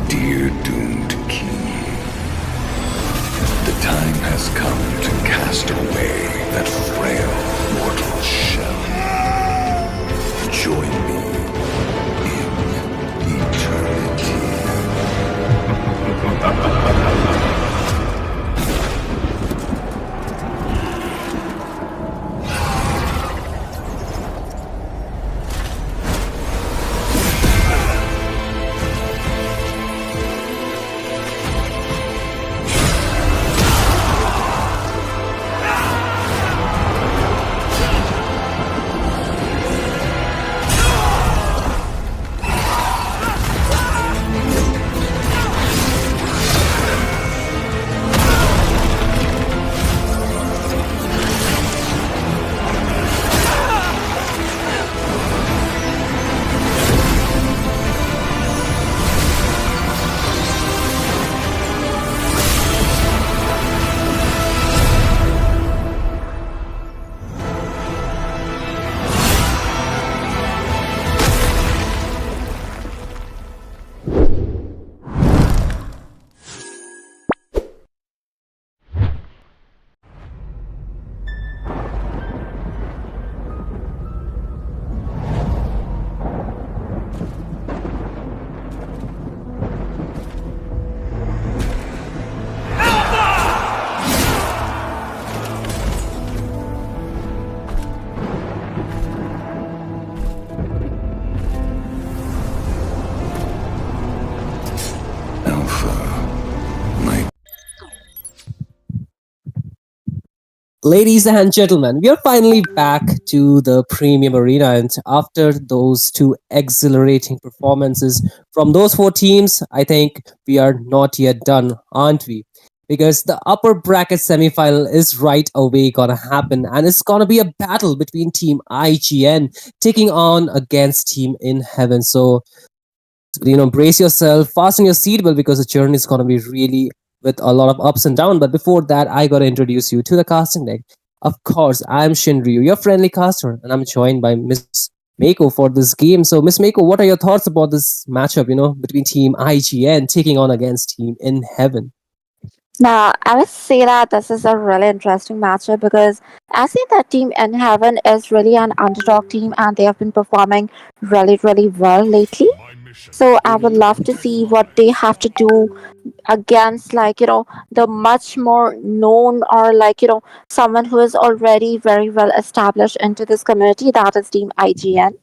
A: Dear doomed king, the time has come to cast away that frail mortal shell. Join me in eternity.
H: Ladies and gentlemen, we are finally back to the Premium Arena, and after those two exhilarating performances from those four teams, I think we are not yet done, aren't we? Because the upper bracket semifinal is right away gonna happen, and it's gonna be a battle between Team IGN taking on against Team In Heaven. So brace yourself, fasten your seatbelt because the journey is going to be really with a lot of ups and downs. But before that, I got to introduce you to the casting deck. Of course, I'm Shinryu, your friendly caster, and I'm joined by Miss Mako for this game. So Miss Mako, what are your thoughts about this matchup, between Team IGN taking on against Team In Heaven?
I: Now, I would say that this is a really interesting matchup because I see that Team Inheaven is really an underdog team and they have been performing really, really well lately. So I would love to see what they have to do against, the much more known or, someone who is already very well established into this community, that is Team IGN.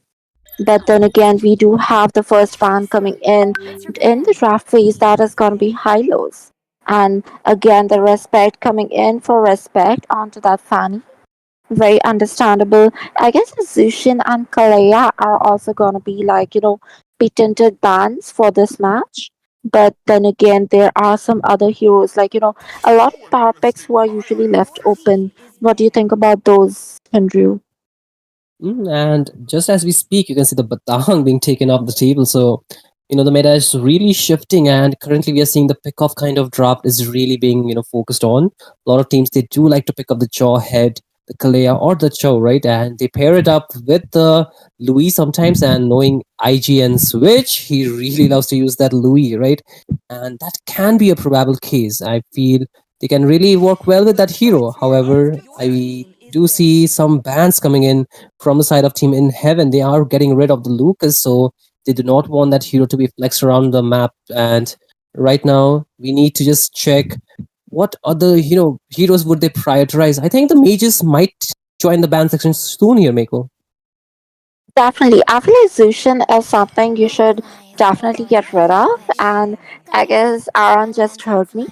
I: But then again, we do have the first fan coming in the draft phase that is going to be Hylos. And again, the respect coming in for respect onto that fan. Very understandable. I guess Zushin and Kalea are also going to be patented bans for this match. But then again, there are some other heroes, a lot of power picks who are usually left open. What do you think about those, Andrew?
H: And just as we speak, you can see the batang being taken off the table. So, the meta is really shifting, and currently we are seeing the pick off kind of draft is really being, focused on. A lot of teams they do like to pick up the jaw head, the Kalea, or the Chow, right? And they pair it up with the Louis sometimes. And knowing IGN Switch, he really loves to use that Louis, right? And that can be a probable case. I feel they can really work well with that hero. However, I do see some bans coming in from the side of Team In Heaven. They are getting rid of the Lucas, so they do not want that hero to be flexed around the map. And right now, we need to just check what other heroes would they prioritize. I think the mages might join the ban section soon here, Mako.
I: Definitely. Affiliation is something you should definitely get rid of. And I guess Aaron just heard me.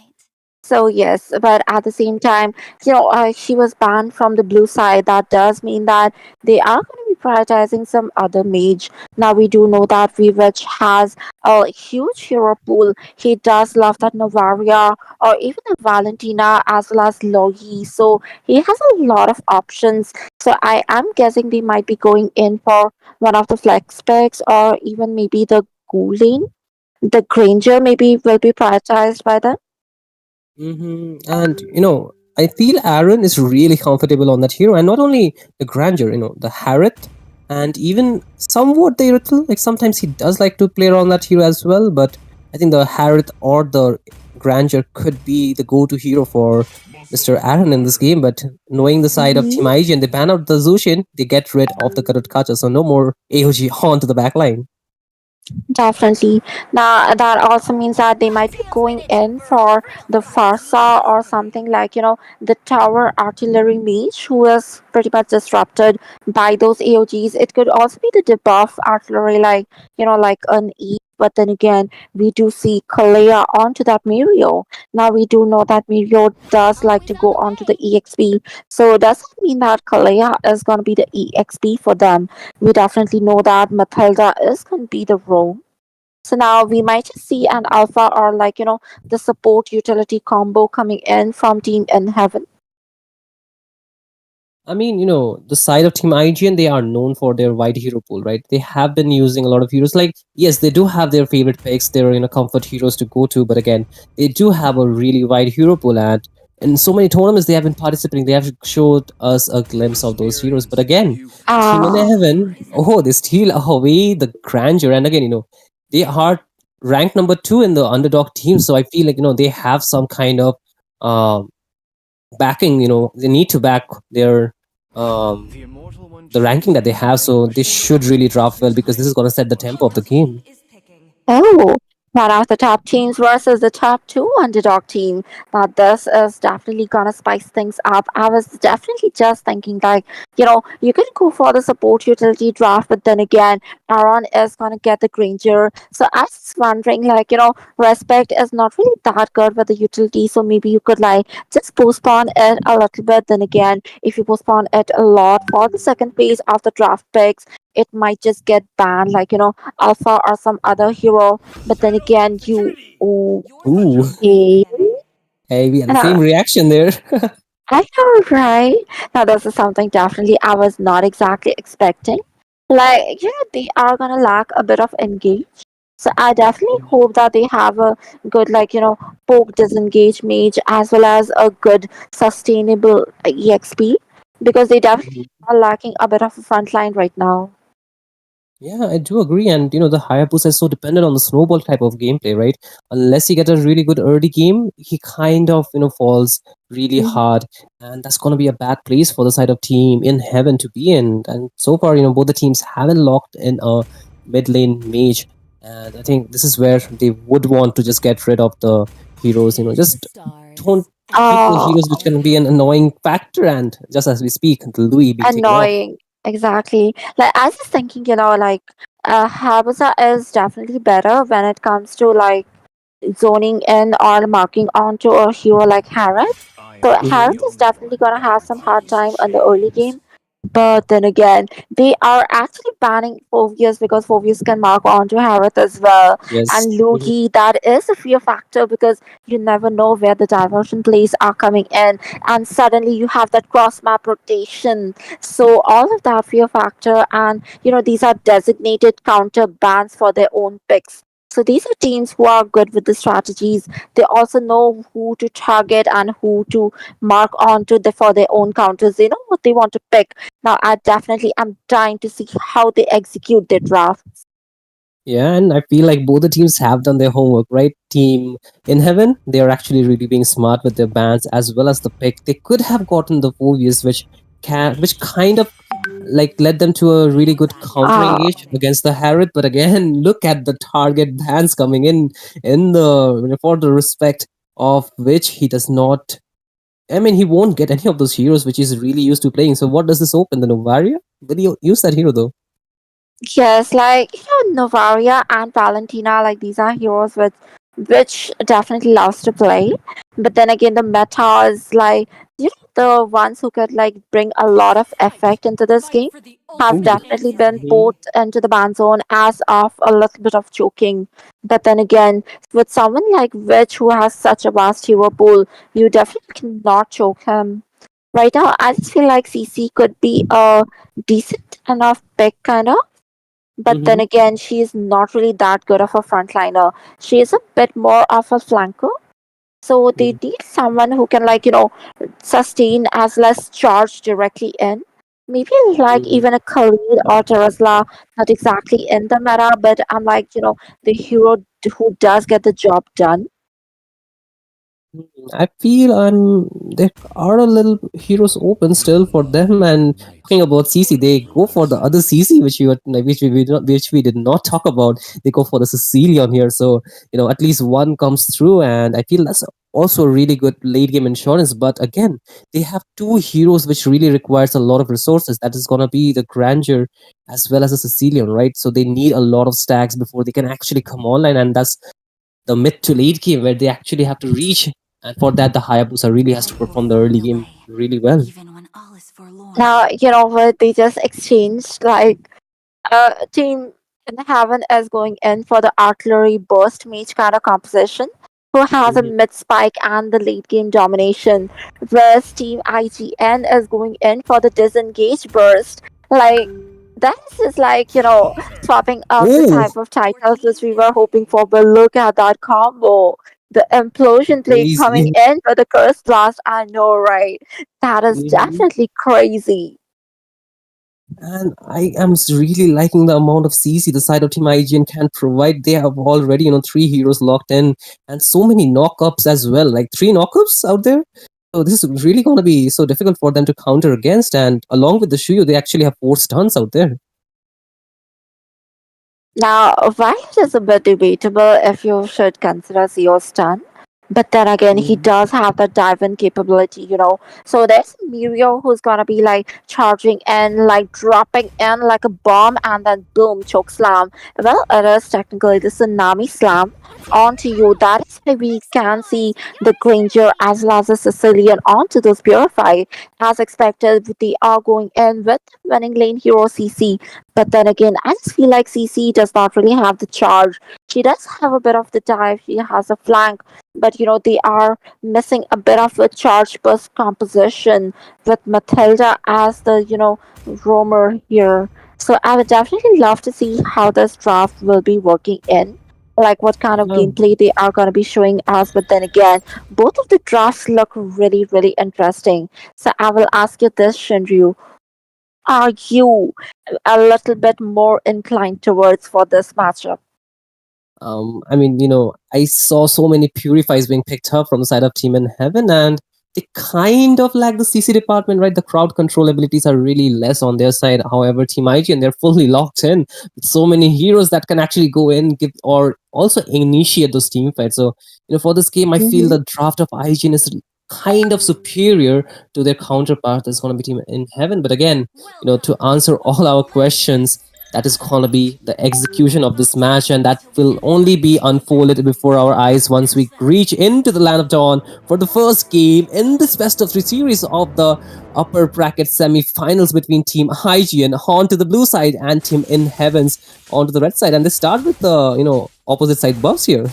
I: So yes, but at the same time, she was banned from the blue side. That does mean that they are going to be prioritizing some other mage. Now we do know that Vivitch has a huge hero pool. He does love that Novaria or even the Valentina as well as Logi. So he has a lot of options. So I am guessing they might be going in for one of the flex picks or even maybe the Ghoulin. The Granger maybe will be prioritized by them.
H: And I feel Aaron is really comfortable on that hero, and not only the grandeur, the Harith, and even somewhat the Irithel. Like sometimes he does like to play around that hero as well, but I think the Harith or the grandeur could be the go-to hero for Mr. Aaron in this game. But knowing the side of Team IG and they ban out the Zushin, they get rid of the Karut Kacha, so no more AOG onto the back line.
I: Definitely. Now that also means that they might be going in for the Farsa or something like, the tower artillery mage who is pretty much disrupted by those AOGs. It could also be the debuff artillery like, like an E. But then again, we do see Kalea onto that Mirio. Now we do know that Mirio does like to go onto the EXP. So does it mean that Kalea is gonna be the EXP for them? We definitely know that Matilda is going to be the roam. So now we might just see an alpha or the support utility combo coming in from Team In Heaven.
H: I mean, the side of Team IGN, they are known for their wide hero pool, right? They have been using a lot of heroes. Like, yes, they do have their favorite picks, their comfort heroes to go to, but again, they do have a really wide hero pool, and in so many tournaments they have been participating. They have showed us a glimpse of those heroes. But again, Team in
I: Ah,
H: Heaven, oh, they steal away the grandeur, and again, they are ranked number 2 in the underdog team. So I feel like they have some kind of um backing. They need to back their um the ranking that they have, so they should really draft well because this is going to set the tempo of the game.
I: oh, one of the top teams versus the top two underdog team. Now this is definitely gonna spice things up. I was definitely just thinking like, you can go for the support utility draft, but then again, Aaron is gonna get the Granger. So I was wondering like, respect is not really that good with the utility, so maybe you could like just postpone it a little bit. Then again, if you postpone it a lot for the second phase of the draft picks, it might just get banned, like, Alpha or some other hero. But then again,
H: Ooh,
I: okay.
H: hey, we had the
I: Now,
H: same reaction there.
I: I know, right? Now, this is something definitely I was not exactly expecting. Like, they are gonna lack a bit of engage. So I definitely hope that they have a good, like, poke disengage mage as well as a good sustainable EXP, because they definitely are lacking a bit of a front line right now.
H: Yeah, I do agree. And the Hayabusa is so dependent on the snowball type of gameplay, right? Unless you get a really good early game, he kind of falls really hard, and that's gonna be a bad place for the side of team in heaven to be in. And so far, both the teams haven't locked in a mid lane mage, and I think this is where they would want to just get rid of the heroes. Just don't pick the
I: Oh,
H: heroes which can be an annoying factor. And just as we speak, the Louis being taken off.
I: annoying. Exactly. Like I was just thinking, like Hayabusa is definitely better when it comes to like zoning in or marking onto a hero like Harith. So
H: Mhm.
I: Harith is definitely gonna have some hard time in the early game. But then again, they are actually banning Phoveus because Phoveus can mark onto Harith as well.
H: Yes.
I: And
H: Mhm.
I: Lugi, that is a fear factor because you never know where the diversion plays are coming in. And suddenly you have that cross map rotation. So all of that fear factor, and these are designated counter bans for their own picks. So these are teams who are good with the strategies. They also know who to target and who to mark onto for their own counters. They know what they want to pick. Now, I definitely am trying to see how they execute their draft.
H: Yeah, and I feel like both the teams have done their homework, right? Team in heaven, they are actually really being smart with their bans as well as the pick. They could have gotten the Phobius, which kind of like led them to a really good counter
I: Uh,
H: engage against the Harrod. But again, look at the target bans coming in the for the respect of which he does not. I mean, he won't get any of those heroes which he's really used to playing. So what does this open? The Novaria? Will he use that hero though?
I: yes, like Novaria and Valentina, like these are heroes with which definitely loves to play. But then again, the meta is like the ones who could like bring a lot of effect into this game have
H: Ooh.
I: definitely been put into the ban zone as of a little bit of choking. But then again, with someone like Witch who has such a vast hero pool, you definitely cannot choke him. Right now, I just feel like CC could be a decent enough pick, kind of. But then
H: Mm-hmm.
I: again, she is not really that good of a frontliner. She is a bit more of a flanker. So they need someone who can, like, sustain as less charge directly in. Maybe like
H: Mm-hmm.
I: even a Khalid or Terazla, not exactly in the meta, but I'm like, the hero who does get the job done.
H: I feel there are a little heroes open still for them. And talking about CC, they go for the other CC, which we did not talk about. They go for the Sicilian here, so at least one comes through, and I feel that's also a really good late game insurance. But again, they have two heroes which really requires a lot of resources. That is gonna be the Grandeur as well as the Sicilian, right? So they need a lot of stacks before they can actually come online, and that's the mid to late game where they actually have to reach. And for that, the Hayabusa really has to perform the early game really well.
I: Now, you know what? They just exchanged like team in heaven is going in for the artillery burst mage kind of composition, who has a
H: Mhm.
I: mid spike and the late game domination, whereas team IGN is going in for the disengage burst. Like that is just like swapping up the
H: Oh,
I: type of titles which we were hoping for. But look at that combo. The implosion play coming
H: crazy.
I: in for the curse blast. I know, right? That is
H: Mhm.
I: definitely crazy.
H: And I am really liking the amount of CC the side of Team IGN can provide. They have already, three heroes locked in and so many knockups as well. Like three knockups out there. So this is really going to be so difficult for them to counter against. And along with the Shuyu, they actually have four stuns out there.
I: Now, while it is a bit debatable if you should consider Zeo's stun, but then again, he does have the dive-in capability. So there's Mirio who's gonna be like charging in, like dropping in like a bomb, and then boom, choke slam. Well, it is technically the tsunami slam onto you. That is why we can see the Granger as well as the Sicilian onto those Purify. As expected, they are going in with winning lane hero CC. But then again, I just feel like CC does not really have the charge. She does have a bit of the dive, she has a flank, but they are missing a bit of a charge burst composition with Matilda as the roamer here. So I would definitely love to see how this draft will be working in. Like what kind of gameplay they are going to be showing us. But then again, both of the drafts look really, really interesting. So I will ask you this, Shinryu. Are you a little bit more inclined towards for this matchup?
H: I mean, I saw so many purifies being picked up from the side of Team in Heaven, and they kind of lack the CC department, right? The crowd control abilities are really less on their side. However, Team IGN, they're fully locked in with so many heroes that can actually go in, give, or also initiate those team fights. So, for this game, I feel the draft of IGN is kind of superior to their counterpart that's going to be Team in Heaven. But again, to answer all our questions, that is going to be the execution of this match, and that will only be unfolded before our eyes once we reach into the Land of Dawn for the first game in this best of 3 series of the upper bracket semi-finals between Team IGN onto the blue side and Team in Heavens onto the red side. And they start with the opposite side buffs here.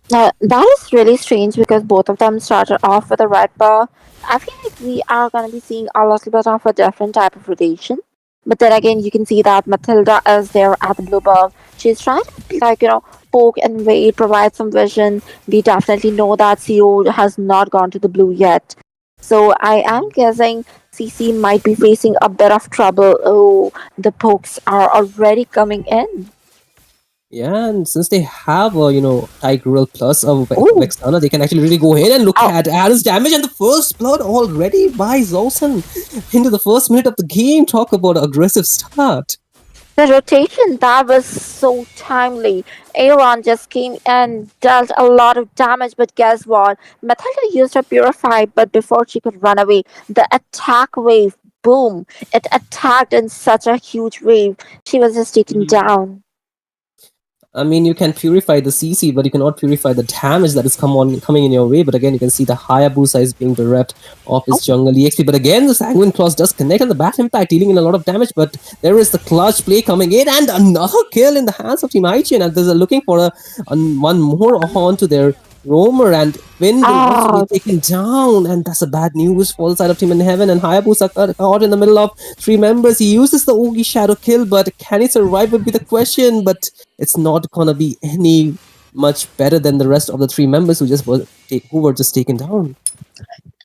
I: That is really strange because both of them started off with a red bar. I feel like we are going to be seeing a little bit of a different type of rotation. But then again, you can see that Matilda is there at the blue buff. She's trying to, poke and wait, provide some vision. We definitely know that CO has not gone to the blue yet. So I am guessing CC might be facing a bit of trouble. Oh, the pokes are already coming in.
H: Yeah, and since they have a Tigreal plus of Vexana, they can actually really go ahead and look at Aaron's damage, and the first blood already by Zoltan into the first minute of the game. Talk about an aggressive start.
I: The rotation, that was so timely. Aaron just came and dealt a lot of damage, but guess what? Matilda used her Purify, but before she could run away, the attack wave, boom, it attacked in such a huge wave. She was just taken down.
H: I mean, you can purify the CC, but you cannot purify the damage that is coming in your way. But again, you can see the Hayabusa is being bereft of his jungle EXP. But again, the Sanguine Claws does connect on the bat impact, dealing in a lot of damage. But there is the clutch play coming in, and another kill in the hands of Team IGN. And they're looking for one more onto their roamer, and Finn will also be taken down, and that's a bad news for the side of Team in Heaven. And Hayabusa caught in the middle of 3 members. He uses the Oogie Shadow kill, but can he survive would be the question. But it's not gonna be any much better than the rest of the 3 members who were just taken down.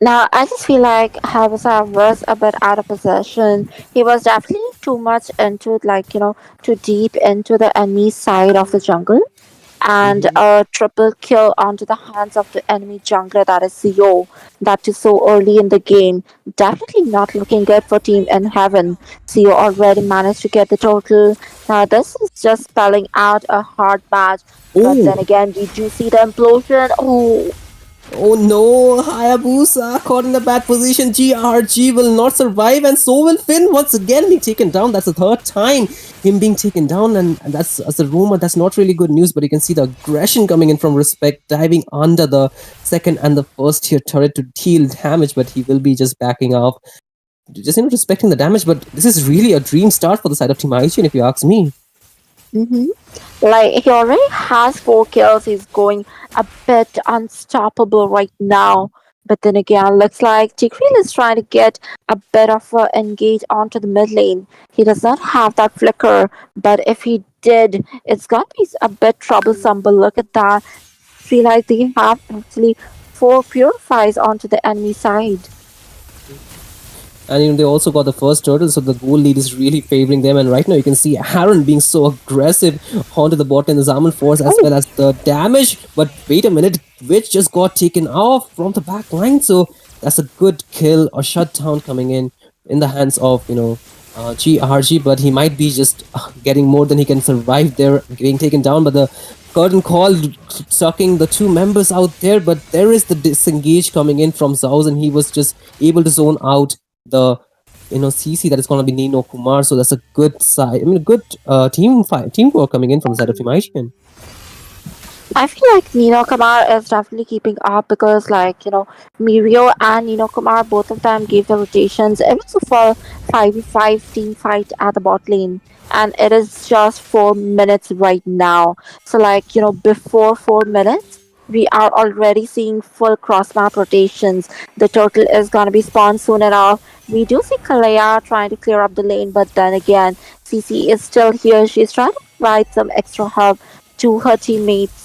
I: Now, I just feel like Hayabusa was a bit out of possession. He was definitely too much into, too deep into the enemy side of the jungle. And a triple kill onto the hands of the enemy jungler, that is CO. That is so early in the game. Definitely not looking good for Team in Heaven. CO already managed to get the total. Now this is just spelling out a hard match. But then again, we do see the implosion.
H: Oh no, Hayabusa caught in a bad position. GRG will not survive, and so will Finn once again being taken down. That's the 3rd time him being taken down, and that's as a rumor. That's not really good news, but you can see the aggression coming in from Respect, diving under the 2nd and the 1st tier turret to deal damage, but he will be just backing off. Just respecting the damage, but this is really a dream start for the side of Team IGN, if you ask me.
I: Like, he already has 4 kills. He's going a bit unstoppable right now. But then again, looks like Tigreal is trying to get a bit of a engage onto the mid lane. He does not have that flicker, but if he did, it's gonna be a bit troublesome. But look at that. Feel like they have actually 4 purifies onto the enemy side.
H: And they also got the first turtle, so the goal lead is really favoring them. And right now you can see Aaron being so aggressive onto the bot in the Zaman Force as well as the damage. But wait a minute, Witch just got taken off from the back line, so that's a good kill or shutdown coming in the hands of GRG, but he might be just getting more than he can survive there, being taken down. But the curtain call sucking the two members out there, but there is the disengage coming in from Zauz, and he was just able to zone out the CC that is going to be Nino Kumar. So that's a good side. I mean, a good teamwork coming in from the side of Team Aishin.
I: I feel like Nino Kumar is definitely keeping up because, like, Mirio and Nino Kumar, both of them gave the rotations. It was a full 5v5 team fight at the bot lane, and it is just 4 minutes right now. So, like, before 4 minutes, we are already seeing full cross map rotations. The turtle is gonna be spawned soon enough. We do see Kalea trying to clear up the lane, but then again, CC is still here. She's trying to provide some extra help to her teammates.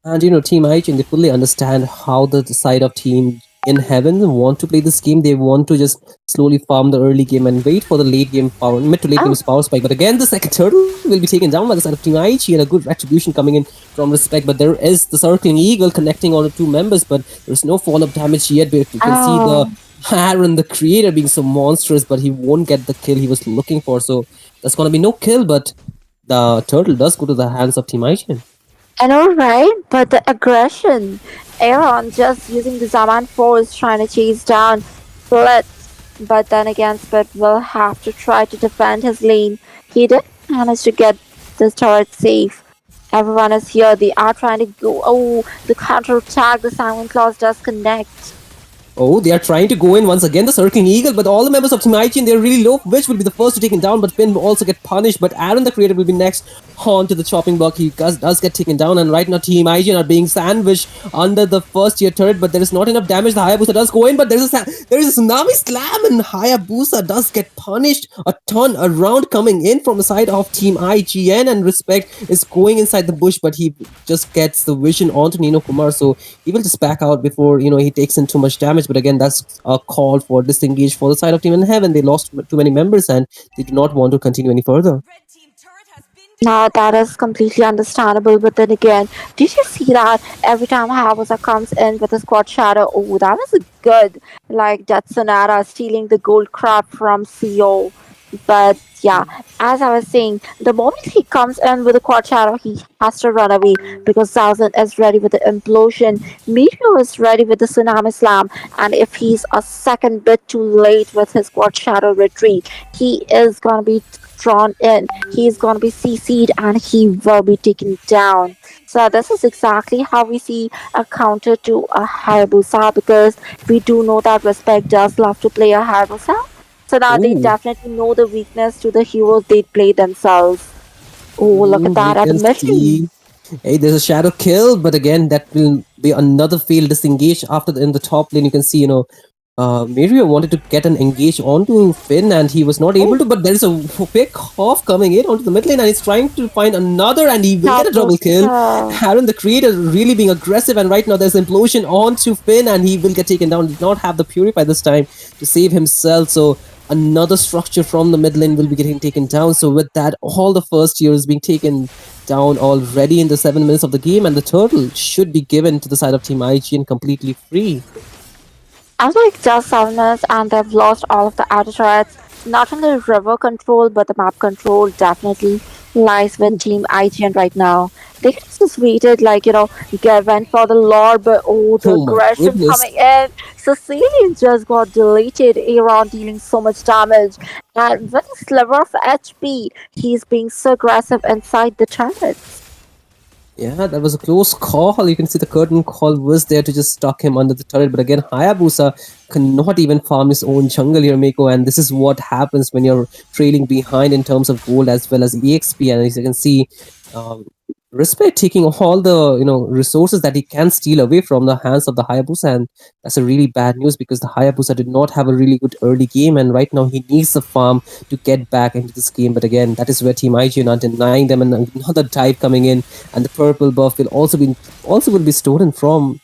H: And Team Aichin, they fully understand how the side of Team Inheaven want to play this game. They want to just slowly farm the early game and wait for the late game power, mid to late game power spike. But again, the second turtle will be taken down by the side of Team Aichi, and a good retribution coming in from Respect. But there is the circling eagle connecting on the two members, but there's no follow-up damage yet. But you can see the Aaron, the creator, being so monstrous, but he won't get the kill he was looking for. So there's gonna be no kill, but the turtle does go to the hands of Team Aichin.
I: I know, right? But the aggression. Aaron just using the Zaman force trying to chase down Split. But then again, Split will have to try to defend his lane. He did manage to get this turret safe. Everyone is here. They are trying to go. Oh, the counter attack. The Simon Claus does connect.
H: Oh, they are trying to go in once again, the Circling Eagle, but all the members of Team Aichin, they're really low, which will be the first to take him down, but Finn will also get punished, but Aaron the Creator will be next on to the chopping block. He does get taken down, and right now Team Aichin are being sandwiched under the first tier turret, but there is not enough damage. The Hayabusa does go in, but there is a Tsunami Slam, and Hayabusa does get punished. A ton around coming in from the side of Team IGN, and Respect is going inside the bush, but he just gets the vision onto Nino Kumar, so he will just back out before he takes in too much damage. But again, that's a call for disengage for the side of Team Inheaven. They lost too many members and they do not want to continue any further.
I: Now that is completely understandable, but then again, did you see that every time Hayabusa comes in with a squad shadow? Oh, that was good. Like that Sonata stealing the gold crab from CO. But yeah, as I was saying, the moment he comes in with a quad shadow, he has to run away because Thousand is ready with the implosion. Meteor is ready with the tsunami slam, and if he's a second bit too late with his quad shadow retreat, he is gonna be drawn in. He's gonna be CC'd and he will be taken down. So this is exactly how we see a counter to a Hayabusa because we do know that Respect does love to play a Hayabusa. So now they definitely know the weakness to the heroes they play themselves. Oh, look at that admission.
H: Hey, there's a shadow kill, but again, that will be another failed disengage after in the top lane. You can see, Mirio wanted to get an engage onto Finn and he was not able to, but there's a quick off coming in onto the mid lane and he's trying to find another and he will get a double kill. Aaron the Creator really being aggressive, and right now there's an implosion onto Finn and he will get taken down. Did not have the Purify this time to save himself, so another structure from the mid lane will be getting taken down. So with that, all the first tiers being taken down already in the 7 minutes of the game, and the turtle should be given to the side of Team IGN completely free.
I: As like just 7 minutes and they've lost all of the outer turrets, not only river control but the map control definitely lies with Team IGN right now. They just waited went for the lore, but the aggression coming in. Sicilian just got deleted, Aaron dealing so much damage. And with a sliver of HP, he's being so aggressive inside the turrets.
H: Yeah, that was a close call. You can see the curtain call was there to just stuck him under the turret. But again, Hayabusa cannot even farm his own jungle here, Mako. And this is what happens when you're trailing behind in terms of gold as well as EXP. And as you can see, Respect taking all the resources that he can steal away from the hands of the Hayabusa, and that's a really bad news because the Hayabusa did not have a really good early game, and right now he needs the farm to get back into this game. But again, that is where Team IGN are denying them, and another dive coming in, and the purple buff will also be stolen from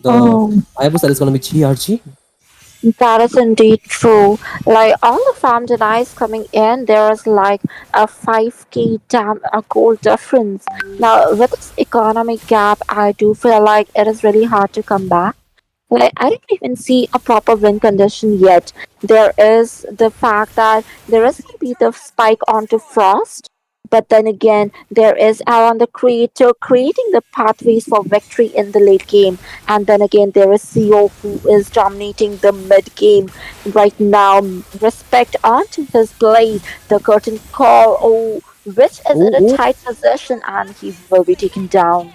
H: the Hayabusa. That is going to be GRG.
I: That is indeed true. Like all the farm denies coming in, there is like a 5k a gold difference. Now with this economic gap, I do feel like it is really hard to come back. Like, I don't even see a proper win condition yet. There is the fact that there is going to be the spike onto Frost, but then again, there is Aaron the creator creating the pathways for victory in the late game, and then again, there is CO who is dominating the mid game right now. Respect onto his blade, the curtain call, oh, which is in
H: Oh,
I: a
H: oh,
I: tight position, and he will be taken down.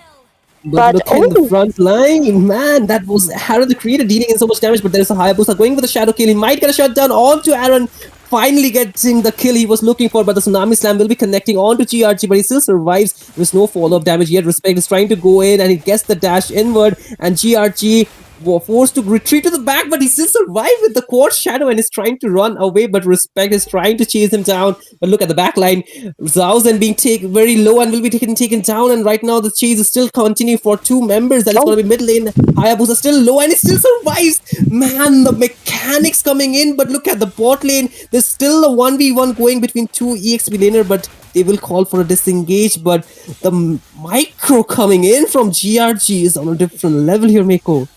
H: but
I: But
H: look at the
I: oh,
H: front line, man. That was Aaron the Creator dealing in so much damage, but there's a Hayabusa going for the shadow kill. He might get a shutdown onto Aaron. Finally getting the kill he was looking for, but the Tsunami Slam will be connecting onto GRG, but he still survives. There's no follow-up damage yet. Respect is trying to go in and he gets the dash inward, and GRG were forced to retreat to the back, but he still survived with the quad shadow and is trying to run away, but Respect is trying to chase him down. But look at the back line. Zausen being taken very low and will be taken down, and right now the chase is still continuing for two members. That is
I: oh,
H: going to be mid lane. Hayabusa still low and it still survives. Man, the mechanics coming in, but look at the bot lane. There's still a 1v1 going between two EXP laner, but they will call for a disengage. But the micro coming in from GRG is on a different level here, Mako.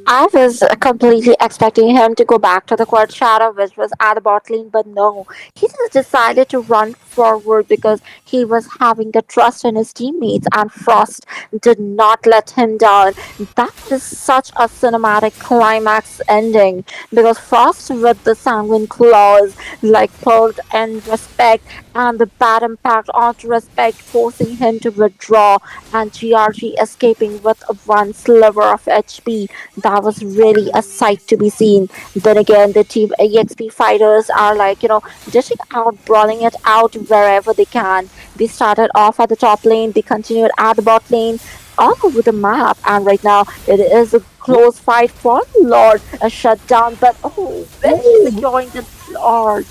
I: I was completely expecting him to go back to the quad shadow, which was at the bot lane, but no. He just decided to run forward because he was having the trust in his teammates, and Frost did not let him down. That is such a cinematic climax ending because Frost, with the sanguine claws, like pulled in respect, and the bad impact onto respect, forcing him to withdraw, and GRG escaping with a one sliver of HP. That was really a sight to be seen. Then again, the team EXP fighters are like, dishing out, brawling it out wherever they can. They started off at the top lane, they continued at the bot lane, all over the map, and right now it is a close fight for Lord, a shutdown, but oh, barely
H: Oh,
I: securing the Lord.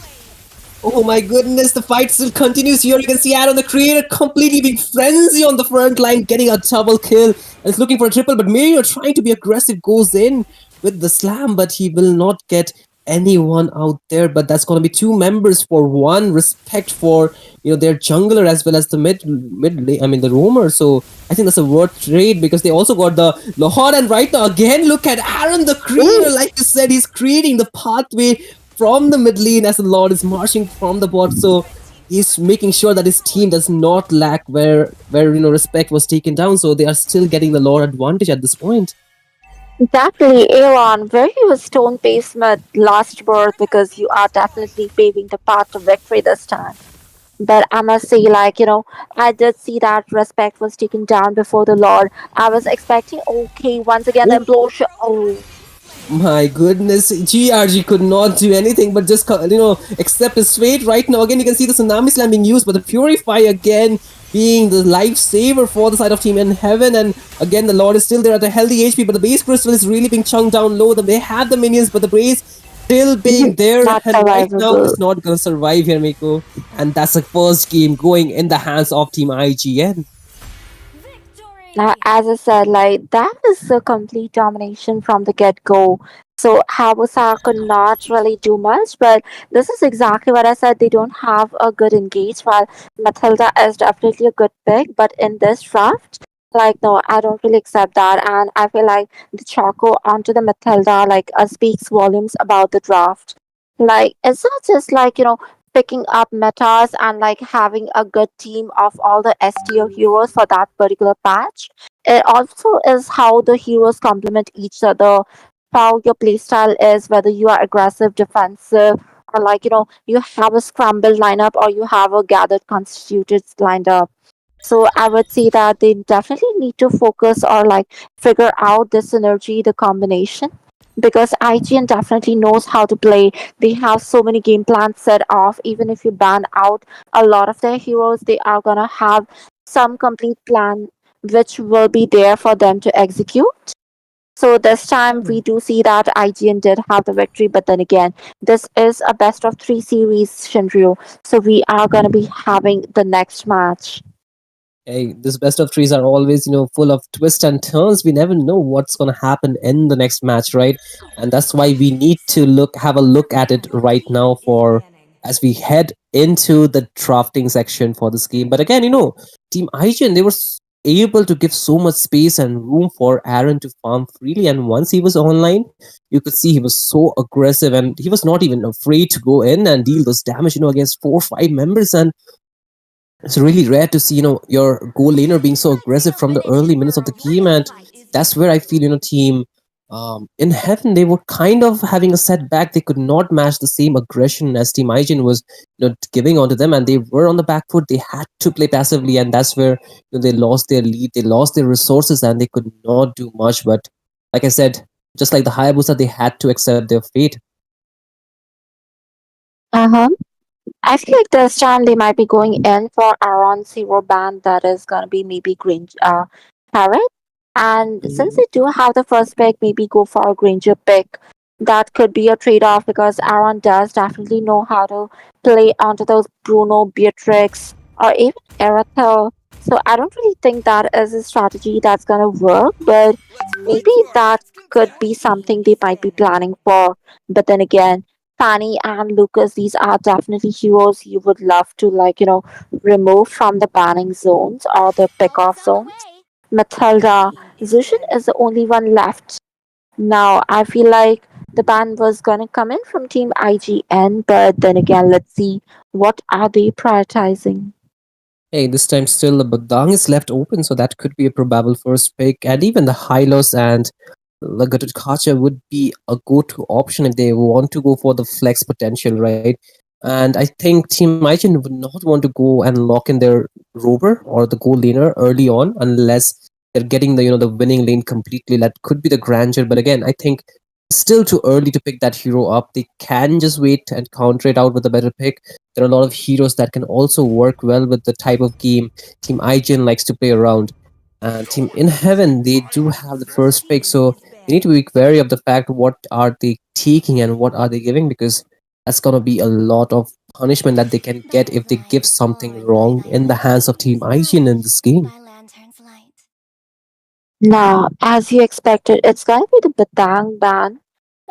H: oh my goodness, the fight still continues here. You can see Aaron the Creator completely being frenzy on the front line, getting a double kill. And it's looking for a triple, but Mario trying to be aggressive goes in with the slam, but he will not get anyone out there. But that's gonna be two members for one. Respect for their jungler as well as the I mean the roamer. So I think that's a worth trade because they also got the Lahore, and right now again look at Aaron the Creator. Like you said, he's creating the pathway from the mid lane as the Lord is marching from the bot. So he's making sure that his team does not lack where respect was taken down. So they are still getting the Lord advantage at this point.
I: Exactly, Aaron, where you was stone basement last birth because you are definitely paving the path to victory this time. But I must say, like, I did see that respect was taken down before the Lord. I was expecting, okay, once again, the
H: Oh
I: implosion. Oh,
H: my goodness, GRG could not do anything but just accept his fate. Right now again you can see the tsunami slam being used, but the purify again being the lifesaver for the side of team Inheaven, and again the Lord is still there at a healthy HP, but the base crystal is really being chunked down low. They have the minions, but the base still being there,
I: not
H: and right now
I: survivable.
H: it's not gonna survive here, Miko. And that's the first game going in the hands of team IGN.
I: Now, as I said, like, that was a complete domination from the get go. So, Habusa could not really do much, but this is exactly what I said. They don't have a good engage, while Matilda is definitely a good pick, but in this draft, like, no, I don't really accept that. And I feel like the Choco onto the Matilda, like, speaks volumes about the draft. Like, it's not just like, picking up metas and like having a good team of all the S tier heroes for that particular patch. It also is how the heroes complement each other, how your playstyle is, whether you are aggressive, defensive, or like, you have a scrambled lineup or you have a gathered constituted lined up. So I would say that they definitely need to focus or like figure out the synergy, the combination. Because IGN definitely knows how to play. They have so many game plans set off. Even if you ban out a lot of their heroes, they are gonna have some complete plan which will be there for them to execute. So this time we do see that IGN did have the victory, but then again, this is a best of three series, Shinryu. So we are gonna be having the next match.
H: Hey, this best of threes are always, full of twists and turns. We never know what's gonna happen in the next match, right? And that's why we need to have a look at it right now for as we head into the drafting section for this game. But again, Team IGN, they were able to give so much space and room for Aaron to farm freely. And once he was online, you could see he was so aggressive and he was not even afraid to go in and deal this damage, against 4 or 5 members. And it's really rare to see, your goal laner being so aggressive from the early minutes of the game. And that's where I feel, team in heaven, they were kind of having a setback. They could not match the same aggression as Team IGN was, giving onto them, and they were on the back foot. They had to play passively, and that's where they lost their lead, they lost their resources, and they could not do much. But like I said, just like the Hayabusa, they had to accept their fate.
I: Uh-huh. I feel like this time they might be going in for Aaron's hero band that is gonna be maybe Green Parrot. And since they do have the first pick, maybe go for a Granger pick. That could be a trade off because Aaron does definitely know how to play onto those Bruno, Beatrix, or even Erathel. So I don't really think that is a strategy that's gonna work, but maybe that could be something they might be planning for. But then again, Fanny and Lucas, these are definitely heroes you would love to remove from the banning zones or the pick off zones. Matilda, Zushin is the only one left. Now I feel like the ban was gonna come in from Team IGN, but then again, let's see what are they prioritizing.
H: Hey, this time still the Badang is left open, so that could be a probable first pick. And even the Hylos and Lagatud Kacha would be a go-to option if they want to go for the flex potential, right? And I think Team Ichen would not want to go and lock in their rover or the goal laner early on unless they're getting the winning lane completely. That could be the grandeur, but again, I think still too early to pick that hero up. They can just wait and counter it out with a better pick. There are a lot of heroes that can also work well with the type of game Team IGN likes to play around. And Team In Heaven, they do have the first pick, so you need to be wary of the fact what are they taking and what are they giving, because that's gonna be a lot of punishment that they can get if they give something wrong in the hands of Team IGN in this game.
I: Now, as you expected, it's gonna be the Batang ban,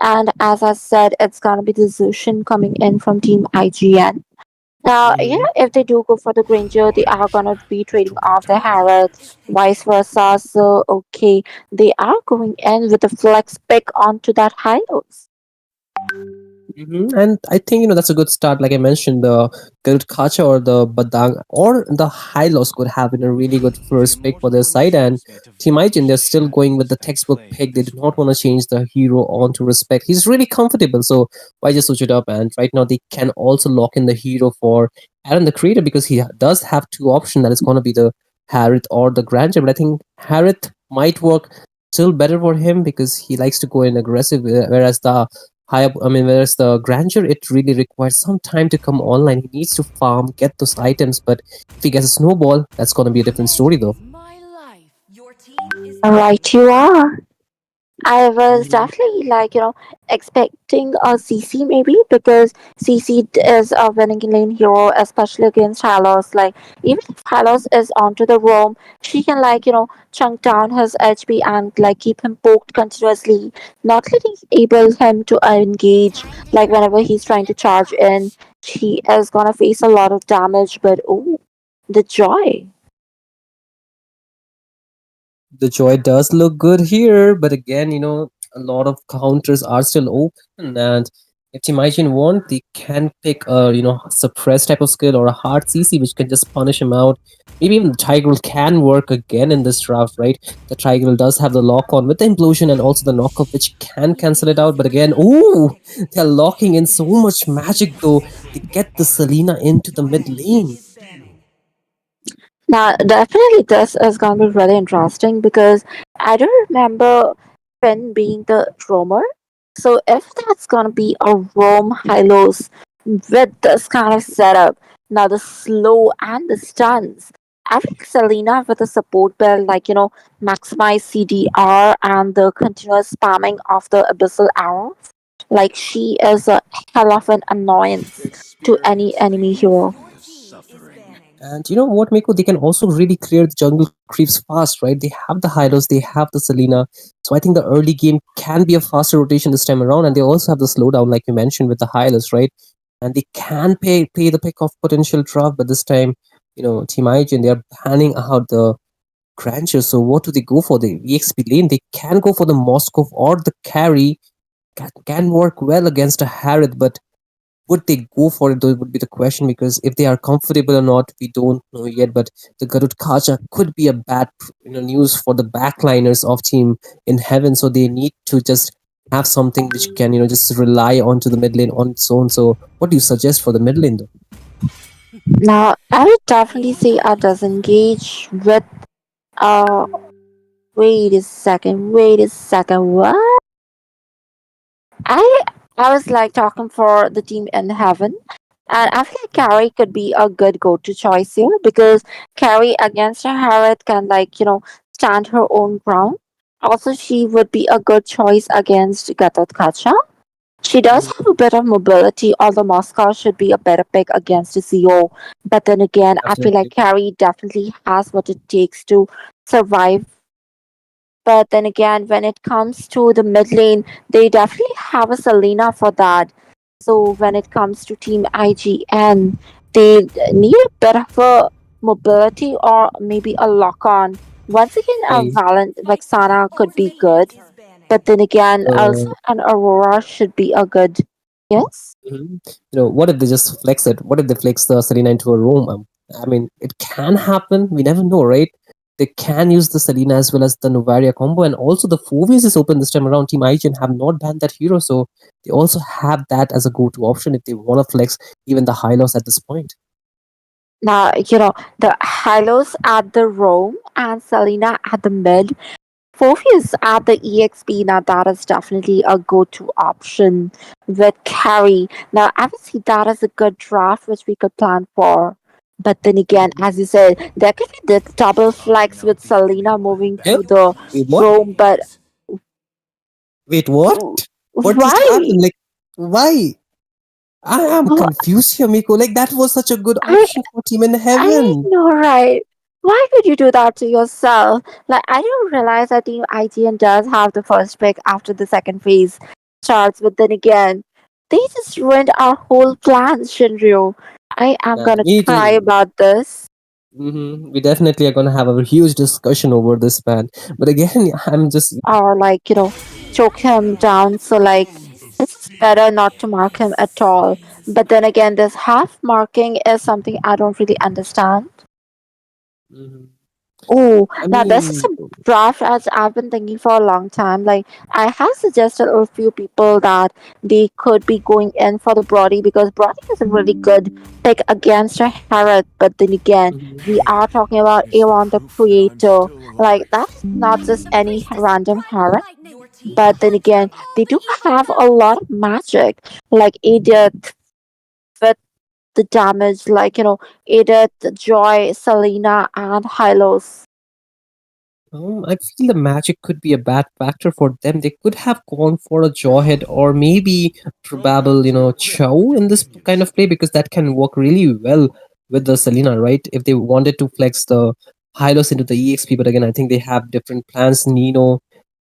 I: and as I said, it's gonna be the Zushin coming in from Team IGN. Now, if they do go for the Granger, they are gonna be trading off the Harrods, vice versa. So, okay, they are going in with a flex pick onto that Hylos.
H: And I think that's a good start. Like I mentioned, the Garut Kacha or the Badang or the Hylos could have been a really good first pick for their side. And Team Ijin, they're still going with the textbook pick. They do not want to change the hero on to respect. He's really comfortable, so why just switch it up? And right now, they can also lock in the hero for Aaron the Creator because he does have two options. That is going to be the Harith or the Granger. But I think Harith might work still better for him because he likes to go in aggressive, whereas the high up, I mean, whereas the grandeur, it really requires some time to come online. He needs to farm, get those items, but if he gets a snowball, that's going to be a different story though.
I: Right, you are. I was definitely expecting a CC maybe because CC is a winning lane hero, especially against Hylos. Like even if Hylos is onto the roam, she can chunk down his HP and keep him poked continuously, not letting able him to engage. Like whenever he's trying to charge in, he is gonna face a lot of damage. But oh, the joy.
H: The joy does look good here, but again, a lot of counters are still open, and if Timajin want, they can pick a suppress type of skill or a hard CC which can just punish him out. Maybe even the Tiger can work again in this draft, right? The Tiger does have the lock on with the implosion and also the knockup, which can cancel it out. But again, ooh, they're locking in so much magic though. They get the Selena into the mid lane.
I: Now, definitely, this is going to be really interesting because I don't remember Finn being the roamer. So, if that's going to be a roam Hylos with this kind of setup, now the slow and the stuns, I think Selena with a support build maximize CDR and the continuous spamming of the abyssal arrow, like she is a hell of an annoyance to any enemy hero.
H: And you know what, Miko? They can also really clear the jungle creeps fast, right? They have the Hylos, they have the Selena. So I think the early game can be a faster rotation this time around. And they also have the slowdown, like you mentioned, with the Hylos, right? And they can pay the pick of potential drop, but this time, Team IGN, they're panning out the grandeur. So what do they go for? The EXP lane. They can go for the Moskov or the carry. Can work well against a Harith, but would they go for it? Though would be the question, because if they are comfortable or not, we don't know yet. But the Garud Kacha could be a bad news for the backliners of Team in Heaven. So they need to just have something which can just rely onto the mid lane on its own. So what do you suggest for the mid lane though?
I: Now, I would definitely say I disengage with uh wait a second, what? I I was like talking for the team in heaven, and I feel like Carrie could be a good go-to choice here because Carrie against her Harriet can stand her own ground. Also, she would be a good choice against Gatotkacha. She does
H: Mhm.
I: have a bit of mobility, although Moscow should be a better pick against the CO. But then again, I feel like
H: Definitely.
I: Carrie definitely has what it takes to survive. But then again, when it comes to the mid lane, they definitely have a Selena for that. So when it comes to Team IGN, they need a bit of a mobility or maybe a lock on. Once again, a
H: I
I: Valent Vexana could be good, but then again, also
H: uh,
I: an Aurora should be a good. Yes?
H: mhm. What if they just flex it? What if they flex the Selena into a roam? I mean, it can happen. We never know, right? They can use the Selena as well as the Novaria combo, and also the Fovius is open this time around. Team IGN have not banned that hero, so they also have that as a go-to option if they want to flex even the high loss at this point.
I: Now, the Hylos at the roam and Selena at the mid. Morpheus at the EXP, now that is definitely a go-to option with carry. Now, I would see that as a good draft which we could plan for. But then again,
H: Mhm.
I: as you said, there could be the double flex with Selena moving
H: Yeah.
I: to the
H: Wait, what?
I: roam, but
H: Wait, what? What just
I: why?
H: happened? Like, why? I am
I: Oh,
H: confused here, Miko. Like, that was such a good
I: I
H: option for Team in
I: I
H: Heaven.
I: know, right? Why would you do that to yourself? Like, I didn't realize that Team IGN does have the first pick after the second phase starts, but then again, they just ruined our whole plan, Shinryu. I am
H: Nah,
I: gonna
H: we need
I: cry
H: to.
I: about this.
H: We definitely are gonna have a huge discussion over this, man. But again, I'm just.
I: Or, like, choke him down. So, like, it's better not to mark him at all. But then again, this half marking is something I don't really understand.
H: Mhm.
I: Oh,
H: I
I: now this is
H: mean,
I: a draft as I've been thinking for a long time. Like I have suggested a few people that they could be going in for the Brody because Brody is a really good pick against a Harrod. But then again,
H: mhm.
I: we are talking about Aaron the Creator. Like that's not just any random Harrod. But then again, they do have a lot of magic, like Edith with the damage, like Edith, Joy, Selena, and Hylos.
H: I feel the magic could be a bad factor for them. They could have gone for a Jawhead or maybe probable, Chow in this kind of play, because that can work really well with the Selena, right? If they wanted to flex the Hylos into the EXP, but again, I think they have different plans. Nino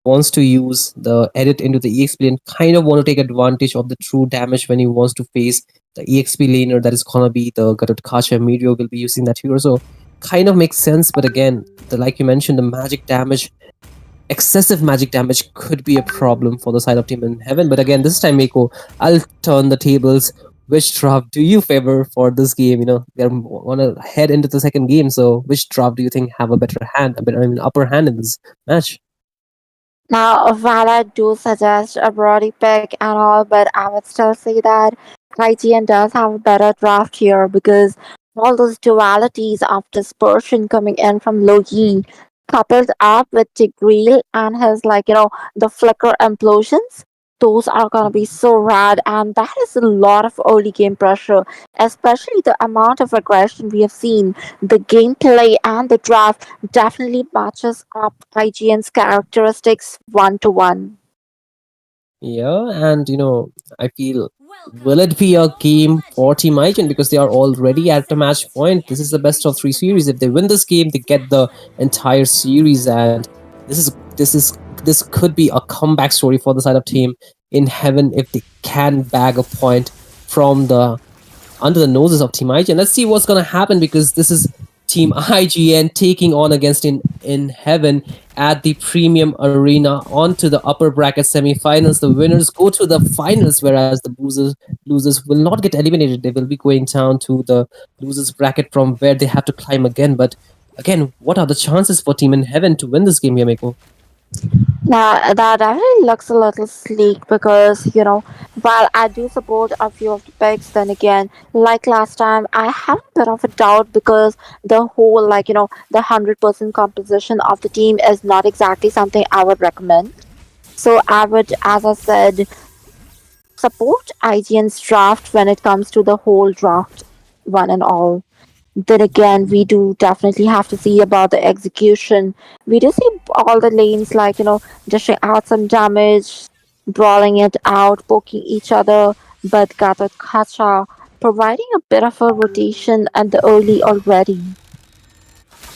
H: wants to use the edit into the EXP and kind of want to take advantage of the true damage when he wants to face the EXP laner that is gonna be the Garut Kacha. Meteor will be using that hero. So kind of makes sense, but again, the like you mentioned, the magic damage, excessive magic damage could be a problem for the side of Team in Heaven. But again, this time, Miko, I'll turn the tables. Which draft do you favor for this game? They want to head into the second game, so which draft do you think have a better hand, a better, I mean, upper hand in this match?
I: Now, while I do suggest a Brody pick and all, but I would still say that IGN does have a better draft here because all those dualities of dispersion coming in from Logi, coupled up with Tigreal and his, like, the flicker implosions, those are gonna be so rad, and that is a lot of early game pressure, especially the amount of aggression we have seen, the gameplay, and the draft definitely matches up IGN's characteristics one to one.
H: Yeah, and I feel, will it be a game for Team IGN because they are already at the match point? This is the best of three series. If they win this game, they get the entire series, and this is this is this could be a comeback story for the side of Team in Heaven if they can bag a point from the under the noses of Team IGN. Let's see what's gonna happen, because this is Team IGN taking on against in Heaven at the Premium Arena onto the upper bracket semi-finals. The winners go to the finals, whereas the losers will not get eliminated. They will be going down to the losers bracket from where they have to climb again. But again, what are the chances for Team in Heaven to win this game, Yameko?
I: Now that actually looks a little sleek because while I do support a few of the picks, then again, like last time, I have a bit of a doubt because the whole the 100% composition of the team is not exactly something I would recommend. So I would, as I said, support IGN's draft when it comes to the whole draft, one and all. Then again, we do definitely have to see about the execution. We do see all the lanes dishing out some damage, brawling it out, poking each other, but Gatot Kacha providing a bit of a rotation at the early already.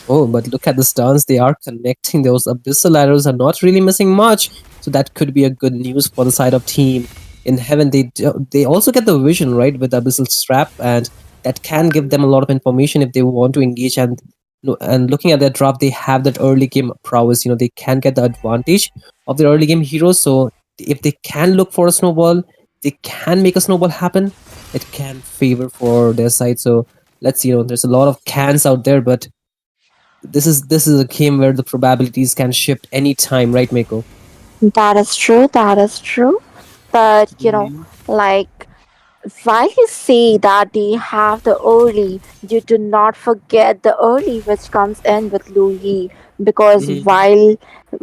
H: Oh, but look at the stuns. They are connecting. Those abyssal arrows are not really missing much. So that could be a good news for the side of Team in Heaven. They also get the vision, right, with abyssal strap, and that can give them a lot of information if they want to engage. And looking at their draft, they have that early game prowess. They can get the advantage of their early game heroes. So if they can look for a snowball, they can make a snowball happen. It can favor for their side. So let's see. There's a lot of cans out there, but this is a game where the probabilities can shift anytime, right, Mako?
I: That is true, that is true. But like while you say that they have the early, you do not forget the early which comes in with Louis. Because while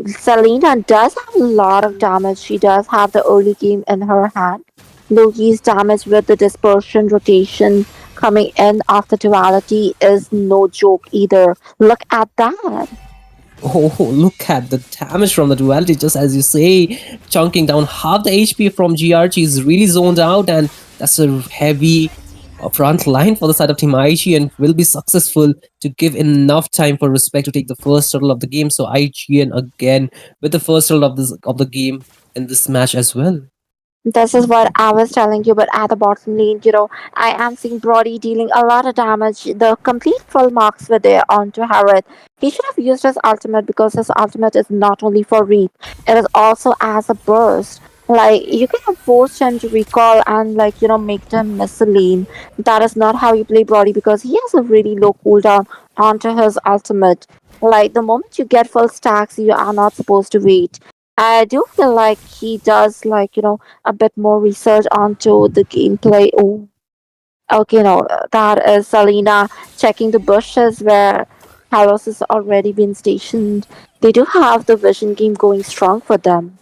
I: Selena does have a lot of damage, she does have the early game in her hand. Louis' damage with the dispersion rotation coming in after duality is no joke either. Look at that.
H: Oh, look at the damage from the duality, just as you say, chunking down half the HP from GRG is really zoned out, and that's a heavy front line for the side of Team IG and will be successful to give enough time for Respect to take the first turtle of the game. So IGN again with the first turtle of the game in this match as well.
I: This is what I was telling you, but at the bottom lane, I am seeing Brody dealing a lot of damage. The complete full marks were there onto Harrod. He should have used his ultimate because his ultimate is not only for reap, it is also as a burst. Like, you can have forced him to recall and, make him miss a lane. That is not how you play Brody because he has a really low cooldown onto his ultimate. Like, the moment you get full stacks, you are not supposed to wait. I do feel like he does a bit more research onto the gameplay. Oh, okay, no, that is Selena checking the bushes where Hyros has already been stationed. They do have the vision game going strong for them.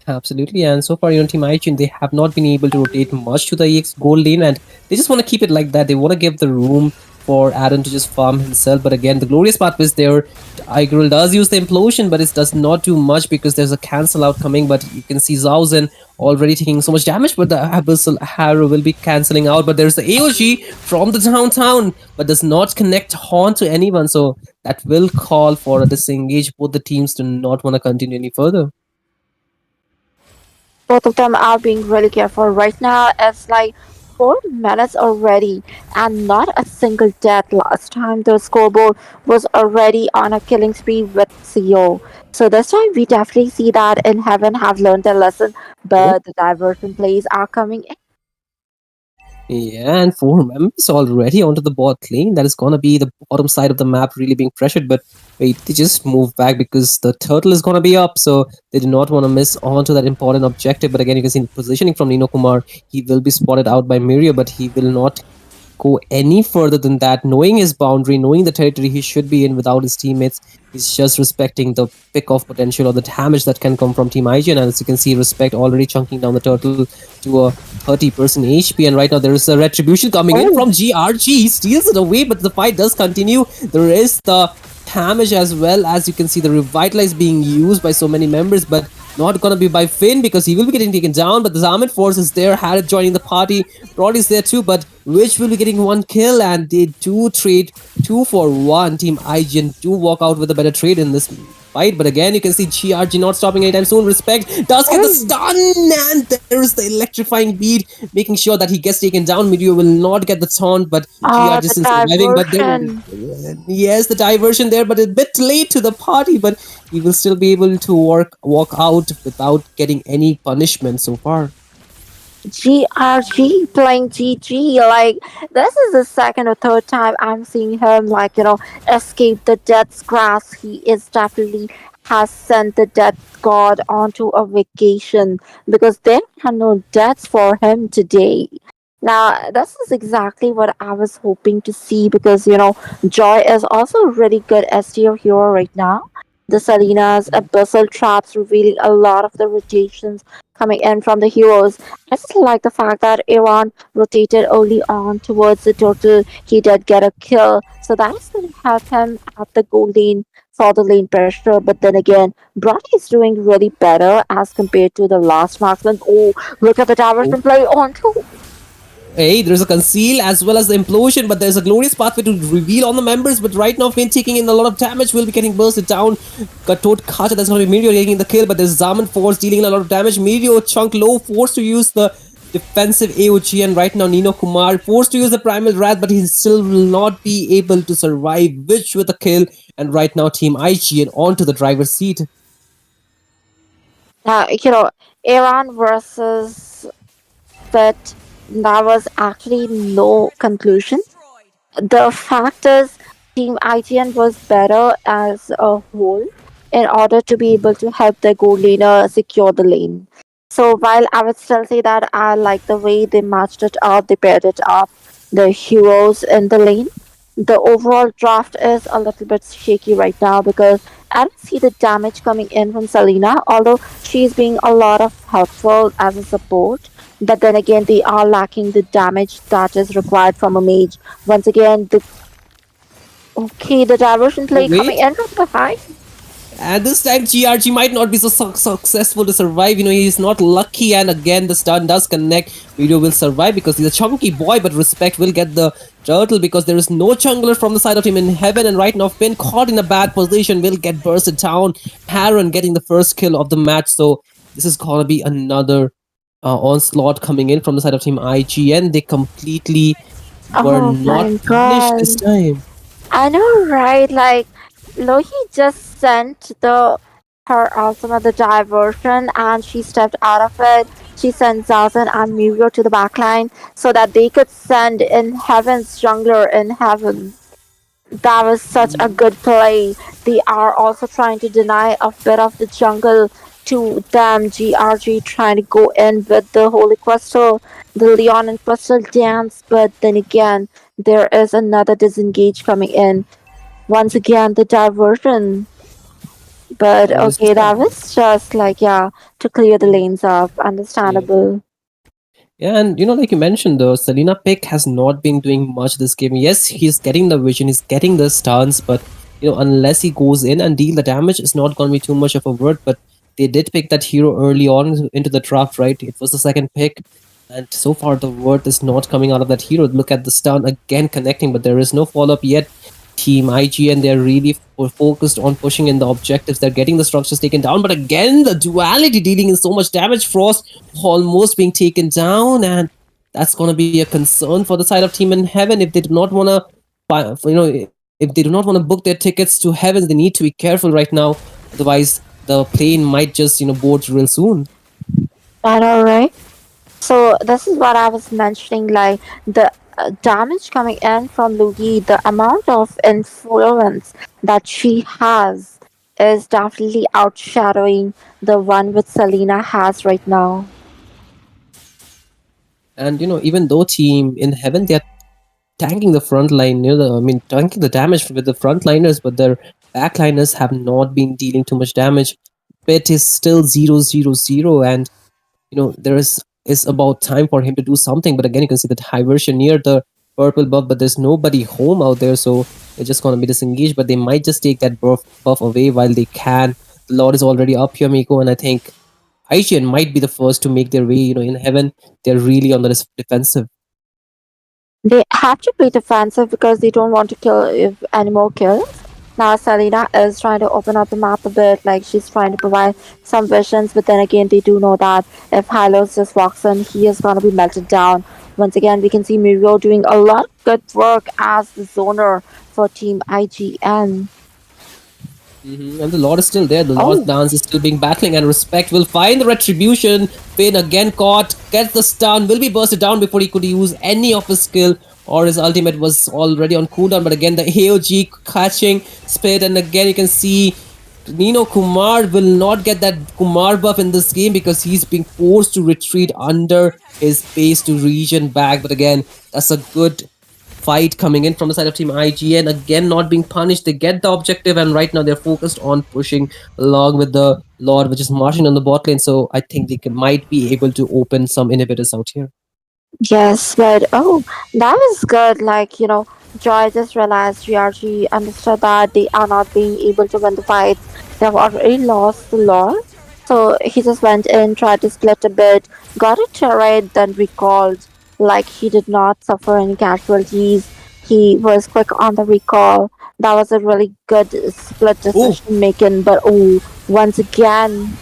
H: Absolutely, and so far, Team IGN, they have not been able to rotate much to the EX gold lane, and they just want to keep it like that. They want to give the room for Aaron to just farm himself. But again, the glorious part is there. Igirl does use the implosion, but it does not do much because there's a cancel out coming. But you can see Zauzen already taking so much damage, but the Abyssal Harrow will be cancelling out. But there's the AOG from the downtown, but does not connect Horn to anyone. So that will call for a disengage. Both the teams do not want to continue any further.
I: Both of them are being really careful. Right now, it's like 4 minutes already, and not a single death. Last time, the scoreboard was already on a killing spree with CO. So this time, we definitely see that in Heaven have learned their lesson, but the diversion plays are coming in.
H: Yeah, and 4 members already onto the bot lane. That is gonna be the bottom side of the map really being pressured. But wait, they just move back because the turtle is gonna be up, so they do not want to miss onto that important objective. But again, you can see the positioning from Nino Kumar. He will be spotted out by Miria, but he will not go any further than that. Knowing his boundary, knowing the territory he should be in without his teammates, he's just respecting the pick-off potential or the damage that can come from Team IGN. And as you can see, Respect already chunking down the turtle to a 30% HP. And right now there is a retribution coming in from GRG. He steals it away, but the fight does continue. There is the damage as well. As you can see, the Revitalize being used by so many members, but not gonna be by Finn because he will be getting taken down. But the Zaman Force is there, Harrod joining the party, Rod is there too, but Witch will be getting 1 kill, and they do trade 2 for 1. Team IGN do walk out with a better trade in this fight. But again, you can see GRG not stopping anytime soon. Respect does get the stun, and there is the electrifying beat, making sure that he gets taken down. Meteor will not get the taunt, but GRG is
I: The
H: still surviving. But there,
I: diversion.
H: yes, the diversion there, but a bit late to the party. But he will still be able to walk out without getting any punishment so far.
I: GRG playing GG. Like, this is the second or third time I'm seeing him, like, escape the death's grasp. He is definitely has sent the death god onto a vacation because there are no deaths for him today. Now, this is exactly what I was hoping to see because, Joy is also a really good S tier hero right now. The Selena's abyssal traps revealing a lot of the rotations coming in from the heroes. I just like the fact that Iran rotated early on towards the turtle. He did get a kill, so that is going to help him at the goal lane for the lane pressure. But then again, Brody is doing really better as compared to the last marksman. Oh, look at the diversion play on too.
H: Hey, there's a conceal as well as the implosion, but there's a glorious pathway to reveal on the members. But right now, Finn taking in a lot of damage, will be getting bursted down. Got Toad Kacha, that's going to be Meteor taking the kill, but there's Zaman Force dealing a lot of damage. Meteor Chunk low, forced to use the defensive AOG, and right now Nino Kumar forced to use the Primal Wrath, but he still will not be able to survive, which with a kill. And right now, Team IGN onto the driver's seat.
I: Iran versus Fit, there was actually no conclusion. The fact is, Team IGN was better as a whole in order to be able to help their gold laner secure the lane. So while I would still say that I like the way they matched it up, they paired it up, the heroes in the lane, the overall draft is a little bit shaky right now because I don't see the damage coming in from Selena, although she's being a lot of helpful as a support. But then again, they are lacking the damage that is required from a mage. Once again, the diversion play coming in from behind.
H: And this time GRG might not be so successful to survive. He's not lucky, and again the stun does connect. Video will survive because he's a chunky boy, but Respect will get the turtle because there is no jungler from the side of him in Heaven, and right now Finn caught in a bad position will get bursted down. Haran getting the first kill of the match, so this is gonna be another onslaught coming in from the side of Team IGN. They completely were not punished this time.
I: I know, right? Like, Lohi just sent her ultimate, the diversion, and she stepped out of it. She sent Zazen and Muriel to the backline so that they could send Inheaven's jungler in Heaven. That was such a good play. They are also trying to deny a bit of the jungle to them. GRG trying to go in with the Holy Crystal, the Leon and Crystal dance, but then again, there is another disengage coming in. Once again, the diversion. But okay, that was just like, to clear the lanes up. Understandable.
H: Yeah, and like you mentioned, the Selena pick has not been doing much this game. Yes, he's getting the vision, he's getting the stuns, but unless he goes in and deal the damage, it's not going to be too much of a word. But they did pick that hero early on into the draft, right? It was the second pick, and so far the word is not coming out of that hero. Look at the stun again connecting, but there is no follow up yet. Team IGN, they're really focused on pushing in the objectives. They're getting the structures taken down, but again, the duality dealing in so much damage. Frost almost being taken down, and that's going to be a concern for the side of Team Inheaven if they do not want to, if they do not want to book their tickets to Heavens. They need to be careful right now. Otherwise, the plane might just board real soon.
I: Alright. So this is what I was mentioning, like the damage coming in from Lugi, the amount of influence that she has is definitely outshadowing the one which Selena has right now.
H: And even though Team Inheaven, they're tanking the front line, tanking the damage with the frontliners, but their backliners have not been dealing too much damage. Pit is still 0-0-0, and there is about time for him to do something. But again, you can see the diversion near the purple buff, but there's nobody home out there, so they're just gonna be disengaged. But they might just take that buff away while they can. The Lord is already up here, Miko, and I think IGN might be the first to make their way. In Heaven, they're really on the defensive.
I: They have to be defensive because they don't want to kill if any more kills. Now Selena is trying to open up the map a bit, like she's trying to provide some visions, but then again they do know that if Hylos just walks in, he is gonna be melted down. Once again, we can see Mirio doing a lot of good work as the zoner for Team IGN.
H: And the Lord is still there. The Lord's
I: Oh,
H: dance is still being battling, and Respect will find the retribution. Finn again caught, gets the stun, will be bursted down before he could use any of his skill, or his ultimate was already on cooldown. But again, the AOG catching Spit, and again you can see Nino Kumar will not get that Kumar buff in this game because he's being forced to retreat under his base to regen back. But again, that's a good fight coming in from the side of Team IGN. Again, not being punished. They get the objective, and right now they're focused on pushing along with the Lord, which is marching on the bot lane. So I think might be able to open some inhibitors out here.
I: yes, but oh, that was good. Like, Joy just realized GRG understood that they are not being able to win the fights. They've already lost the law. So he just went in, tried to split a bit, got a turret, then recalled. Like, he did not suffer any casualties. He was quick on the recall. That was a really good split
H: Oh,
I: decision making, but oh, once again,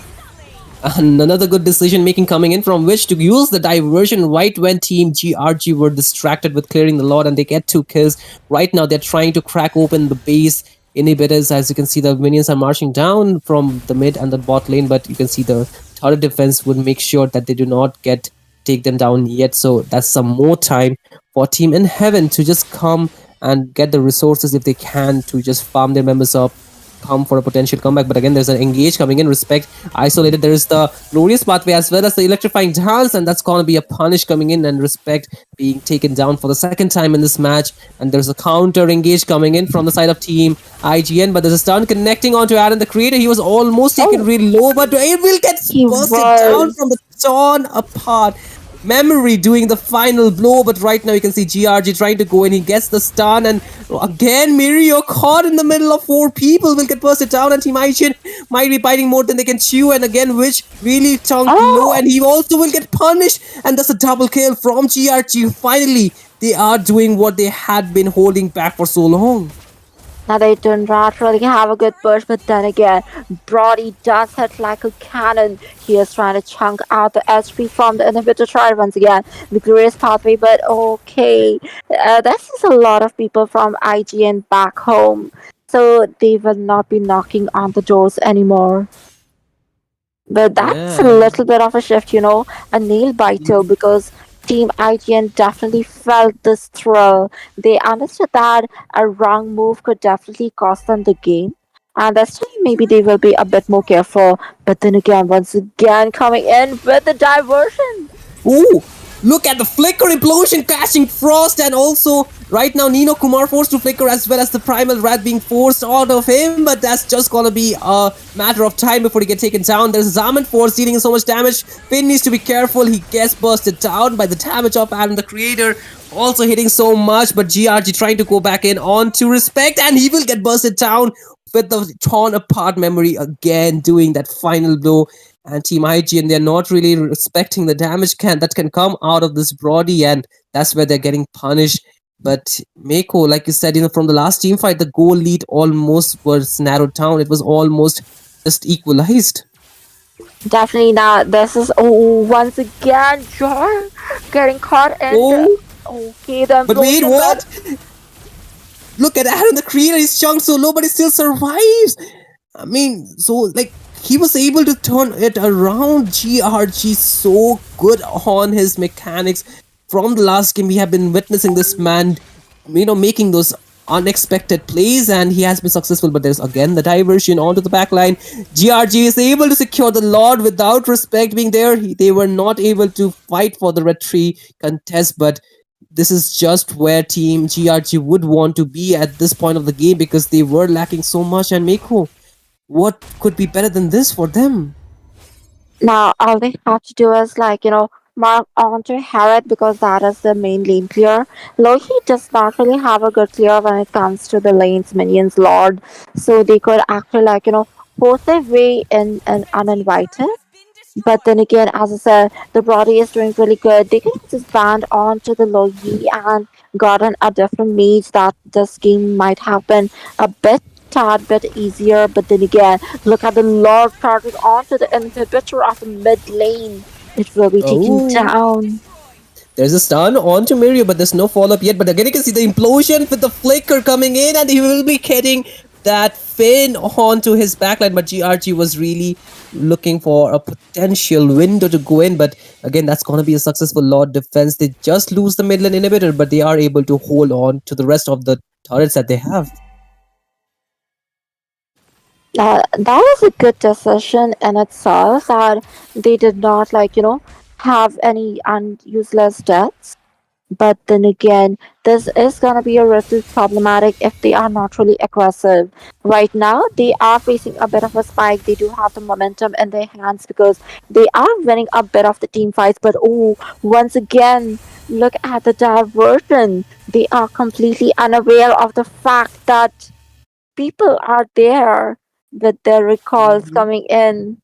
H: and another good decision making coming in from which to use the diversion right when Team GRG were distracted with clearing the Lord, and they get 2 kills. Right now they're trying to crack open the base inhibitors. As you can see, the minions are marching down from the mid and the bot lane, but you can see the turret defense would make sure that they do not take them down yet. So that's some more time for Team Inheaven to just come and get the resources if they can to just farm their members up, come for a potential comeback. But again, there's an engage coming in. Respect isolated. There is the glorious pathway as well as the electrifying dance, and that's gonna be a punish coming in, and Respect being taken down for the second time in this match. And there's a counter engage coming in from the side of Team IGN, but there's a stun connecting onto Aaron the Creator. He was almost taken
I: oh,
H: really low, but it will get
I: he
H: bursted down
I: was.
H: from the torn apart. Memory doing the final blow, but right now you can see GRG trying to go in. He gets the stun, and again, Mirio caught in the middle of 4 people will get bursted down, and Team IGN might be biting more than they can chew. And again, Witch really chunked low,
I: Oh,
H: and he also will get punished. And that's a double kill from GRG. Finally, they are doing what they had been holding back for so long.
I: now they do not really have a good push, but then again, Brody does hit like a cannon. He is trying to chunk out the HP from the inhibitor tried once again. The glorious pathway, but okay. This is a lot of people from IGN back home. So they will not be knocking on the doors anymore. But that's a
H: Yeah.
I: little bit of a shift, a nail biter because Team IGN definitely felt this thrill. They understood that a wrong move could definitely cost them the game. And this time maybe they will be a bit more careful. But then again, once again coming in with the diversion.
H: Ooh, look at the flicker implosion catching Frost, and also right now Nino Kumar forced to flicker as well as the primal rat being forced out of him, but that's just gonna be a matter of time before he gets taken down. There's Zaman Force dealing so much damage. Finn needs to be careful. He gets bursted down by the damage of Adam the Creator, also hitting so much, but GRG trying to go back in on to Respect, and he will get bursted down with the torn apart memory again doing that final blow. And Team IGN, they're not really respecting the damage that can come out of this Brody, and that's where they're getting punished. But Mako, like you said, from the last team fight, the goal lead almost was narrowed down. It was almost just equalized.
I: Definitely not. This is once again Jar getting caught in
H: Oh,
I: okay the
H: but wait,
I: implosion.
H: what? Look at Aaron the Creator, he's chunked so low, but he still survives. I mean, so like he was able to turn it around. GRG so good on his mechanics. From the last game, we have been witnessing this man, making those unexpected plays, and he has been successful. But there's again the diversion onto the backline. GRG is able to secure the Lord without Respect being there. They were not able to fight for the red tree contest, but this is just where Team GRG would want to be at this point of the game because they were lacking so much. And Mako, what could be better than this for them?
I: Now all they have to do is mark onto Harriet because that is the main lane clear. Loki does not really have a good clear when it comes to the lanes minions lord. So they could actually force their way in and uninvited. But then again, as I said, the Brody is doing really good. They can just band on to the Logi and gotten a different mage that this game might have been a bit tad bit easier. But then again, look at the Lord started onto the inhibitor of the mid lane. It will be taken
H: Oh,
I: down.
H: there's a stun onto Mirio, but there's no follow up yet. But again, you can see the implosion with the flicker coming in, and he will be getting that Finn onto his backline. But GRG was really looking for a potential window to go in. But again, that's going to be a successful Lord defense. They just lose the mid lane inhibitor, but they are able to hold on to the rest of the turrets that they have.
I: That was a good decision in itself that they did not have any useless deaths. But then again, this is gonna be a little problematic if they are not really aggressive. Right now, they are facing a bit of a spike. They do have the momentum in their hands because they are winning a bit of the team fights. But oh, once again, look at the diversion. They are completely unaware of the fact that people are there with their recalls coming in.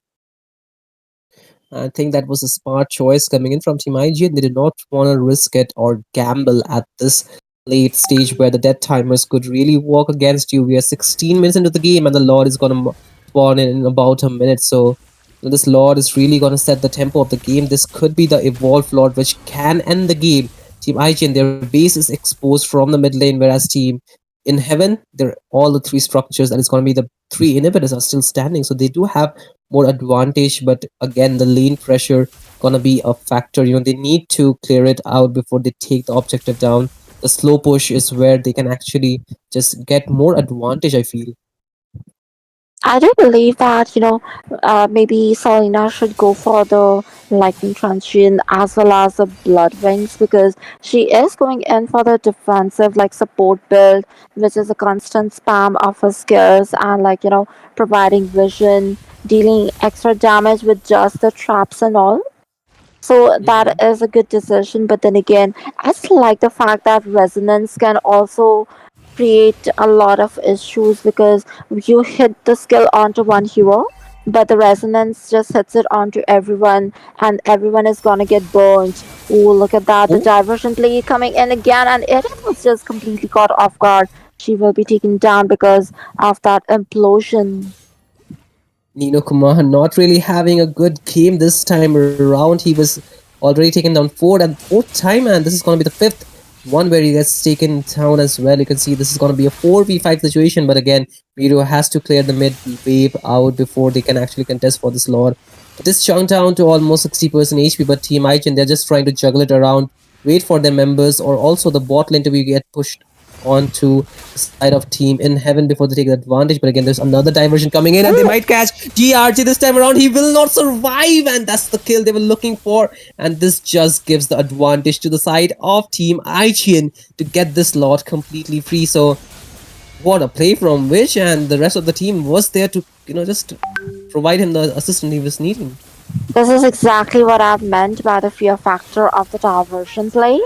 H: I think that was a smart choice coming in from Team IG, and they did not want to risk it or gamble at this late stage where the death timers could really work against you. We are 16 minutes into the game, and the Lord is going to spawn in about a minute. So, this Lord is really going to set the tempo of the game. This could be the Evolved Lord, which can end the game. Team IG and their base is exposed from the mid lane, whereas Team Inheaven, they're all the three structures, and it's going to be the three inhibitors are still standing. So, they do have more advantage, but again the lane pressure gonna be a factor. They need to clear it out before they take the objective down. The slow push is where they can actually just get more advantage, I feel.
I: I do believe that, maybe Selena should go for the Lightning Transient as well as the Blood Wings because she is going in for the defensive, support build, which is a constant spam of her skills and, providing vision, dealing extra damage with just the traps and all. So that
H: Hmm.
I: is a good decision. But then again, I still like the fact that resonance can also create a lot of issues because you hit the skill onto one hero, but the resonance just hits it onto everyone, and everyone is gonna get burnt. Oh, look at that! The
H: Oh,
I: diversion play coming in again, and it was just completely caught off guard. She will be taken down because of that implosion.
H: Nino Kumar not really having a good game this time around. He was already taken down fourth time, and this is going to be the fifth one where he gets taken down as well. You can see this is going to be a 4v5 situation, but again, Miro has to clear the mid wave out before they can actually contest for this lord. It is chunked down to almost 60% HP, but Team Ichen, they're just trying to juggle it around, wait for their members or also the bot lane to be get pushed onto the side of Team Inheaven before they take the advantage. But again, there's another diversion coming in, and they might catch GRG this time around. He will not survive, and that's the kill they were looking for. And this just gives the advantage to the side of Team Aichian to get this lot completely free. So what a play from Wish, and the rest of the team was there to just provide him the assistance he was needing.
I: This is exactly what I've meant by the fear factor of the diversion play.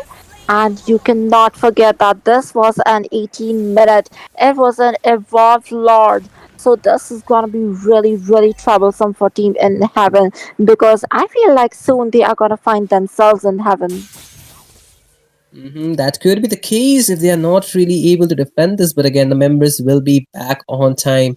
I: And you cannot forget that this was an 18-minute, it was an evolved Lord. So this is gonna be really, really troublesome for Team in Heaven because I feel like soon they are gonna find themselves in heaven.
H: That could be the case if they are not really able to defend this, but again, the members will be back on time.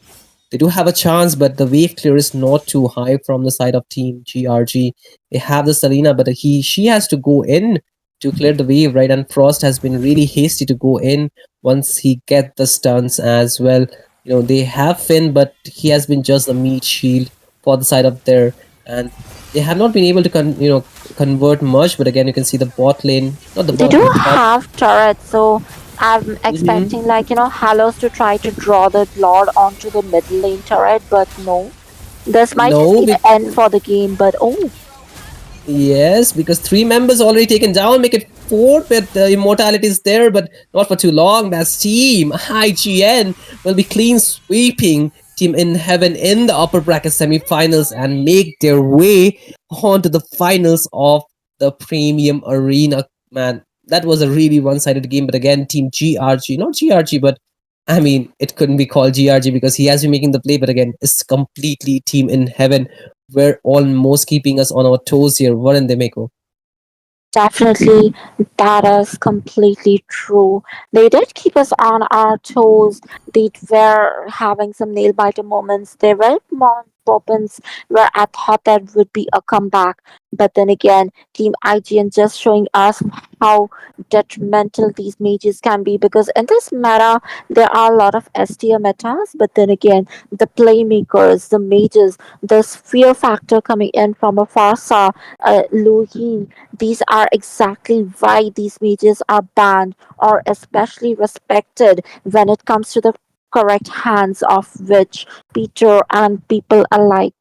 H: They do have a chance, but the wave clear is not too high from the side of Team GRG. They have the Selena, but she has to go in to clear the wave, right? And Frost has been really hasty to go in once he get the stuns as well. They have Finn, but he has been just a meat shield for the side of there, and they have not been able to convert much. But again, you can see the bot lane, not the
I: They
H: bot,
I: do
H: the top.
I: have turrets, so I'm
H: Mhm.
I: expecting Halos to try to draw the Lord onto the middle lane turret, but no. This might just
H: No,
I: be the end for the game, but oh,
H: yes, because three members already taken down, make it four, but the immortality is there, but not for too long. That's Team IGN will be clean sweeping Team in Heaven in the upper bracket semifinals and make their way onto the finals of the Premium Arena. Man, that was a really one-sided game, but again, Team GRG, not GRG, but I mean, it couldn't be called GRG because he has been making the play, but again, it's completely Team in Heaven were almost keeping us on our toes here. Weren't they, Meko?
I: Definitely, that is completely true. They did keep us on our toes. They were having some nail biter moments. There were moments where I thought that would be a comeback. But then again, Team IGN just showing us how detrimental these mages can be, because in this meta, there are a lot of S tier metas, but then again, the playmakers, the mages, the fear factor coming in from a Farsa, Lu Ying, these are exactly why these mages are banned or especially respected when it comes to the correct hands of Witch, Peter, and people alike.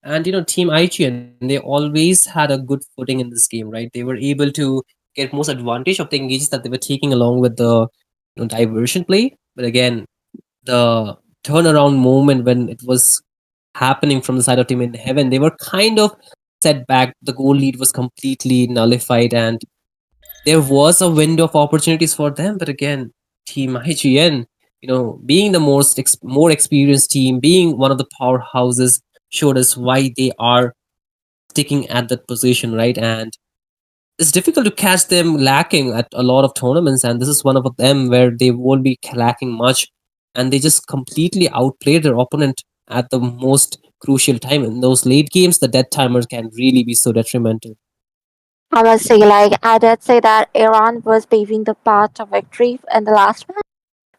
H: And Team IGN, they always had a good footing in this game, right? They were able to get most advantage of the engages that they were taking along with the diversion play. But again, the turnaround moment when it was happening from the side of Team in Heaven, they were kind of set back. The goal lead was completely nullified, and there was a window of opportunities for them. But again, Team IGN, being the more experienced team, being one of the powerhouses, showed us why they are sticking at that position, right? And it's difficult to catch them lacking at a lot of tournaments, and this is one of them where they won't be lacking much, and they just completely outplayed their opponent at the most crucial time. In those late games, the dead timers can really be so detrimental.
I: I must say, like, I did say that Iran was paving the path to victory in the last match.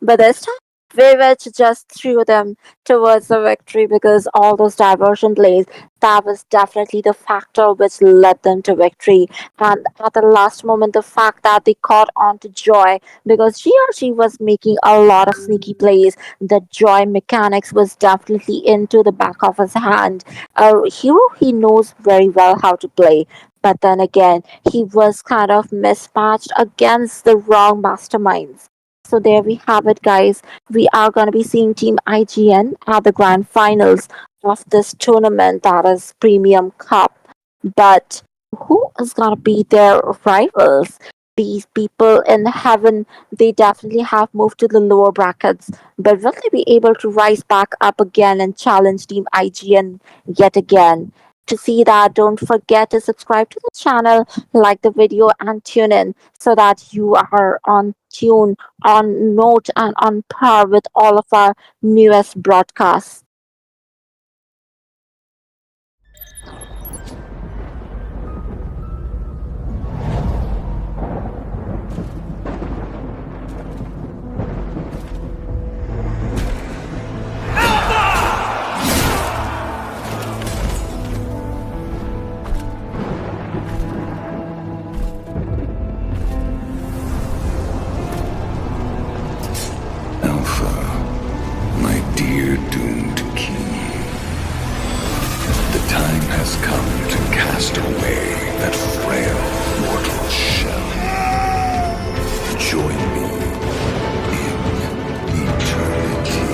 I: But this time, Vivek just threw them towards the victory, because all those diversion plays, that was definitely the factor which led them to victory. And at the last moment, the fact that they caught on to Joy, because she was making a lot of sneaky plays, the Joy mechanics was definitely into the back of his hand. A hero he knows very well how to play. But then again, he was kind of mismatched against the wrong masterminds. So there we have it, guys. We are going to be seeing Team IGN at the grand finals of this tournament, that is Premium Cup. But who is going to be their rivals? These people in heaven, they definitely have moved to the lower brackets. But will they be able to rise back up again and challenge Team IGN yet again? To see that, don't forget to subscribe to the channel, like the video, and tune in so that you are on tune, on note, and on par with all of our newest broadcasts.
A: Alpha, my dear doomed king. The time has come to cast away that frail mortal shell. Join me in eternity.